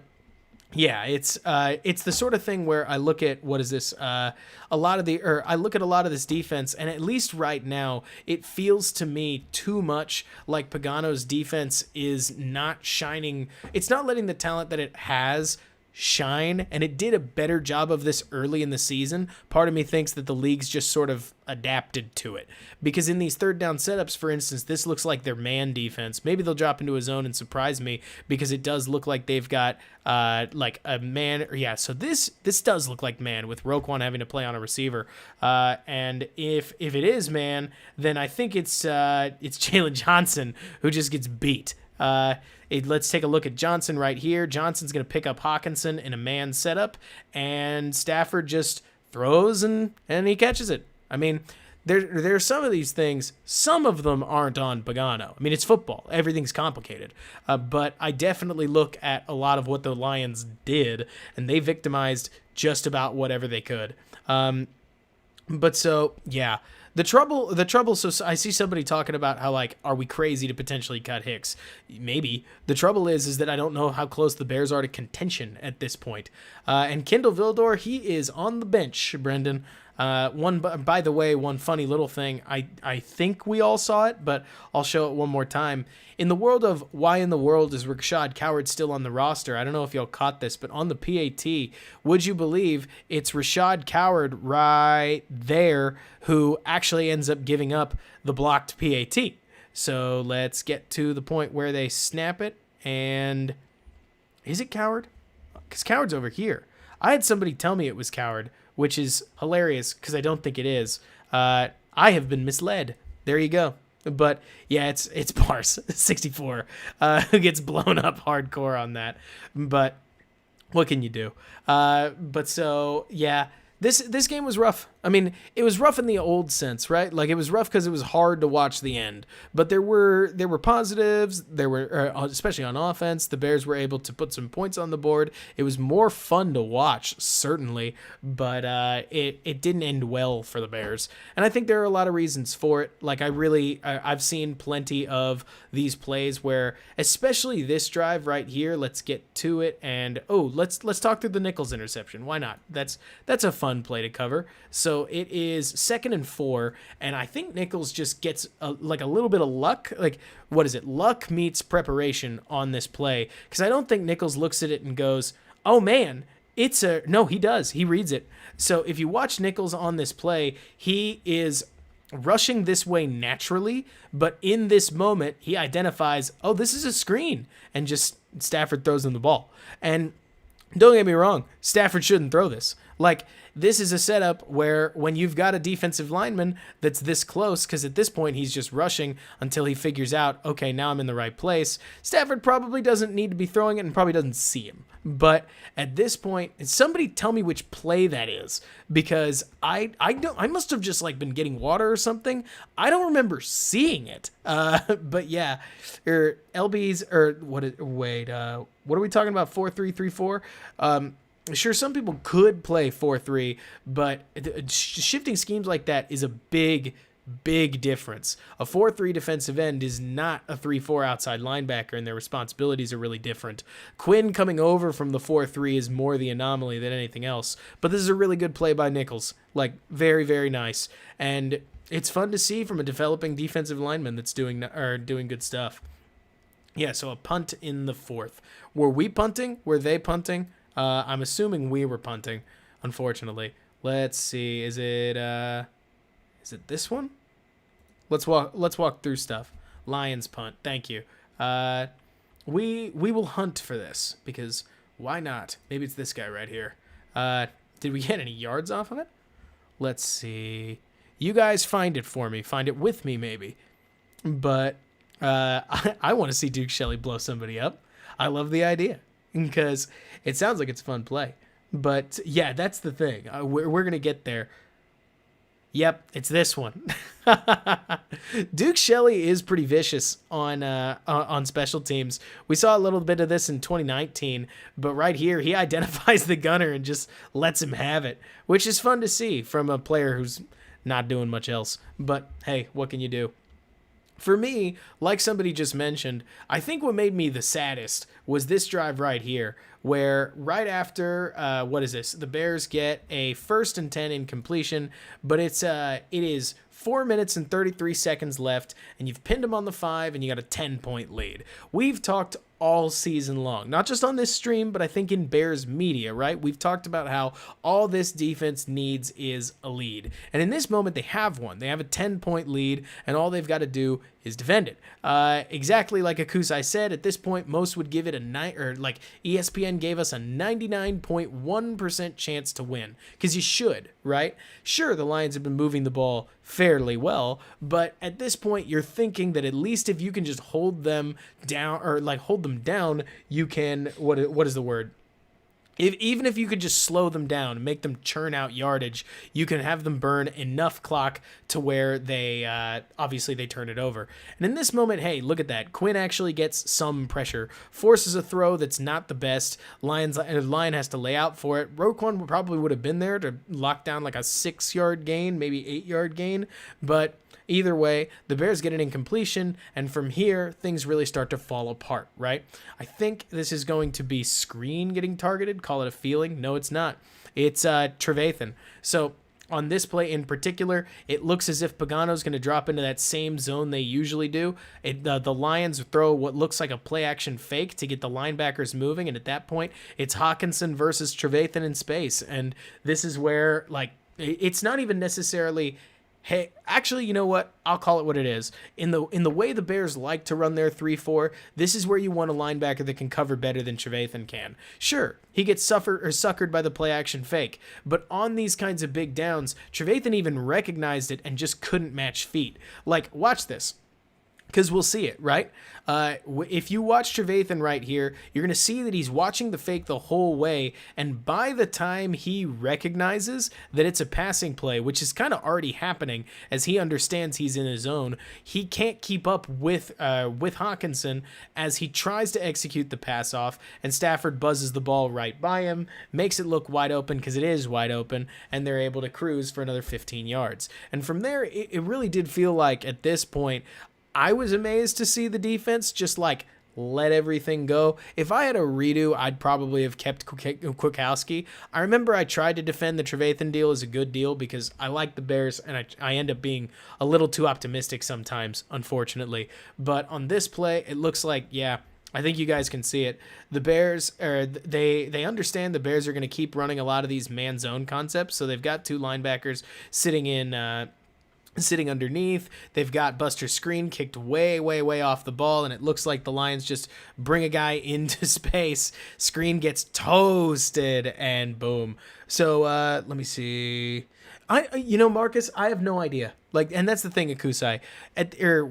yeah, it's the sort of thing where I look at I look at a lot of this defense, and at least right now, it feels to me too much like Pagano's defense is not shining. It's not letting the talent that it has shine, and it did a better job of this early in the season. Part of me thinks that the league's just sort of adapted to it, because in these third down setups, for instance, this looks like their man defense. Maybe they'll drop into a zone and surprise me, because it does look like they've got like a man. Yeah, so this does look like man, with Roquan having to play on a receiver, and if it is man, then I think it's Jalen Johnson who just gets beat. Let's take a look at Johnson right here. Johnson's going to pick up Hawkinson in a man setup, and Stafford just throws and he catches it. I mean, there's some of these things, some of them aren't on Pagano. I mean, it's football. Everything's complicated. But I definitely look at a lot of what the Lions did, and they victimized just about whatever they could. But so, yeah. The trouble, so I see somebody talking about how, like, are we crazy to potentially cut Hicks? Maybe. The trouble is that I don't know how close the Bears are to contention at this point. And Kendall Vildor, he is on the bench, Brendan. By the way, one funny little thing, I think we all saw it, but I'll show it one more time. In the world of why in the world is Rashad Coward still on the roster, I don't know if y'all caught this, but on the PAT, would you believe it's Rashad Coward right there who actually ends up giving up the blocked PAT? So let's get to the point where they snap it, and is it Coward? Because Coward's over here. I had somebody tell me it was Coward, which is hilarious because I don't think it is. I have been misled. There you go. But yeah, it's Bars 64 who gets blown up hardcore on that. But what can you do? But so yeah, this game was rough. I mean, it was rough in the old sense, right? Like, it was rough because it was hard to watch the end. But there were positives. There were, especially on offense, the Bears were able to put some points on the board. It was more fun to watch, certainly, but it didn't end well for the Bears. And I think there are a lot of reasons for it. Like, I've seen plenty of these plays where, especially this drive right here, let's get to it. And let's talk through the Nichols interception. Why not? That's a fun play to cover. So it is 2nd and 4, and I think Nichols just gets a little bit of luck. Like, what is it? Luck meets preparation on this play, because I don't think Nichols looks at it and goes, oh man, no, he does. He reads it. So if you watch Nichols on this play, he is rushing this way naturally, but in this moment, he identifies, oh, this is a screen, and just Stafford throws him the ball. And don't get me wrong, Stafford shouldn't throw this. Like, this is a setup where when you've got a defensive lineman that's this close, because at this point he's just rushing until he figures out, okay, now I'm in the right place, Stafford probably doesn't need to be throwing it and probably doesn't see him. But at this point, somebody tell me which play that is, because I must have just like been getting water or something. I don't remember seeing it. But yeah, LB's what are we talking about? 4-3-3-4. Sure, some people could play 4-3, but shifting schemes like that is a big difference. A 4-3 defensive end is not a 3-4 outside linebacker, and their responsibilities are really different. Quinn coming over from the 4-3 is more the anomaly than anything else, but this is a really good play by Nichols. Like, very, very nice. And it's fun to see from a developing defensive lineman that's doing good stuff. Yeah, so a punt in the 4th. Were we punting? Were they punting? I'm assuming we were punting, unfortunately. Let's see. Is it this one? Let's walk through stuff. Lions punt. Thank you. We will hunt for this, because why not? Maybe it's this guy right here. Did we get any yards off of it? Let's see. You guys find it for me. Find it with me, maybe. But I want to see Duke Shelley blow somebody up. I love the idea, because it sounds like it's a fun play. But yeah, that's the thing. We're going to get there. Yep, it's this one. Duke Shelley is pretty vicious on special teams. We saw a little bit of this in 2019, but right here, he identifies the gunner and just lets him have it, which is fun to see from a player who's not doing much else. But hey, what can you do? For me, like somebody just mentioned, I think what made me the saddest was this drive right here, where right after, the Bears get a 1st and 10 incompletion, but it is 4 minutes and 33 seconds left, and you've pinned them on the 5, and you got a 10-point lead. We've talked all season long, not just on this stream, but I think in Bears media, right? We've talked about how all this defense needs is a lead. And in this moment, they have one. They have a 10-point lead, and all they've got to do is defend it. Exactly like Akusai said, at this point, most would give it ESPN gave us a 99.1% chance to win, because you should, right? Sure, the Lions have been moving the ball fairly well, but at this point, you're thinking that at least if you can just hold them down, you can, what is the word? Even if you could just slow them down and make them churn out yardage, you can have them burn enough clock to where they obviously they turn it over. And in this moment, hey, look at that. Quinn actually gets some pressure, forces a throw that's not the best. Lion has to lay out for it. Roquan probably would have been there to lock down like a 6-yard gain, maybe 8-yard gain, but either way, the Bears get an incompletion, and from here, things really start to fall apart, right? I think this is going to be Screen getting targeted. Call it a feeling. No, it's not. It's Trevathan. So on this play in particular, it looks as if Pagano's going to drop into that same zone they usually do. The Lions throw what looks like a play-action fake to get the linebackers moving, and at that point, it's Hawkinson versus Trevathan in space, and this is where, like, it's not even necessarily... Hey, actually, you know what? I'll call it what it is. In the way the Bears like to run their 3-4, this is where you want a linebacker that can cover better than Trevathan can. Sure, he gets suckered by the play-action fake, but on these kinds of big downs, Trevathan even recognized it and just couldn't match feet. Like, watch this. Because we'll see it, right? If you watch Trevathan right here, you're going to see that he's watching the fake the whole way, and by the time he recognizes that it's a passing play, which is kind of already happening as he understands he's in his zone, he can't keep up with Hawkinson as he tries to execute the pass off, and Stafford buzzes the ball right by him, makes it look wide open because it is wide open, and they're able to cruise for another 15 yards. And from there, it really did feel like at this point, I was amazed to see the defense just like let everything go. If I had a redo, I'd probably have kept Kwiatkowski. I remember I tried to defend the Trevathan deal as a good deal because I like the Bears, and I end up being a little too optimistic sometimes, unfortunately. But on this play, it looks like, yeah, I think you guys can see it. The Bears, they understand the Bears are going to keep running a lot of these man zone concepts, so they've got two linebackers sitting underneath. They've got Buster Screen kicked way, way, way off the ball, and it looks like the Lions just bring a guy into space. Screen gets toasted, and boom. So let me see. Marcus, I have no idea. Like, and that's the thing, Akusai.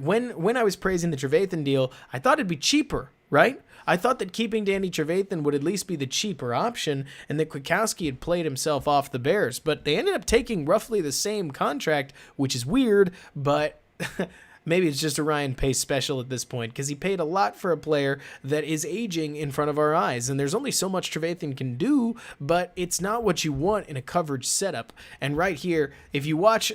When I was praising the Trevathan deal, I thought it'd be cheaper, right? I thought that keeping Danny Trevathan would at least be the cheaper option, and that Kwiatkowski had played himself off the Bears, but they ended up taking roughly the same contract, which is weird, but maybe it's just a Ryan Pace special at this point, because he paid a lot for a player that is aging in front of our eyes, and there's only so much Trevathan can do, but it's not what you want in a coverage setup. And right here, if you watch,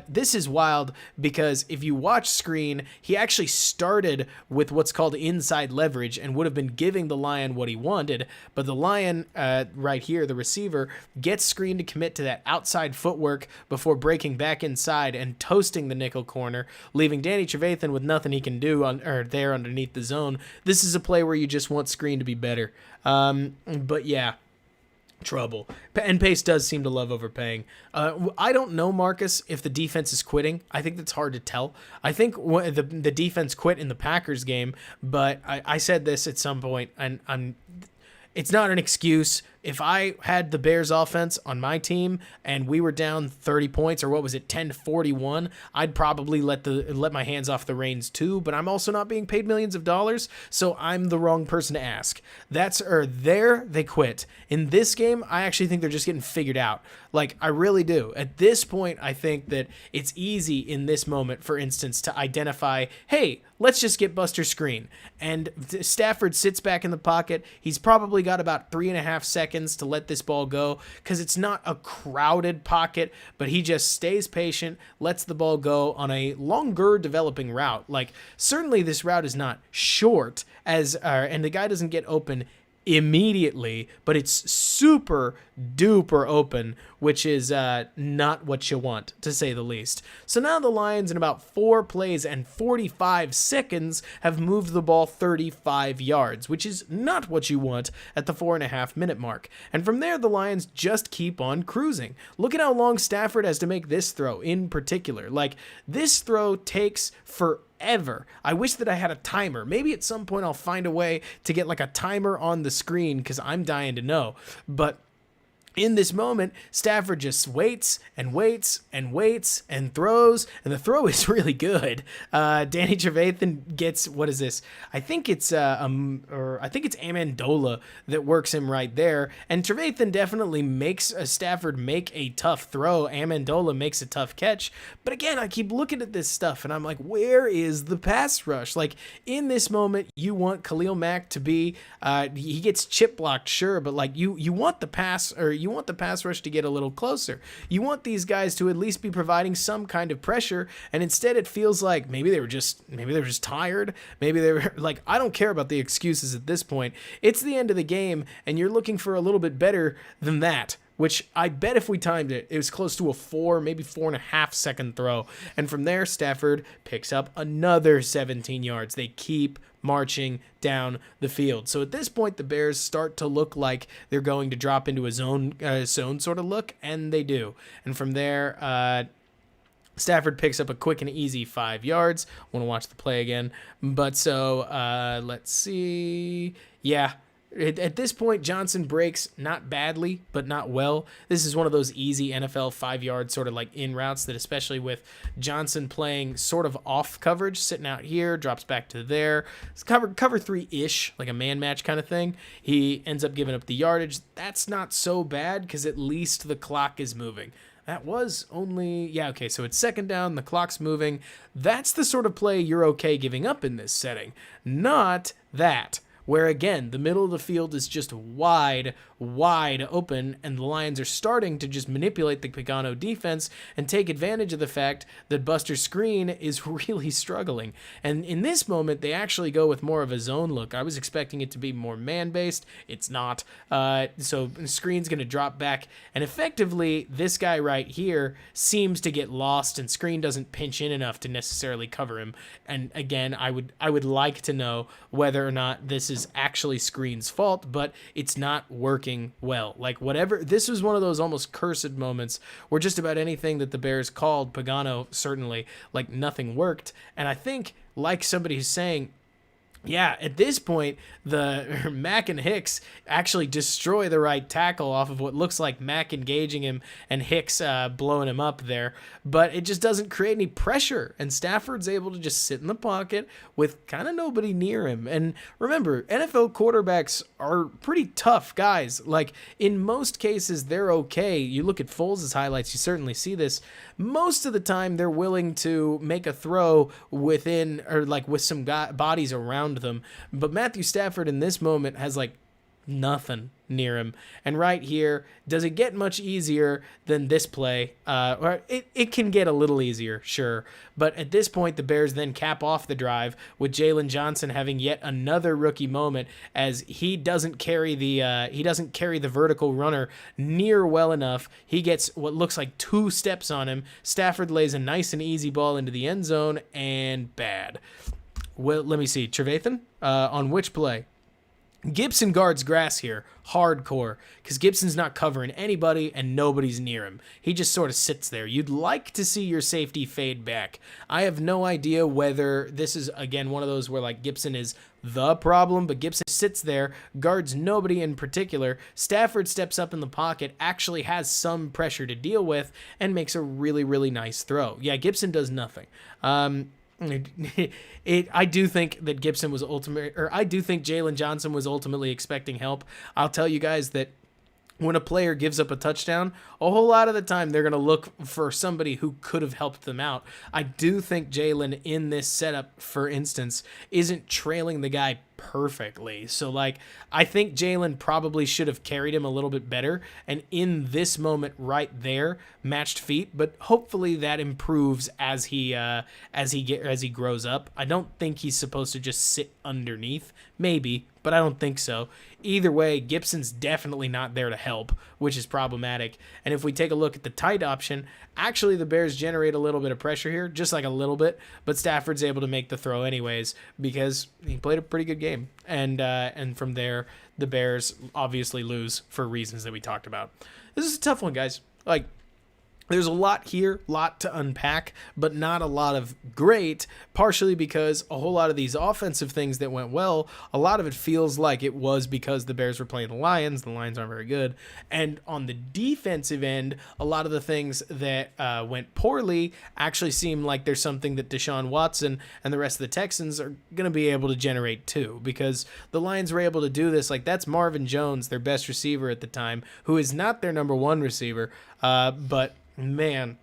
this is wild, because if you watch Screen, he actually started with what's called inside leverage and would have been giving the Lion what he wanted, but the Lion, right here, the receiver, gets Screen to commit to that outside footwork before breaking back inside and toasting the nickel corner, leaving Danny Trevathan with nothing he can do there underneath the zone. This is a play where you just want Screen to be better. But yeah, trouble. And Pace does seem to love overpaying. I don't know, Marcus, if the defense is quitting. I think that's hard to tell. I think the defense quit in the Packers game, but I said this at some point, and it's not an excuse. If I had the Bears offense on my team and we were down 30 points, or what was it, 10-41, I'd probably let my hands off the reins too, but I'm also not being paid millions of dollars, so I'm the wrong person to ask. They quit. In this game, I actually think they're just getting figured out. Like, I really do. At this point, I think that it's easy in this moment, for instance, to identify, hey, let's just get Buster Screen. And Stafford sits back in the pocket. He's probably got about 3.5 seconds to let this ball go because it's not a crowded pocket, but he just stays patient, lets the ball go on a longer developing route. Like, certainly this route is not short and the guy doesn't get open immediately, but it's super duper open, which is not what you want, to say the least. So now the Lions, in about 4 plays and 45 seconds, have moved the ball 35 yards, which is not what you want at the 4.5-minute mark. And from there, the Lions just keep on cruising. Look at how long Stafford has to make this throw in particular. Like, this throw takes forever. I wish that I had a timer. Maybe at some point I'll find a way to get like a timer on the screen because I'm dying to know. But in this moment, Stafford just waits and waits and waits and throws, and the throw is really good. Danny Trevathan gets, what is this? I think it's Amendola that works him right there, and Trevathan definitely makes Stafford make a tough throw. Amendola makes a tough catch, but again, I keep looking at this stuff, and I'm like, where is the pass rush? Like in this moment, you want Khalil Mack to be, he gets chip blocked, sure, but like you want the pass, or you want the pass rush to get a little closer. You want these guys to at least be providing some kind of pressure, and instead it feels like maybe they were just tired. Maybe they were like, I don't care about the excuses at this point. It's the end of the game, and you're looking for a little bit better than that. Which I bet if we timed it, it was close to a 4, maybe 4.5 second throw. And from there, Stafford picks up another 17 yards. They keep marching down the field. So at this point, the Bears start to look like they're going to drop into a zone sort of look, and they do. And from there, Stafford picks up a quick and easy 5 yards. Want to watch the play again. But so let's see. Yeah. At this point, Johnson breaks not badly, but not well. This is one of those easy NFL 5-yard sort of like in routes that, especially with Johnson playing sort of off coverage, sitting out here, drops back to there. It's cover 3-ish, like a man match kind of thing. He ends up giving up the yardage. That's not so bad because at least the clock is moving. That was only, yeah, okay, so it's second down, the clock's moving. That's the sort of play you're okay giving up in this setting. Not that, where again, the middle of the field is just wide open, and the Lions are starting to just manipulate the Pagano defense and take advantage of the fact that Buster Screen is really struggling. And in this moment, they actually go with more of a zone look. I was expecting it to be more man-based. It's not. So Screen's going to drop back, and effectively, this guy right here seems to get lost, and Screen doesn't pinch in enough to necessarily cover him. And again, I would like to know whether or not this is actually Screen's fault, but it's not working well. Like whatever, this was one of those almost cursed moments where just about anything that the Bears called Pagano, certainly, like nothing worked. And I think, like somebody who's saying, yeah, at this point, the Mack and Hicks actually destroy the right tackle off of what looks like Mack engaging him and Hicks blowing him up there. But it just doesn't create any pressure. And Stafford's able to just sit in the pocket with kind of nobody near him. And remember, NFL quarterbacks are pretty tough guys. Like, in most cases, they're okay. You look at Foles' highlights, you certainly see this. Most of the time, they're willing to make a throw within, or like with some bodies around them. But Matthew Stafford in this moment has like nothing near him. And right here, does it get much easier than this play? Or it can get a little easier, sure. But at this point, the Bears then cap off the drive with Jalen Johnson having yet another rookie moment as he doesn't carry the vertical runner near well enough. He gets what looks like 2 steps on him. Stafford lays a nice and easy ball into the end zone, and bad. Well, let me see. Trevathan, on which play? Gibson guards grass here, hardcore, because Gibson's not covering anybody and nobody's near him. He just sort of sits there. You'd like to see your safety fade back. I have no idea whether this is, again, one of those where like Gibson is the problem, but Gibson sits there, guards nobody in particular. Stafford steps up in the pocket, actually has some pressure to deal with, and makes a really, really nice throw. Yeah, Gibson does nothing. I do think that Gibson was I do think Jalen Johnson was ultimately expecting help. I'll tell you guys that when a player gives up a touchdown, a whole lot of the time they're going to look for somebody who could have helped them out. I do think Jalen in this setup, for instance, isn't trailing the guy perfectly. So, like, I think Jalen probably should have carried him a little bit better. And in this moment right there, matched feet. But hopefully that improves as he grows up. I don't think he's supposed to just sit underneath. Maybe, but I don't think so. Either way, Gibson's definitely not there to help, which is problematic. And if we take a look at the tight option, actually the Bears generate a little bit of pressure here, just like a little bit, but Stafford's able to make the throw anyways because he played a pretty good game. And from there, the Bears obviously lose for reasons that we talked about. This is a tough one, guys. Like, there's a lot here, lot to unpack, but not a lot of great, partially because a whole lot of these offensive things that went well, a lot of it feels like it was because the Bears were playing the Lions. The Lions aren't very good. And on the defensive end, a lot of the things that went poorly actually seem like there's something that Deshaun Watson and the rest of the Texans are going to be able to generate too, because the Lions were able to do this. Like, that's Marvin Jones, their best receiver at the time, who is not their number one receiver, but man,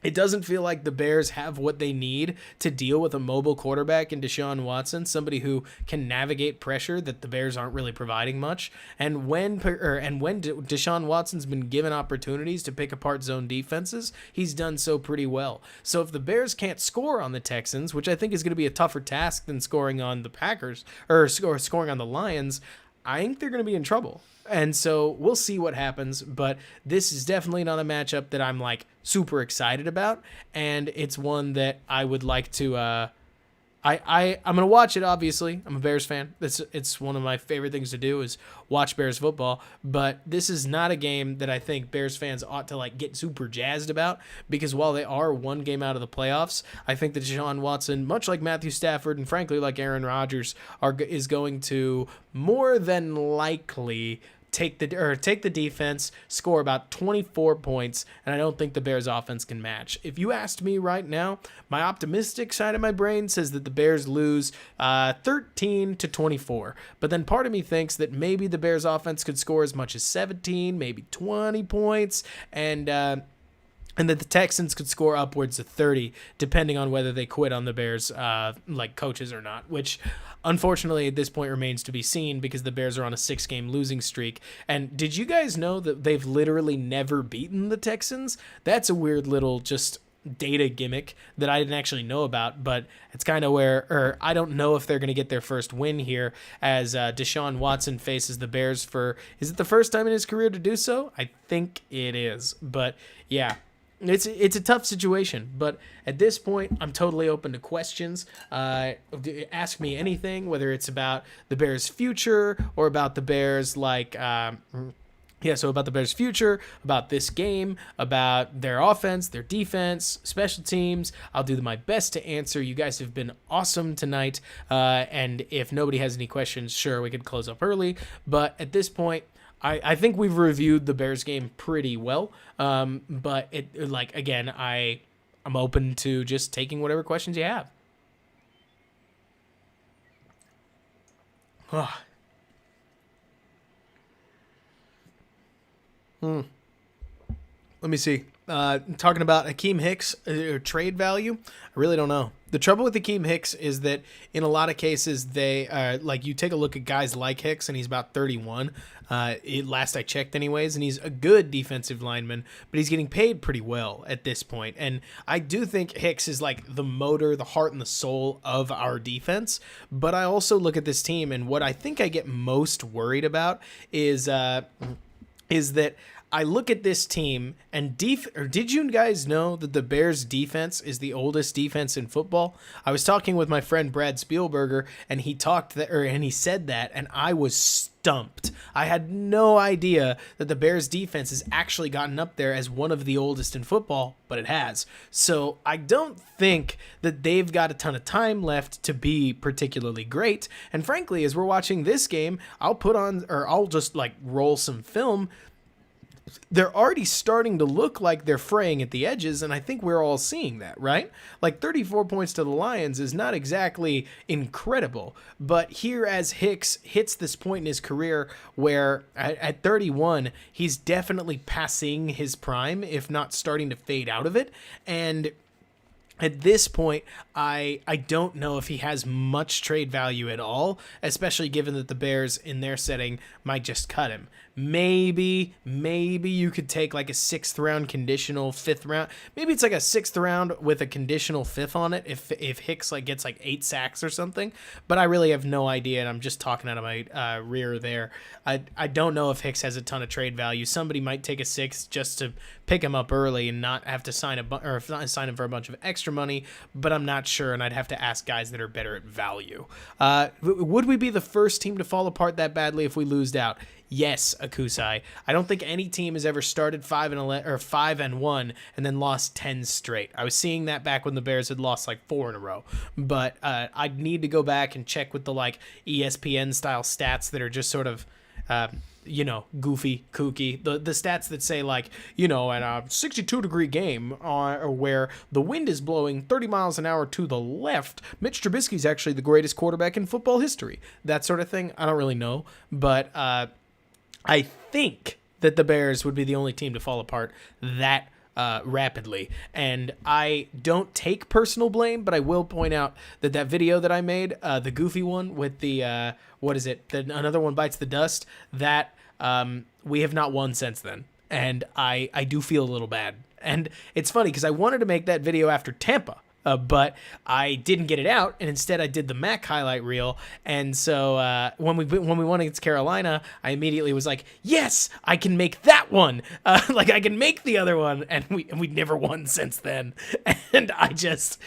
it doesn't feel like the Bears have what they need to deal with a mobile quarterback in Deshaun Watson, somebody who can navigate pressure that the Bears aren't really providing much. And when Deshaun Watson's been given opportunities to pick apart zone defenses, he's done so pretty well. So if the Bears can't score on the Texans, which I think is going to be a tougher task than scoring on the Packers or scoring on the Lions, I think they're going to be in trouble. And so we'll see what happens, but this is definitely not a matchup that I'm like super excited about, and it's one that I would like to I'm gonna watch it. Obviously, I'm a Bears fan. It's one of my favorite things to do is watch Bears football. But this is not a game that I think Bears fans ought to like get super jazzed about, because while they are one game out of the playoffs, I think that Deshaun Watson, much like Matthew Stafford and frankly like Aaron Rodgers, is going to more than likely take the defense, score about 24 points, and I don't think the Bears offense can match. If you asked me right now, my optimistic side of my brain says that the Bears lose 13-24. But then part of me thinks that maybe the Bears offense could score as much as 17, maybe 20 points, and that the Texans could score upwards of 30, depending on whether they quit on the Bears like coaches or not, which unfortunately at this point remains to be seen because the Bears are on a 6-game losing streak. And did you guys know that they've literally never beaten the Texans? That's a weird little just data gimmick that I didn't actually know about, but it's kind of where I don't know if they're going to get their first win here as Deshaun Watson faces the Bears for, is it the first time in his career to do so? I think it is, but yeah. It's a tough situation, but at this point, I'm totally open to questions. Ask me anything, whether it's about the Bears' future or about the Bears, about the Bears' future, about this game, about their offense, their defense, special teams. I'll do my best to answer. You guys have been awesome tonight, and if nobody has any questions, sure, we could close up early, but at this point, I think we've reviewed the Bears game pretty well, but I'm open to just taking whatever questions you have. Let me see. Talking about Hakeem Hicks trade value, I really don't know. The trouble with Hakeem Hicks is that in a lot of cases, they you take a look at guys like Hicks, and he's about 31. Last I checked, anyways, and he's a good defensive lineman, but he's getting paid pretty well at this point. And I do think Hicks is like the motor, the heart, and the soul of our defense. But I also look at this team, and what I think I get most worried about is that I look at this team, and did you guys know that the Bears defense is the oldest defense in football? I was talking with my friend Brad Spielberger, and he said that, and I was stumped. I had no idea that the Bears defense has actually gotten up there as one of the oldest in football, but it has. So I don't think that they've got a ton of time left to be particularly great. And frankly, as we're watching this game, I'll just like roll some film. They're already starting to look like they're fraying at the edges, and I think we're all seeing that, right? Like 34 points to the Lions is not exactly incredible, but here as Hicks hits this point in his career where at 31, he's definitely passing his prime, if not starting to fade out of it, and at this point, I don't know if he has much trade value at all, especially given that the Bears in their setting might just cut him. Maybe you could take like a 6th round conditional 5th round. Maybe it's like a 6th round with a conditional 5th on it if Hicks like gets like 8 sacks or something. But I really have no idea, and I'm just talking out of my rear there. I don't know if Hicks has a ton of trade value. Somebody might take a 6th just to pick him up early and not have to sign him for a bunch of extra money, but I'm not sure, and I'd have to ask guys that are better at value. Would we be the first team to fall apart that badly if we lose out? Yes, Akusai. I don't think any team has ever started 5-11 or 5-1 and then lost 10 straight. I was seeing that back when the Bears had lost like 4 in a row. But I'd need to go back and check with the like ESPN style stats that are just sort of goofy, kooky. The stats that say like, in a 62-degree game or where the wind is blowing 30 miles an hour to the left, Mitch Trubisky's actually the greatest quarterback in football history. That sort of thing. I don't really know, but I think that the Bears would be the only team to fall apart that rapidly. And I don't take personal blame, but I will point out that video that I made, the goofy one with the, another one bites the dust, that we have not won since then. And I do feel a little bad. And it's funny because I wanted to make that video after Tampa. But I didn't get it out, and instead I did the Mac highlight reel. And so when we won against Carolina, I immediately was like, "Yes, I can make that one. Like I can make the other one." And we never won since then. And I'm just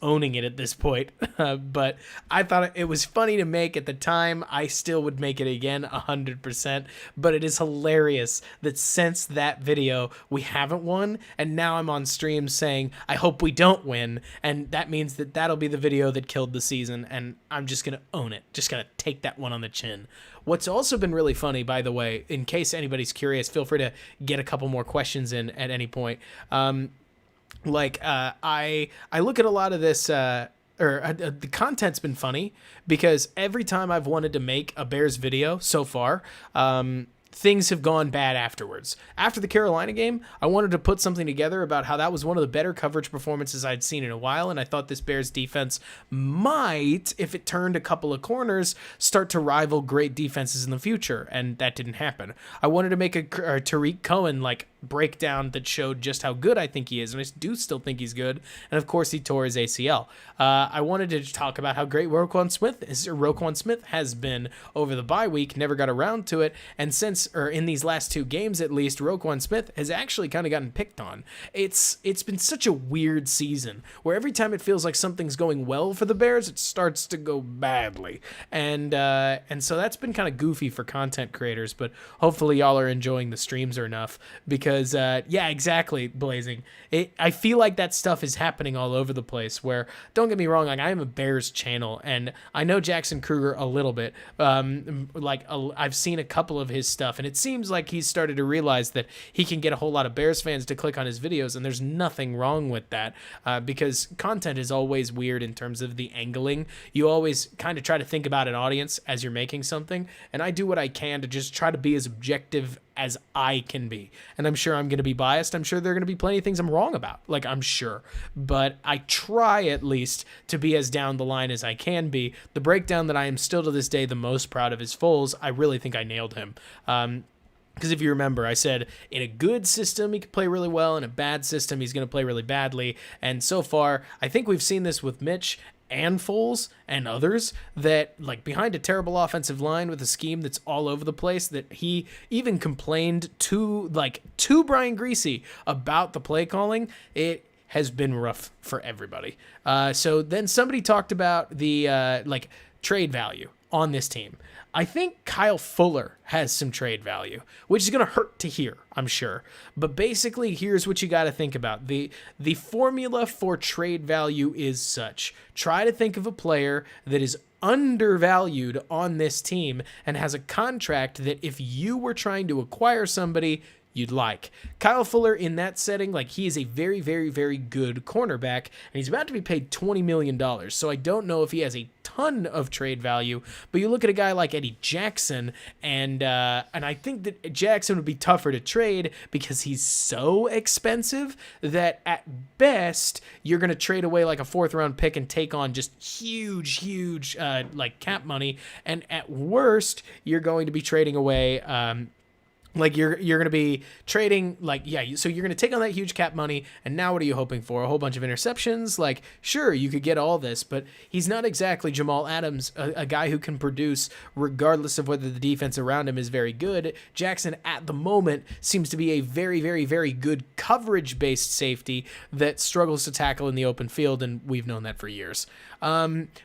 owning it at this point. But I thought it was funny to make at the time. I still would make it again 100%. But it is hilarious that since that video we haven't won, and now I'm on stream saying I hope we don't win. And that means that that'll be the video that killed the season, and I'm just going to own it. Just going to take that one on the chin. What's also been really funny, by the way, in case anybody's curious, feel free to get a couple more questions in at any point. I look at a lot of this, the content's been funny because every time I've wanted to make a Bears video so far, things have gone bad afterwards. After the Carolina game, I wanted to put something together about how that was one of the better coverage performances I'd seen in a while, and I thought this Bears defense might, if it turned a couple of corners, start to rival great defenses in the future, and that didn't happen. I wanted to make a Tariq Cohen breakdown that showed just how good I think he is, and I do still think he's good, and of course he tore his ACL. I wanted to talk about how great Roquan Smith has been over the bye week, never got around to it, and in these last 2 games at least, Roquan Smith has actually kind of gotten picked on. It's been such a weird season, where every time it feels like something's going well for the Bears, it starts to go badly, and so that's been kind of goofy for content creators, but hopefully y'all are enjoying the streams enough, because yeah, exactly, Blazing. I feel like that stuff is happening all over the place, where, don't get me wrong, I am a Bears channel, and I know Jackson Kruger a little bit. I've seen a couple of his stuff, and it seems like he's started to realize that he can get a whole lot of Bears fans to click on his videos, and there's nothing wrong with that, because content is always weird in terms of the angling. You always kind of try to think about an audience as you're making something, and I do what I can to just try to be as objective as I can be. And I'm sure I'm going to be biased. I'm sure there are going to be plenty of things I'm wrong about. I'm sure. But I try at least to be as down the line as I can be. The breakdown that I am still to this day the most proud of is Foles. I really think I nailed him. Because if you remember, I said in a good system, he could play really well. In a bad system, he's going to play really badly. And so far, I think we've seen this with Mitch and Foles and others, that behind a terrible offensive line with a scheme that's all over the place, that he even complained to Brian Griese about the play calling. It has been rough for everybody. So then somebody talked about the trade value on this team. I think Kyle Fuller has some trade value, which is going to hurt to hear, I'm sure. But basically, here's what you got to think about. The formula for trade value is such. Try to think of a player that is undervalued on this team and has a contract that if you were trying to acquire somebody, you'd like. Kyle Fuller in that setting, he is a very, very, very good cornerback, and he's about to be paid $20 million. So I don't know if he has a ton of trade value, but you look at a guy like Eddie Jackson, and I think that Jackson would be tougher to trade because he's so expensive that at best you're going to trade away a 4th-round pick and take on just huge cap money, and at worst you're going to be trading away Like you're going to be trading so you're going to take on that huge cap money, and now what are you hoping for? A whole bunch of interceptions? Like, sure, you could get all this, but he's not exactly Jamal Adams, a guy who can produce regardless of whether the defense around him is very good. Jackson at the moment seems to be a very, very, very good coverage based safety that struggles to tackle in the open field, and we've known that for years.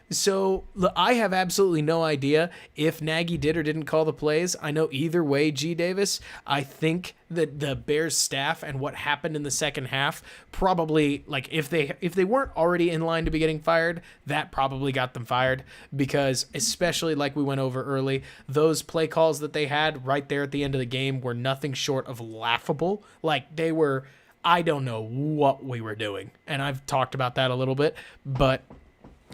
So I have absolutely no idea if Nagy did or didn't call the plays. I know either way, G. Davis, I think that the Bears staff and what happened in the second half probably, like, if they weren't already in line to be getting fired, that probably got them fired, because especially like we went over early, those play calls that they had right there at the end of the game were nothing short of laughable. Like, they were, I don't know what we were doing. And I've talked about that a little bit, but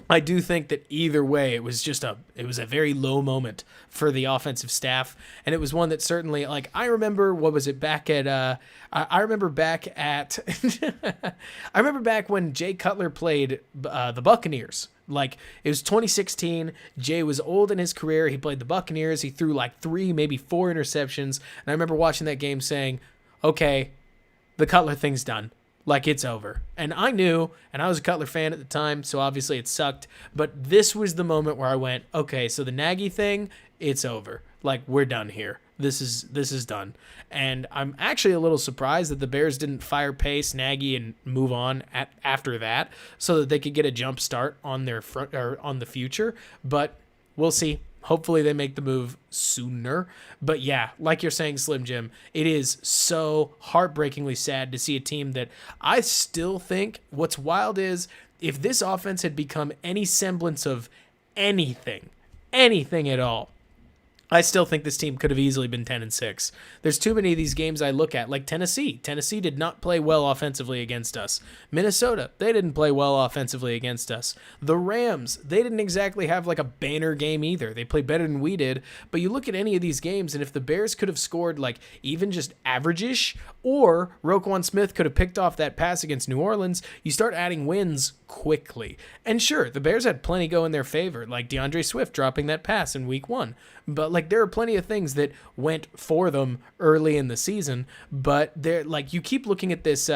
I do think that either way, it was a very low moment for the offensive staff, and it was one that certainly, like, I remember I remember back when Jay Cutler played the Buccaneers. Like, it was 2016. Jay was old in his career. He played the Buccaneers. He threw like 3, maybe 4 interceptions, and I remember watching that game saying, okay, the Cutler thing's done. Like, it's over. And I knew, and I was a Cutler fan at the time, so obviously it sucked. But this was the moment where I went, okay, so the Nagy thing, it's over. Like, we're done here. This is done. And I'm actually a little surprised that the Bears didn't fire Pace, Nagy, and move on after that, so that they could get a jump start on their front or on the future. But we'll see. Hopefully they make the move sooner. But yeah, like you're saying, Slim Jim, it is so heartbreakingly sad to see a team that I still think, what's wild is, if this offense had become any semblance of anything at all, I still think this team could have easily been 10-6. There's too many of these games I look at, like Tennessee. Tennessee did not play well offensively against us. Minnesota, they didn't play well offensively against us. The Rams, they didn't exactly have like a banner game either. They played better than we did. But you look at any of these games, and if the Bears could have scored like even just average-ish, or Roquan Smith could have picked off that pass against New Orleans, you start adding wins quickly. And sure, the Bears had plenty go in their favor, like DeAndre Swift dropping that pass in week 1. But like, there are plenty of things that went for them early in the season, but they're like, you keep looking at this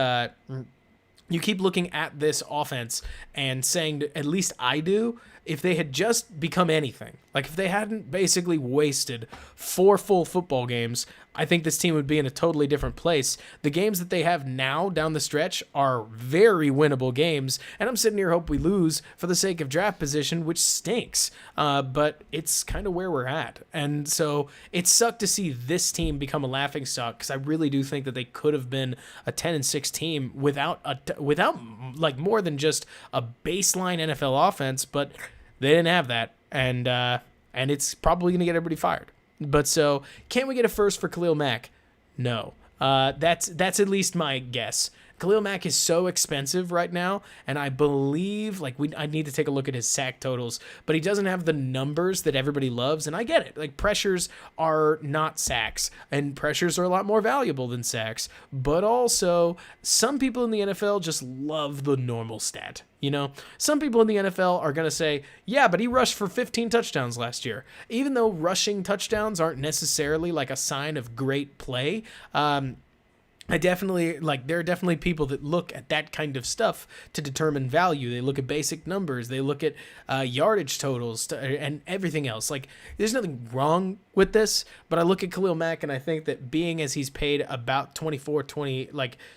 offense and saying, at least I do, if they had just become anything, like if they hadn't basically wasted 4 full football games, I think this team would be in a totally different place. The games that they have now down the stretch are very winnable games, and I'm sitting here hope we lose for the sake of draft position, which stinks. But it's kind of where we're at. And so it sucked to see this team become a laughingstock, because I really do think that they could have been a 10-6 team without like more than just a baseline NFL offense, but they didn't have that. And it's probably going to get everybody fired. But so, can we get a first for Khalil Mack? No. That's at least my guess. Khalil Mack is so expensive right now, and I believe, like, I need to take a look at his sack totals, but he doesn't have the numbers that everybody loves, and I get it. Like, pressures are not sacks, and pressures are a lot more valuable than sacks, but also, some people in the NFL just love the normal stat. You know, some people in the NFL are going to say, yeah, but he rushed for 15 touchdowns last year. Even though rushing touchdowns aren't necessarily like a sign of great play, I definitely, like, there are definitely people that look at that kind of stuff to determine value. They look at basic numbers. They look at yardage totals and everything else. Like, there's nothing wrong with this, but I look at Khalil Mack and I think that being as he's paid about $23,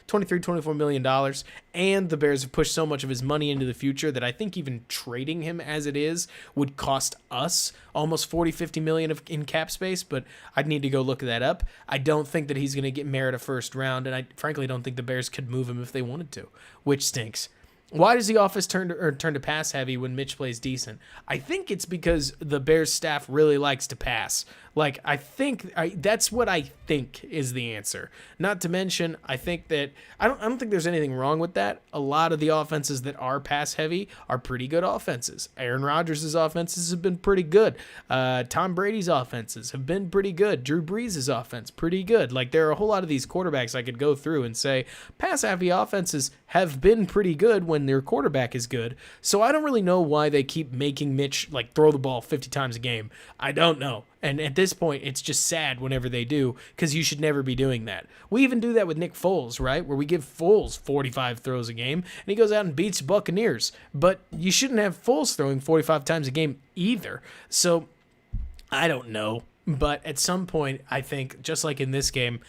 $24 million, and the Bears have pushed so much of his money into the future that I think even trading him as it is would cost us almost 40, 50 million in cap space, but I'd need to go look that up. I don't think that he's going to merit a first round, and I frankly don't think the Bears could move him if they wanted to, which stinks. Why does the offense turn to pass heavy when Mitch plays decent? I think it's because the Bears staff really likes to pass. Like, that's what I think is the answer. Not to mention, I think that I don't think there's anything wrong with that. A lot of the offenses that are pass heavy are pretty good offenses. Aaron Rodgers' offenses have been pretty good. Tom Brady's offenses have been pretty good. Drew Brees' offense, pretty good. Like, there are a whole lot of these quarterbacks I could go through and say pass heavy offenses have been pretty good when when their quarterback is good. So I don't really know why they keep making Mitch like throw the ball 50 times a game. I don't know. And at this point, it's just sad whenever they do, because you should never be doing that. We even do that with Nick Foles, right? Where we give Foles 45 throws a game, and he goes out and beats the Buccaneers. But you shouldn't have Foles throwing 45 times a game either. So I don't know. But at some point, I think, just like in this game,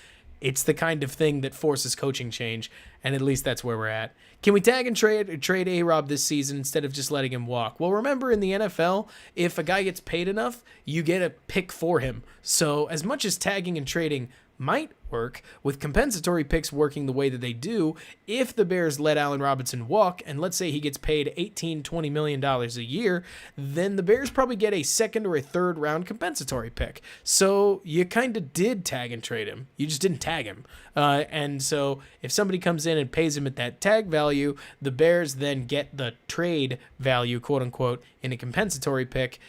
it's the kind of thing that forces coaching change, and at least that's where we're at. Can we tag and trade A-Rob this season instead of just letting him walk? Well, remember in the NFL, if a guy gets paid enough, you get a pick for him. So as much as tagging and trading might work, with compensatory picks working the way that they do, if the Bears let Allen Robinson walk, and let's say he gets paid $18-20 million a year, then the Bears probably get a second or a third round compensatory pick. So you kind of did tag and trade him. You just didn't tag him. And so if somebody comes in and pays him at that tag value, the Bears then get the trade value, quote unquote, in a compensatory pick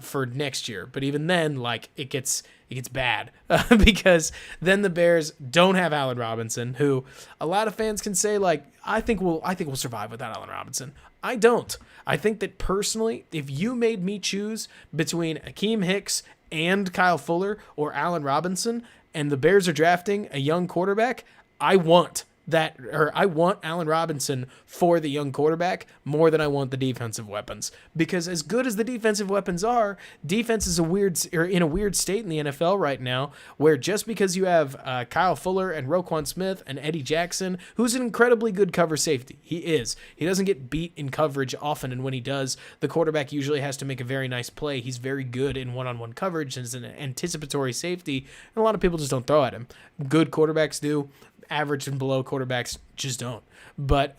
for next year. But even then, like, it gets bad because then the Bears don't have Allen Robinson, who a lot of fans can say, like, I think we'll survive without Allen Robinson. I don't. I think that personally, if you made me choose between Akeem Hicks and Kyle Fuller or Allen Robinson, and the Bears are drafting a young quarterback, I want Allen Robinson for the young quarterback more than I want the defensive weapons. Because as good as the defensive weapons are, defense is in a weird state in the NFL right now, where just because you have Kyle Fuller and Roquan Smith and Eddie Jackson, who's an incredibly good cover safety. He doesn't get beat in coverage often, and when he does, the quarterback usually has to make a very nice play. He's very good in one-on-one coverage as an anticipatory safety, and a lot of people just don't throw at him. Good quarterbacks do. Average and below quarterbacks just don't. But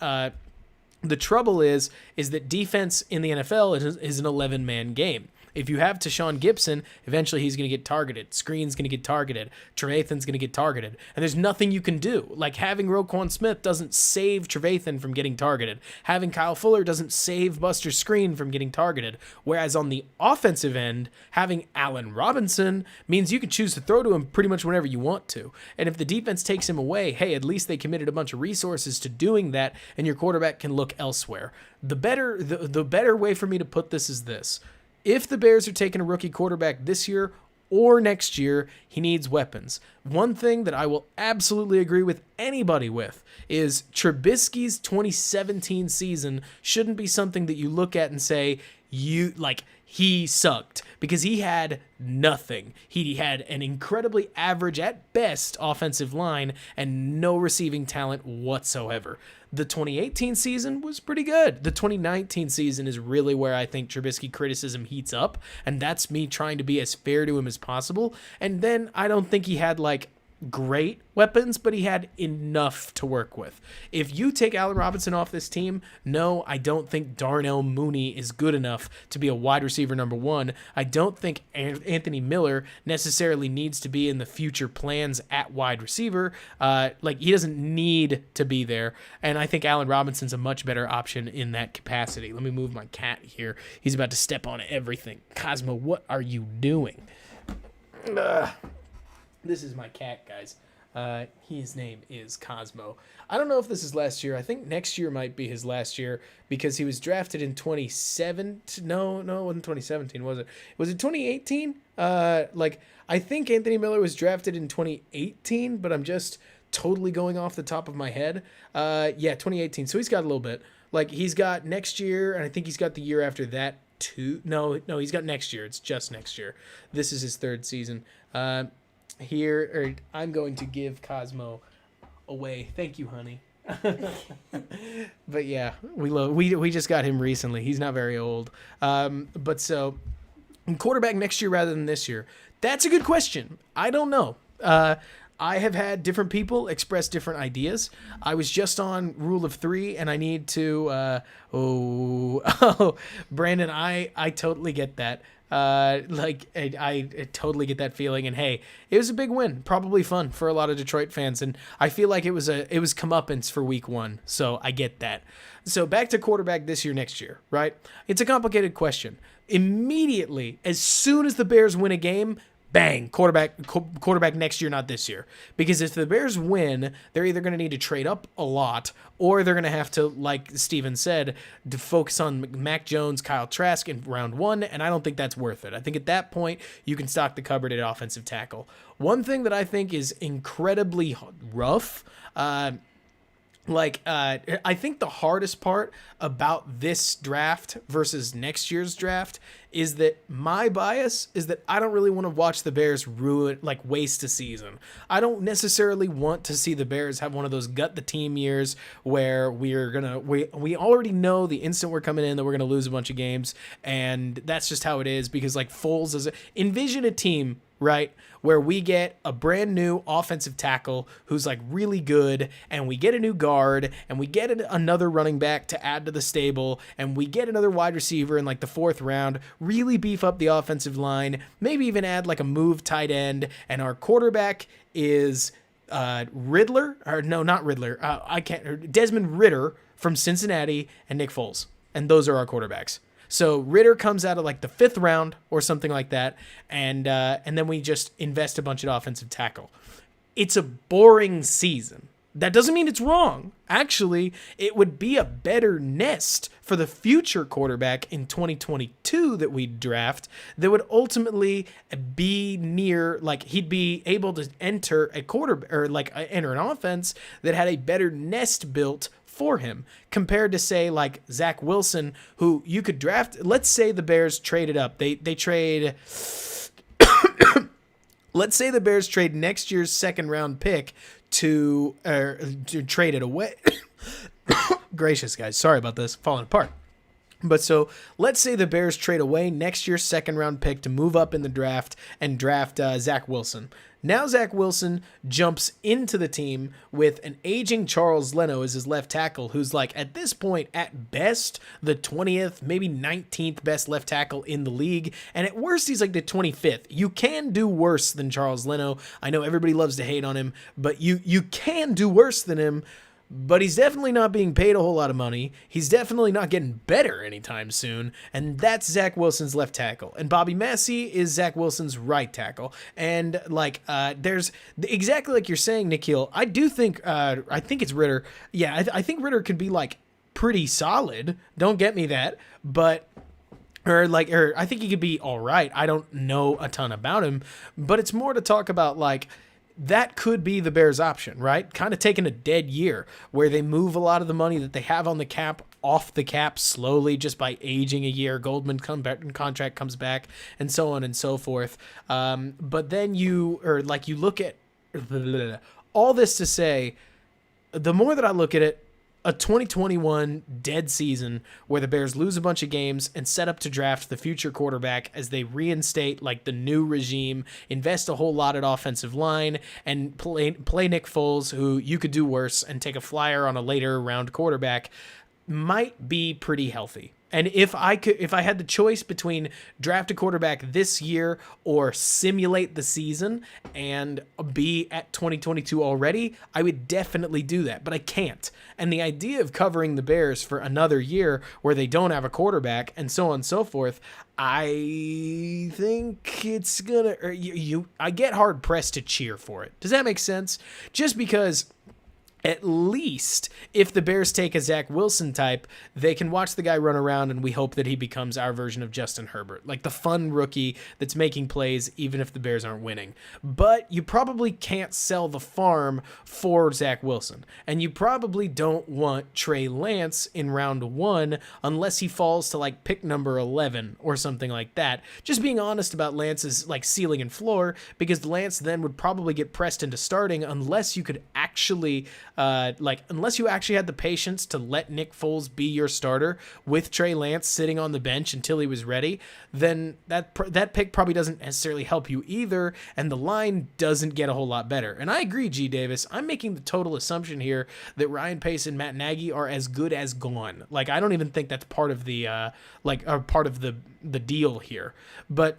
the trouble is that defense in the NFL is an 11-man game. If you have Tashawn Gibson, eventually he's going to get targeted. Screen's going to get targeted. Trevathan's going to get targeted. And there's nothing you can do. Like, having Roquan Smith doesn't save Trevathan from getting targeted. Having Kyle Fuller doesn't save Buster Screen from getting targeted. Whereas on the offensive end, having Allen Robinson means you can choose to throw to him pretty much whenever you want to. And if the defense takes him away, hey, at least they committed a bunch of resources to doing that, and your quarterback can look elsewhere. The better way for me to put this is this. If the Bears are taking a rookie quarterback this year or next year, he needs weapons. One thing that I will absolutely agree with anybody with is Trubisky's 2017 season shouldn't be something that you look at and say, he sucked, because he had nothing. He had an incredibly average at best offensive line and no receiving talent whatsoever. The 2018 season was pretty good. The 2019 season is really where I think Trubisky criticism heats up, and that's me trying to be as fair to him as possible. And then I don't think he had great weapons, but he had enough to work with. If you take Allen Robinson off this team, no, I don't think Darnell Mooney is good enough to be a wide receiver number one. I don't think Anthony Miller necessarily needs to be in the future plans at wide receiver. He doesn't need to be there, and I think Allen Robinson's a much better option in that capacity. Let me move my cat here. He's about to step on everything. Cosmo, what are you doing? This is my cat, guys. His name is Cosmo. I don't know if this is last year. I think next year might be his last year, because he was drafted in 2017. No, it wasn't 2017, was it? Was it 2018? I think Anthony Miller was drafted in 2018, but I'm just totally going off the top of my head. 2018. So he's got a little bit. He's got next year, and I think he's got the year after that too. No, he's got next year. It's just next year. This is his third season. I'm going to give Cosmo away. Thank you, honey. But yeah, we just got him recently. He's not very old. But so quarterback next year rather than this year. That's a good question. I don't know. I have had different people express different ideas. I was just on Rule of Three, and I need to. Brandon, I totally get that. I totally get that feeling, and hey, it was a big win, probably fun for a lot of Detroit fans, and I feel like it was comeuppance for week one, so I get that. So back to quarterback this year, next year, right? It's a complicated question. Immediately, as soon as the Bears win a game, bang, quarterback next year, not this year. Because if the Bears win, they're either going to need to trade up a lot, or they're going to have to, like Steven said, to focus on Mac Jones, Kyle Trask in round 1, and I don't think that's worth it. I think at that point, you can stock the cupboard at offensive tackle. One thing that I think is incredibly rough, I think the hardest part about this draft versus next year's draft is that my bias is that I don't really want to watch the Bears waste a season. I don't necessarily want to see the Bears have one of those gut the team years where we already know the instant we're coming in that we're going to lose a bunch of games, and that's just how it is. Because like Foles envision a team, right, where we get a brand new offensive tackle who's like really good, and we get a new guard, and we get another running back to add to the stable, and we get another wide receiver in like the 4th round, really beef up the offensive line, maybe even add like a move tight end, and our quarterback is Desmond Ridder from Cincinnati and Nick Foles. And those are our quarterbacks. So Ritter comes out of like the 5th round or something like that, and then we just invest a bunch at offensive tackle. It's a boring season. That doesn't mean it's wrong. Actually, it would be a better nest for the future quarterback in 2022 that we draft that would ultimately be near, like he'd be able to enter a enter an offense that had a better nest built for him compared to, say, like Zach Wilson, who you could draft. Let's say the Bears traded up. They trade. Let's say the Bears trade next year's 2nd round pick to trade it away. Gracious, guys. Sorry about this. Falling apart. But so let's say the Bears trade away next year's 2nd round pick to move up in the draft and draft Zach Wilson. Now Zach Wilson jumps into the team with an aging Charles Leno as his left tackle, who's like at this point at best the 20th, maybe 19th best left tackle in the league, and at worst he's like the 25th. You can do worse than Charles Leno. I know everybody loves to hate on him, but you can do worse than him. But he's definitely not being paid a whole lot of money. He's definitely not getting better anytime soon. And that's Zach Wilson's left tackle. And Bobby Massey is Zach Wilson's right tackle. And there's exactly like you're saying, Nikhil. I do think, I think it's Ritter. Yeah, I think Ritter could be like pretty solid. Don't get me that. But I think he could be all right. I don't know a ton about him, but it's more to talk about like, that could be the Bears' option, right? Kind of taking a dead year where they move a lot of the money that they have on the cap off the cap slowly just by aging a year. Goldman contract comes back and so on and so forth. But then you look at all this to say, the more that I look at it, a 2021 dead season where the Bears lose a bunch of games and set up to draft the future quarterback as they reinstate like the new regime, invest a whole lot at offensive line, and play Nick Foles, who you could do worse, and take a flyer on a later round quarterback might be pretty healthy. And if I had the choice between draft a quarterback this year or simulate the season and be at 2022 already, I would definitely do that, but I can't. And the idea of covering the Bears for another year where they don't have a quarterback and so on and so forth, I think it's gonna, I get hard pressed to cheer for it. Does that make sense? Just because at least if the Bears take a Zach Wilson type, they can watch the guy run around and we hope that he becomes our version of Justin Herbert, like the fun rookie that's making plays even if the Bears aren't winning. But you probably can't sell the farm for Zach Wilson, and you probably don't want Trey Lance in round 1 unless he falls to like pick number 11 or something like that. Just being honest about Lance's like ceiling and floor, because Lance then would probably get pressed into starting unless you could actually unless you actually had the patience to let Nick Foles be your starter with Trey Lance sitting on the bench until he was ready, then that pick probably doesn't necessarily help you either, and the line doesn't get a whole lot better. And I agree, G. Davis. I'm making the total assumption here that Ryan Pace and Matt Nagy are as good as gone. Like, I don't even think that's part of the the deal here. But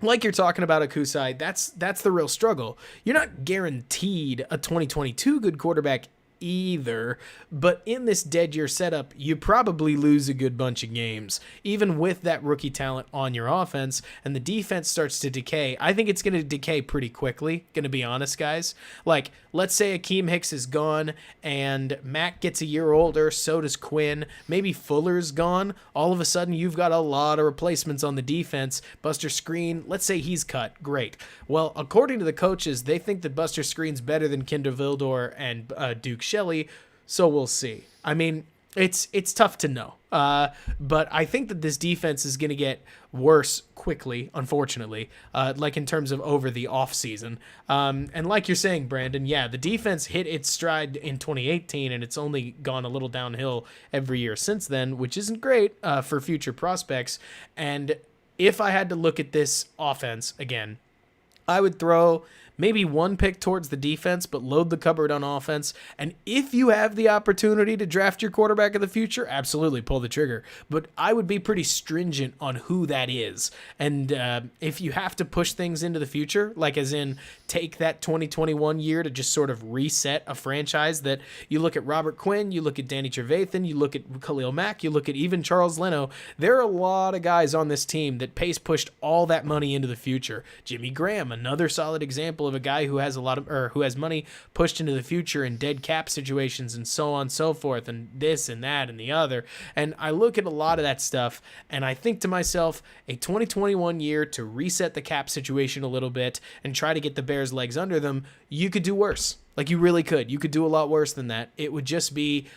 like you're talking about, Akusai, that's the real struggle. You're not guaranteed a 2022 good quarterback either. But in this dead year setup, you probably lose a good bunch of games, even with that rookie talent on your offense, and the defense starts to decay. I think it's going to decay pretty quickly, going to be honest, guys. Like, let's say Akeem Hicks is gone and Mac gets a year older, so does Quinn. Maybe Fuller's gone. All of a sudden, you've got a lot of replacements on the defense. Buster Screen, let's say he's cut. Great. Well, according to the coaches, they think that Buster Screen's better than Kinder Vildor and Duke Shelley, so we'll see. I mean, it's tough to know. But I think that this defense is going to get worse quickly, unfortunately, like in terms of over the offseason. And like you're saying, Brandon, yeah, the defense hit its stride in 2018, and it's only gone a little downhill every year since then, which isn't great for future prospects. And if I had to look at this offense again, I would throw maybe one pick towards the defense, but load the cupboard on offense. And if you have the opportunity to draft your quarterback of the future, absolutely pull the trigger. But I would be pretty stringent on who that is. And if you have to push things into the future, like as in take that 2021 year to just sort of reset a franchise, that you look at Robert Quinn, you look at Danny Trevathan, you look at Khalil Mack, you look at even Charles Leno. There are a lot of guys on this team that Pace pushed all that money into the future. Jimmy Graham, another solid example of a guy who has who has money pushed into the future in dead cap situations and so on and so forth, and this and that and the other. And I look at a lot of that stuff and I think to myself, a 2021 year to reset the cap situation a little bit and try to get the Bears legs under them, you could do worse. Like, you really could. You could do a lot worse than that. It would just be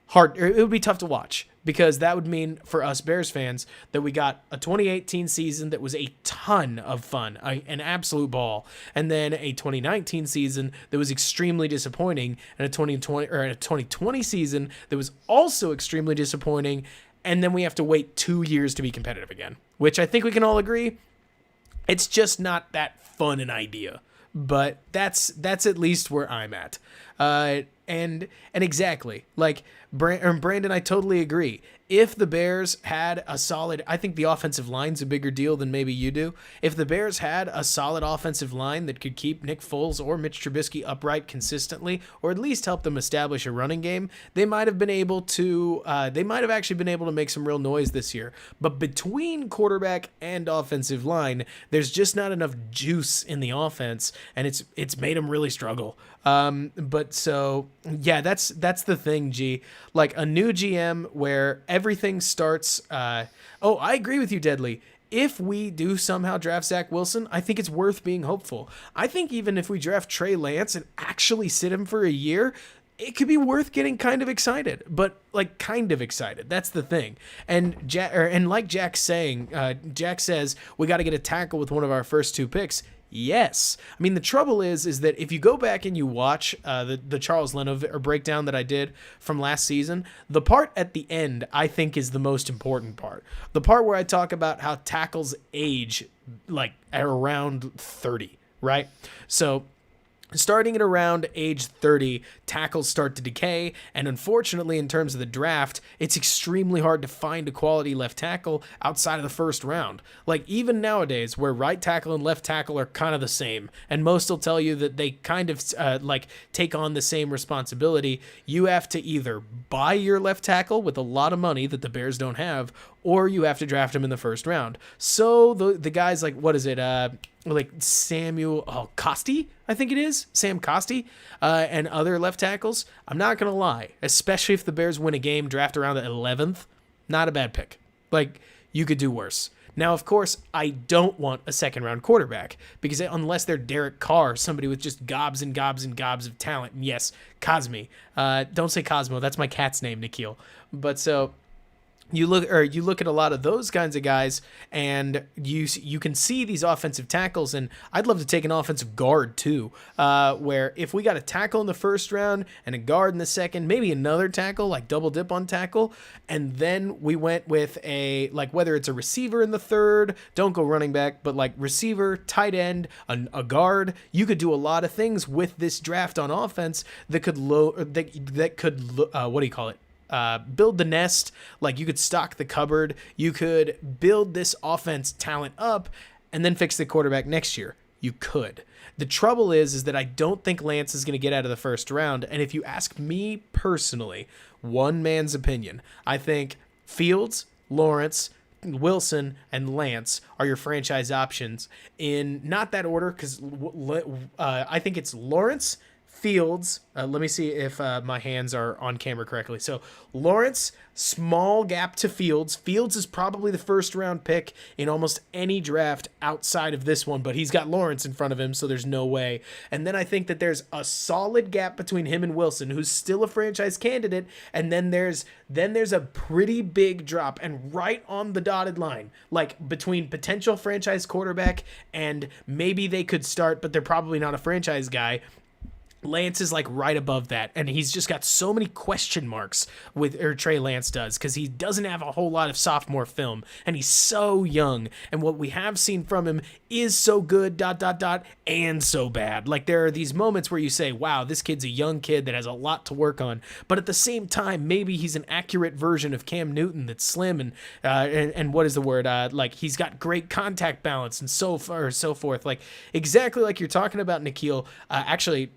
hard, or it would be tough to watch, because that would mean for us Bears fans that we got a 2018 season that was a ton of fun, an absolute ball, and then a 2019 season that was extremely disappointing, and a 2020 season that was also extremely disappointing, and then we have to wait 2 years to be competitive again, which I think we can all agree, it's just not that fun an idea. But that's at least where I'm at. And exactly, like Brandon, I totally agree. If the Bears had a solid, I think the offensive line's a bigger deal than maybe you do. If the Bears had a solid offensive line that could keep Nick Foles or Mitch Trubisky upright consistently, or at least help them establish a running game, they might have actually been able to make some real noise this year. But between quarterback and offensive line, there's just not enough juice in the offense, and it's made them really struggle. But so yeah, that's the thing, G. Like a new GM where everything starts. I agree with you, Deadly. If we do somehow draft Zach Wilson, I think it's worth being hopeful. I think even if we draft Trey Lance and actually sit him for a year, it could be worth getting kind of excited, but like kind of excited. That's the thing. And like Jack's saying, Jack says we got to get a tackle with one of our first 2 picks. Yes. I mean, the trouble is that if you go back and you watch the Charles Leno breakdown that I did from last season, the part at the end I think is the most important part. The part where I talk about how tackles age like at around 30, right? So starting at around age 30, tackles start to decay, and unfortunately, in terms of the draft, it's extremely hard to find a quality left tackle outside of the first round. Like, even nowadays, where right tackle and left tackle are kind of the same, and most will tell you that they kind of, take on the same responsibility, you have to either buy your left tackle with a lot of money that the Bears don't have, or you have to draft him in the first round. So the guys like, what is it, like Samuel Costi, I think it is, Sam Costi, and other left tackles, I'm not going to lie, especially if the Bears win a game, draft around the 11th, not a bad pick. Like, you could do worse. Now, of course, I don't want a second-round quarterback, because unless they're Derek Carr, somebody with just gobs and gobs and gobs of talent, and yes, Cosme. Don't say Cosmo, that's my cat's name, Nikhil. But so you look at a lot of those kinds of guys, and you can see these offensive tackles, and I'd love to take an offensive guard too, where if we got a tackle in the first round and a guard in the second, maybe another tackle, like double dip on tackle, and then we went with a, like, whether it's a receiver in the third, don't go running back, but like receiver, tight end, a guard, you could do a lot of things with this draft on offense that could build the nest. Like, you could stock the cupboard, you could build this offense talent up, and then fix the quarterback next year. You could. The trouble is that I don't think Lance is going to get out of the first round. And if you ask me personally, one man's opinion, I think Fields, Lawrence, Wilson, and Lance are your franchise options in not that order, because I think it's Lawrence, Fields. Let me see if my hands are on camera correctly. So Lawrence, small gap to Fields. Fields is probably the first round pick in almost any draft outside of this one, but he's got Lawrence in front of him, so there's no way. And then I think that there's a solid gap between him and Wilson, who's still a franchise candidate. And then there's a pretty big drop, and right on the dotted line, like between potential franchise quarterback and maybe they could start, but they're probably not a franchise guy. Lance is like right above that, and he's just got so many question marks Trey Lance does, because he doesn't have a whole lot of sophomore film, and he's so young, and what we have seen from him is so good, and so bad. Like, there are these moments where you say, wow, this kid's a young kid that has a lot to work on, but at the same time, maybe he's an accurate version of Cam Newton that's slim and what is the word? Like, he's got great contact balance and so forth. Like, exactly like you're talking about, Nikhil. Actually,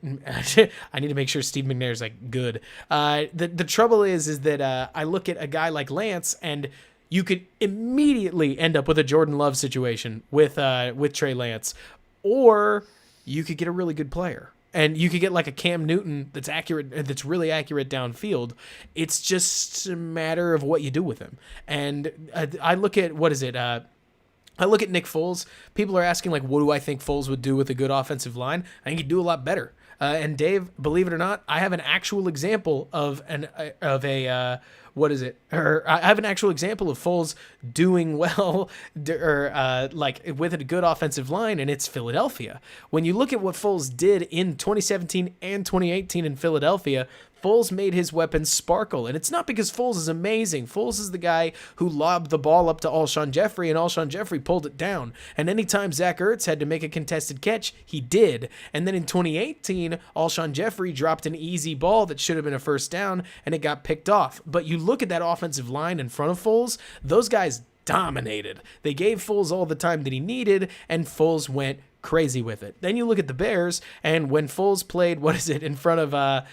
I need to make sure Steve McNair's like good. The trouble is that I look at a guy like Lance, and you could immediately end up with a Jordan Love situation with Trey Lance, or you could get a really good player, and you could get like a Cam Newton that's accurate, that's really accurate downfield. It's just a matter of what you do with him. And I look at I look at Nick Foles. People are asking, like, what do I think Foles would do with a good offensive line? I think he'd do a lot better. And Dave, believe it or not, I have an actual example of I have an actual example of Foles doing well, like with a good offensive line, and it's Philadelphia. When you look at what Foles did in 2017 and 2018 in Philadelphia, Foles made his weapons sparkle, and it's not because Foles is amazing. Foles is the guy who lobbed the ball up to Alshon Jeffrey, and Alshon Jeffrey pulled it down. And anytime Zach Ertz had to make a contested catch, he did. And then in 2018, Alshon Jeffrey dropped an easy ball that should have been a first down, and it got picked off. But you look at that offensive line in front of Foles, those guys dominated. They gave Foles all the time that he needed, and Foles went crazy with it. Then you look at the Bears, and when Foles played, in front of,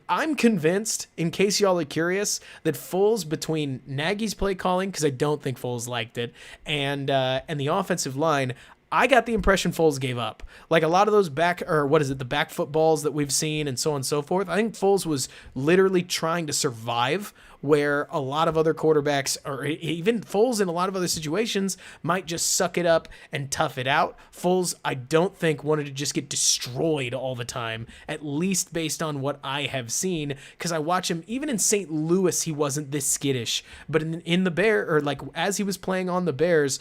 I'm convinced, in case y'all are curious, that Foles, between Nagy's play calling, because I don't think Foles liked it, and the offensive line, I got the impression Foles gave up. Like, a lot of those the back foot balls that we've seen and so on and so forth, I think Foles was literally trying to survive, where a lot of other quarterbacks, or even Foles in a lot of other situations, might just suck it up and tough it out. Foles, I don't think, wanted to just get destroyed all the time, at least based on what I have seen, because I watch him, even in St. Louis, he wasn't this skittish, but in the Bear, as he was playing on the Bears,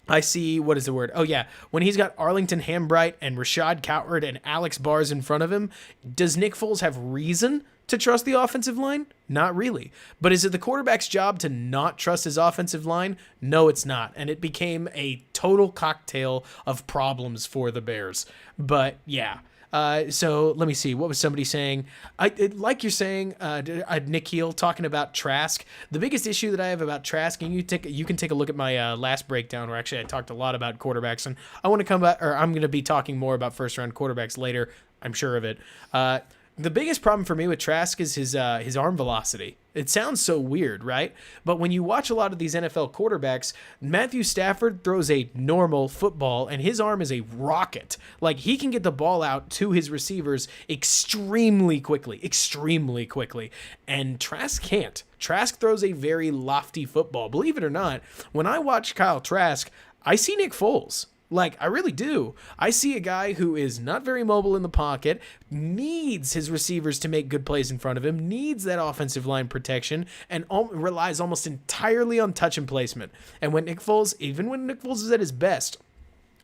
I see, when he's got Arlington Hambright and Rashad Coward and Alex Bars in front of him, does Nick Foles have reason to trust the offensive line? Not really. But is it the quarterback's job to not trust his offensive line? No, it's not. And it became a total cocktail of problems for the Bears. But yeah. So let me see. What was somebody saying? Like you're saying, Nikhil, talking about Trask. The biggest issue that I have about Trask, and you can take a look at my last breakdown, where actually I talked a lot about quarterbacks, and I'm going to be talking more about first round quarterbacks later. I'm sure of it. The biggest problem for me with Trask is his arm velocity. It sounds so weird, right? But when you watch a lot of these NFL quarterbacks, Matthew Stafford throws a normal football, and his arm is a rocket. Like, he can get the ball out to his receivers extremely quickly. And Trask can't. Trask throws a very lofty football. Believe it or not, when I watch Kyle Trask, I see Nick Foles. Like, I really do. I see a guy who is not very mobile in the pocket, needs his receivers to make good plays in front of him, needs that offensive line protection, and relies almost entirely on touch and placement. And even when Nick Foles is at his best,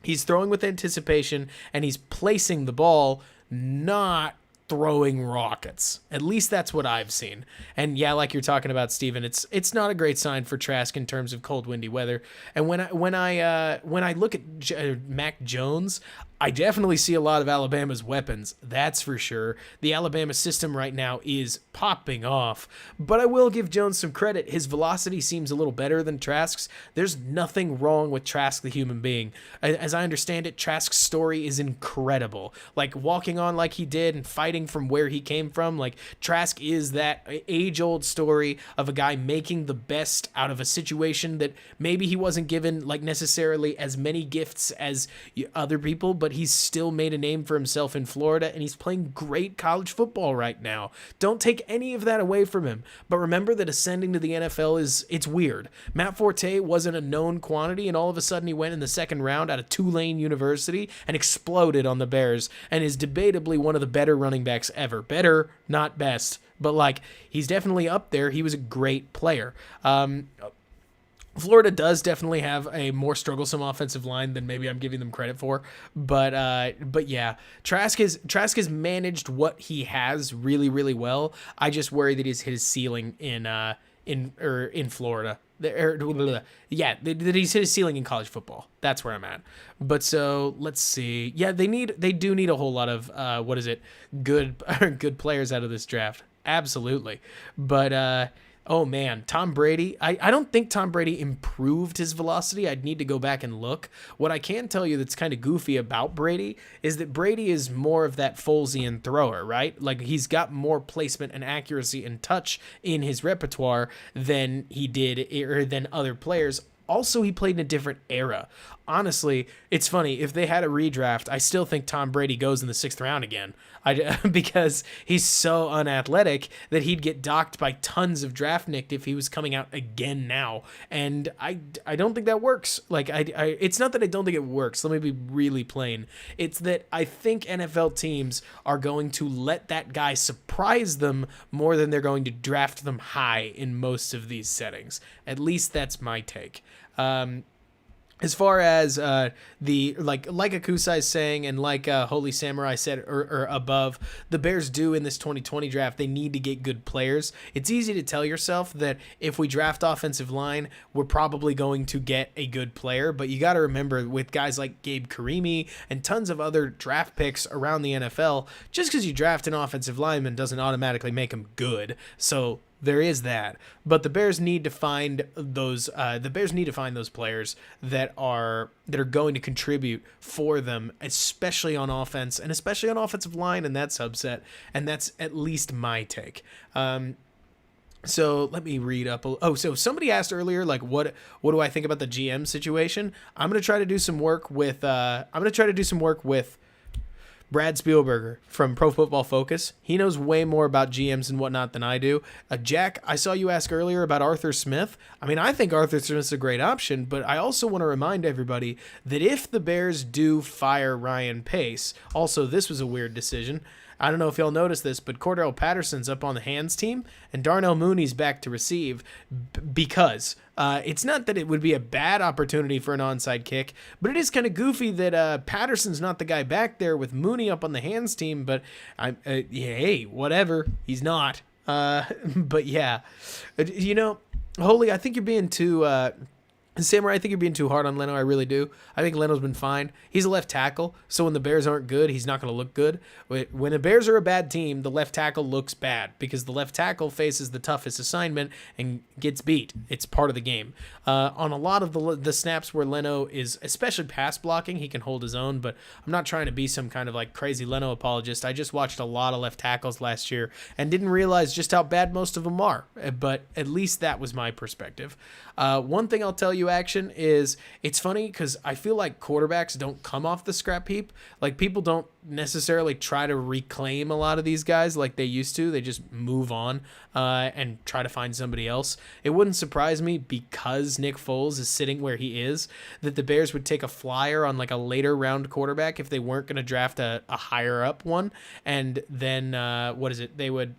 he's throwing with anticipation, and he's placing the ball, not throwing rockets. At least that's what I've seen. And yeah, like you're talking about, Steven, it's not a great sign for Trask in terms of cold, windy weather. And when I look at Mac Jones, I definitely see a lot of Alabama's weapons, that's for sure. The Alabama system right now is popping off, but I will give Jones some credit. His velocity seems a little better than Trask's. There's nothing wrong with Trask the human being. As I understand it, Trask's story is incredible. Like, walking on like he did and fighting from where he came from, like, Trask is that age-old story of a guy making the best out of a situation that maybe he wasn't given, like, necessarily as many gifts as other people, but he's still made a name for himself in Florida, and he's playing great college football right now. Don't take any of that away from him. But remember that ascending to the NFL it's weird. Matt Forte wasn't a known quantity, and all of a sudden he went in the second round out of Tulane University and exploded on the Bears, and is debatably one of the better running backs ever. Better, not best, but like, he's definitely up there. He was a great player. Florida does definitely have a more strugglesome offensive line than maybe I'm giving them credit for, but yeah, Trask has managed what he has really, really well. I just worry that he's hit his ceiling in Florida. Yeah, that he's hit his ceiling in college football. That's where I'm at. But so let's see. Yeah, they do need a whole lot of good players out of this draft. Absolutely, but. Oh, man, Tom Brady. I don't think Tom Brady improved his velocity. I'd need to go back and look. What I can tell you that's kind of goofy about Brady is that Brady is more of that Folesian thrower, right? Like, he's got more placement and accuracy and touch in his repertoire than he did, or than other players. Also, he played in a different era. Honestly, it's funny. If they had a redraft, I still think Tom Brady goes in the 6th round again. Because he's so unathletic that he'd get docked by tons of draft nicked if he was coming out again now. And I don't think that works. Like, it's not that I don't think it works. Let me be really plain. It's that I think NFL teams are going to let that guy surprise them more than they're going to draft them high in most of these settings. At least that's my take. As far as the like Akusai is saying, and like Holy Samurai said or above, the Bears do in this 2020 draft, they need to get good players. It's easy to tell yourself that if we draft offensive line, we're probably going to get a good player, but you got to remember, with guys like Gabe Karimi and tons of other draft picks around the NFL, just because you draft an offensive lineman doesn't automatically make him good. So there is that, but the Bears need to find those. The Bears need to find those players that are going to contribute for them, especially on offense and especially on offensive line and that subset. And that's at least my take. So let me read up. So somebody asked earlier, like, what do I think about the GM situation? I'm gonna try to do some work with. Brad Spielberger from Pro Football Focus. He knows way more about GMs and whatnot than I do. Jack, I saw you ask earlier about Arthur Smith. I mean, I think Arthur Smith's a great option, but I also want to remind everybody that if the Bears do fire Ryan Pace, also, this was a weird decision. I don't know if y'all noticed this, but Cordell Patterson's up on the hands team, and Darnell Mooney's back to receive because it's not that it would be a bad opportunity for an onside kick, but it is kind of goofy that Patterson's not the guy back there with Mooney up on the hands team, but hey, whatever. He's not. But yeah. Holy, I think you're being too... Samurai, I think you're being too hard on Leno. I really do. I think Leno's been fine. He's a left tackle, so when the Bears aren't good, he's not going to look good. When the Bears are a bad team, the left tackle looks bad because the left tackle faces the toughest assignment and gets beat. It's part of the game. On a lot of the snaps where Leno is, especially pass blocking, he can hold his own, but I'm not trying to be some kind of like crazy Leno apologist. I just watched a lot of left tackles last year and didn't realize just how bad most of them are, but at least that was my perspective. One thing I'll tell you, action, is it's funny because I feel like quarterbacks don't come off the scrap heap. Like, people don't necessarily try to reclaim a lot of these guys like they used to. They just move on and try to find somebody else. It wouldn't surprise me, because Nick Foles is sitting where he is, that the Bears would take a flyer on like a later round quarterback if they weren't going to draft a higher up one, and then they would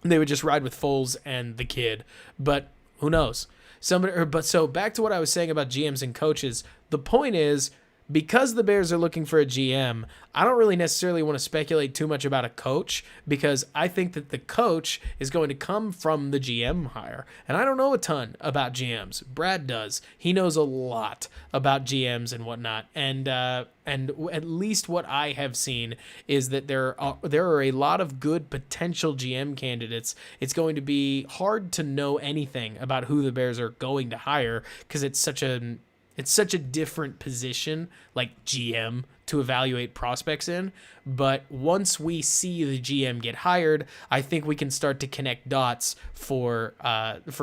just ride with Foles and the kid. But who knows? So back to what I was saying about GMs and coaches. The point is, because the Bears are looking for a GM, I don't really necessarily want to speculate too much about a coach, because I think that the coach is going to come from the GM hire. And I don't know a ton about GMs. Brad does. He knows a lot about GMs and whatnot. And at least what I have seen is that there are a lot of good potential GM candidates. It's going to be hard to know anything about who the Bears are going to hire, because it's such a different position, like GM, to evaluate prospects in. But once we see the GM get hired, I think we can start to connect dots for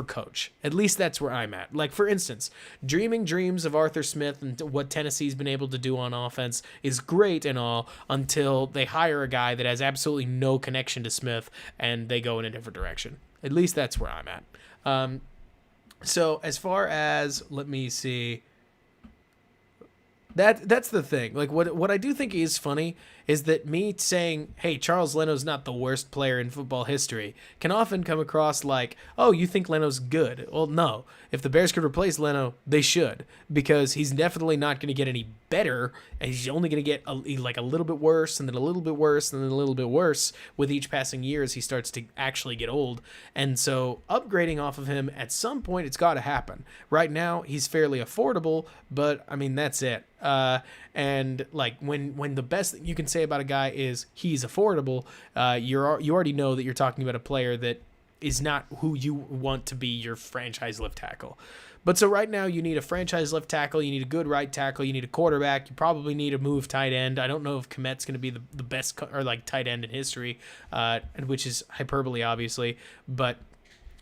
coach. At least that's where I'm at. Like, for instance, dreaming dreams of Arthur Smith and what Tennessee's been able to do on offense is great and all, until they hire a guy that has absolutely no connection to Smith and they go in a different direction. At least that's where I'm at. So as far as, let me see, that's the thing. Like, what I do think is funny is that me saying, hey, Charles Leno's not the worst player in football history, can often come across like, oh, you think Leno's good. Well, no. If the Bears could replace Leno, they should, because he's definitely not going to get any better, and he's only going to get a little bit worse, and then a little bit worse, and then a little bit worse with each passing year as he starts to actually get old. And so upgrading off of him, at some point, it's got to happen. Right now, he's fairly affordable, but, I mean, that's it. And like when the best thing you can say about a guy is he's affordable, you already know that you're talking about a player that is not who you want to be your franchise left tackle. But so right now you need a franchise left tackle, you need a good right tackle, you need a quarterback, you probably need a move tight end. I don't know if Kmet's going to be the best or like tight end in history, which is hyperbole obviously, but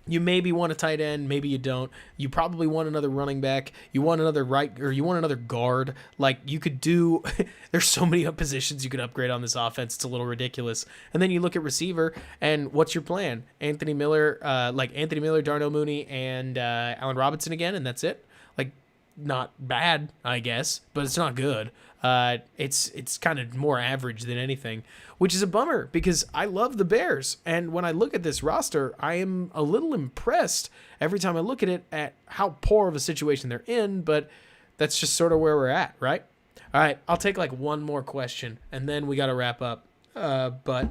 you maybe want a tight end, maybe you don't. You probably want another running back. You want another you want another guard. Like, you could do, there's so many positions you could upgrade on this offense. It's a little ridiculous. And then you look at receiver, and what's your plan? Anthony Miller, Darnell Mooney, and Allen Robinson again, and that's it. Like, not bad, I guess, but it's not good. It's kind of more average than anything, which is a bummer because I love the Bears. And when I look at this roster, I am a little impressed every time I look at it at how poor of a situation they're in, but that's just sort of where we're at, right? All right, I'll take like one more question and then we got to wrap up. But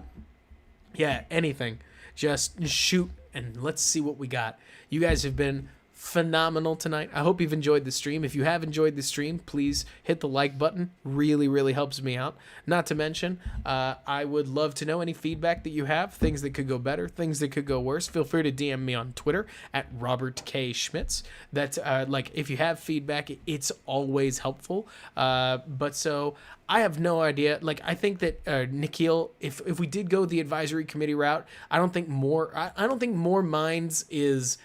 yeah, anything, just shoot and let's see what we got. You guys have been phenomenal tonight. I hope you've enjoyed the stream. If you have enjoyed the stream, please hit the like button. Really helps me out. Not to mention, I would love to know any feedback that you have, things that could go better, things that could go worse. Feel free to DM me on Twitter at Robert K. Schmitz. That's if you have feedback, it's always helpful. But so I have no idea. Like, I think that Nikhil, if we did go the advisory committee route, I don't think more minds is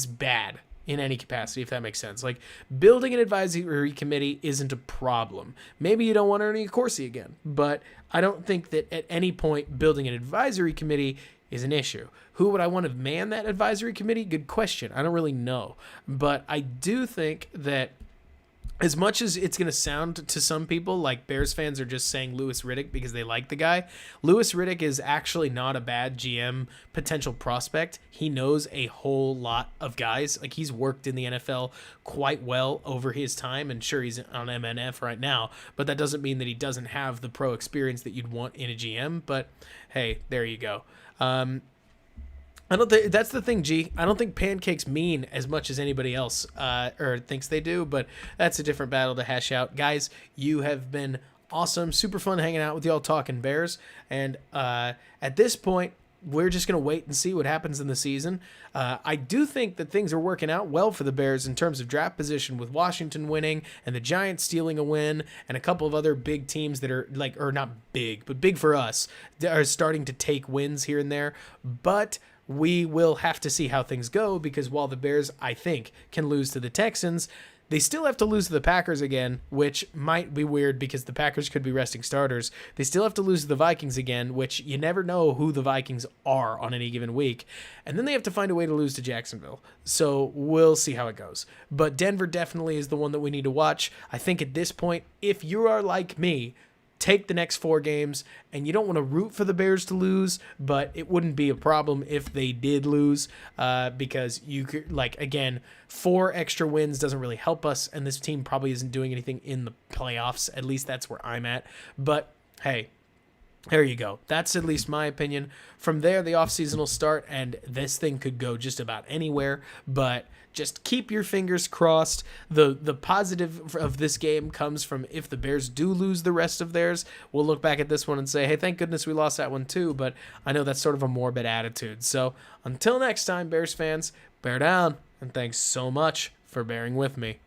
bad in any capacity, if that makes sense. Like, building an advisory committee isn't a problem. Maybe you don't want Ernie Accorsi again, but I don't think that at any point building an advisory committee is an issue. Who would I want to man that advisory committee? Good question. I don't really know. But I do think that as much as it's going to sound to some people like Bears fans are just saying Louis Riddick because they like the guy, Louis Riddick is actually not a bad GM potential prospect. He knows a whole lot of guys. Like, he's worked in the NFL quite well over his time, and sure, he's on MNF right now, but that doesn't mean that he doesn't have the pro experience that you'd want in a GM. But hey, there you go. I don't think that's the thing, G. I don't think pancakes mean as much as anybody else or thinks they do, but that's a different battle to hash out. Guys, you have been awesome. Super fun hanging out with y'all talking Bears. And at this point, we're just going to wait and see what happens in the season. I do think that things are working out well for the Bears in terms of draft position, with Washington winning and the Giants stealing a win and a couple of other big teams that are like, or not big, but big for us, that are starting to take wins here and there. But we will have to see how things go, because while the Bears, I think, can lose to the Texans, they still have to lose to the Packers again, which might be weird because the Packers could be resting starters. They still have to lose to the Vikings again, which you never know who the Vikings are on any given week. And then they have to find a way to lose to Jacksonville. So we'll see how it goes. But Denver definitely is the one that we need to watch. I think at this point, if you are like me, take the next 4 games, and you don't want to root for the Bears to lose, but it wouldn't be a problem if they did lose, because you could, like, again, 4 extra wins doesn't really help us, and this team probably isn't doing anything in the playoffs. At least that's where I'm at. But hey, there you go. That's at least my opinion. From there, the offseason will start, and this thing could go just about anywhere, but just keep your fingers crossed. The positive of this game comes from if the Bears do lose the rest of theirs, we'll look back at this one and say, hey, thank goodness we lost that one too, but I know that's sort of a morbid attitude. So until next time, Bears fans, bear down, and thanks so much for bearing with me.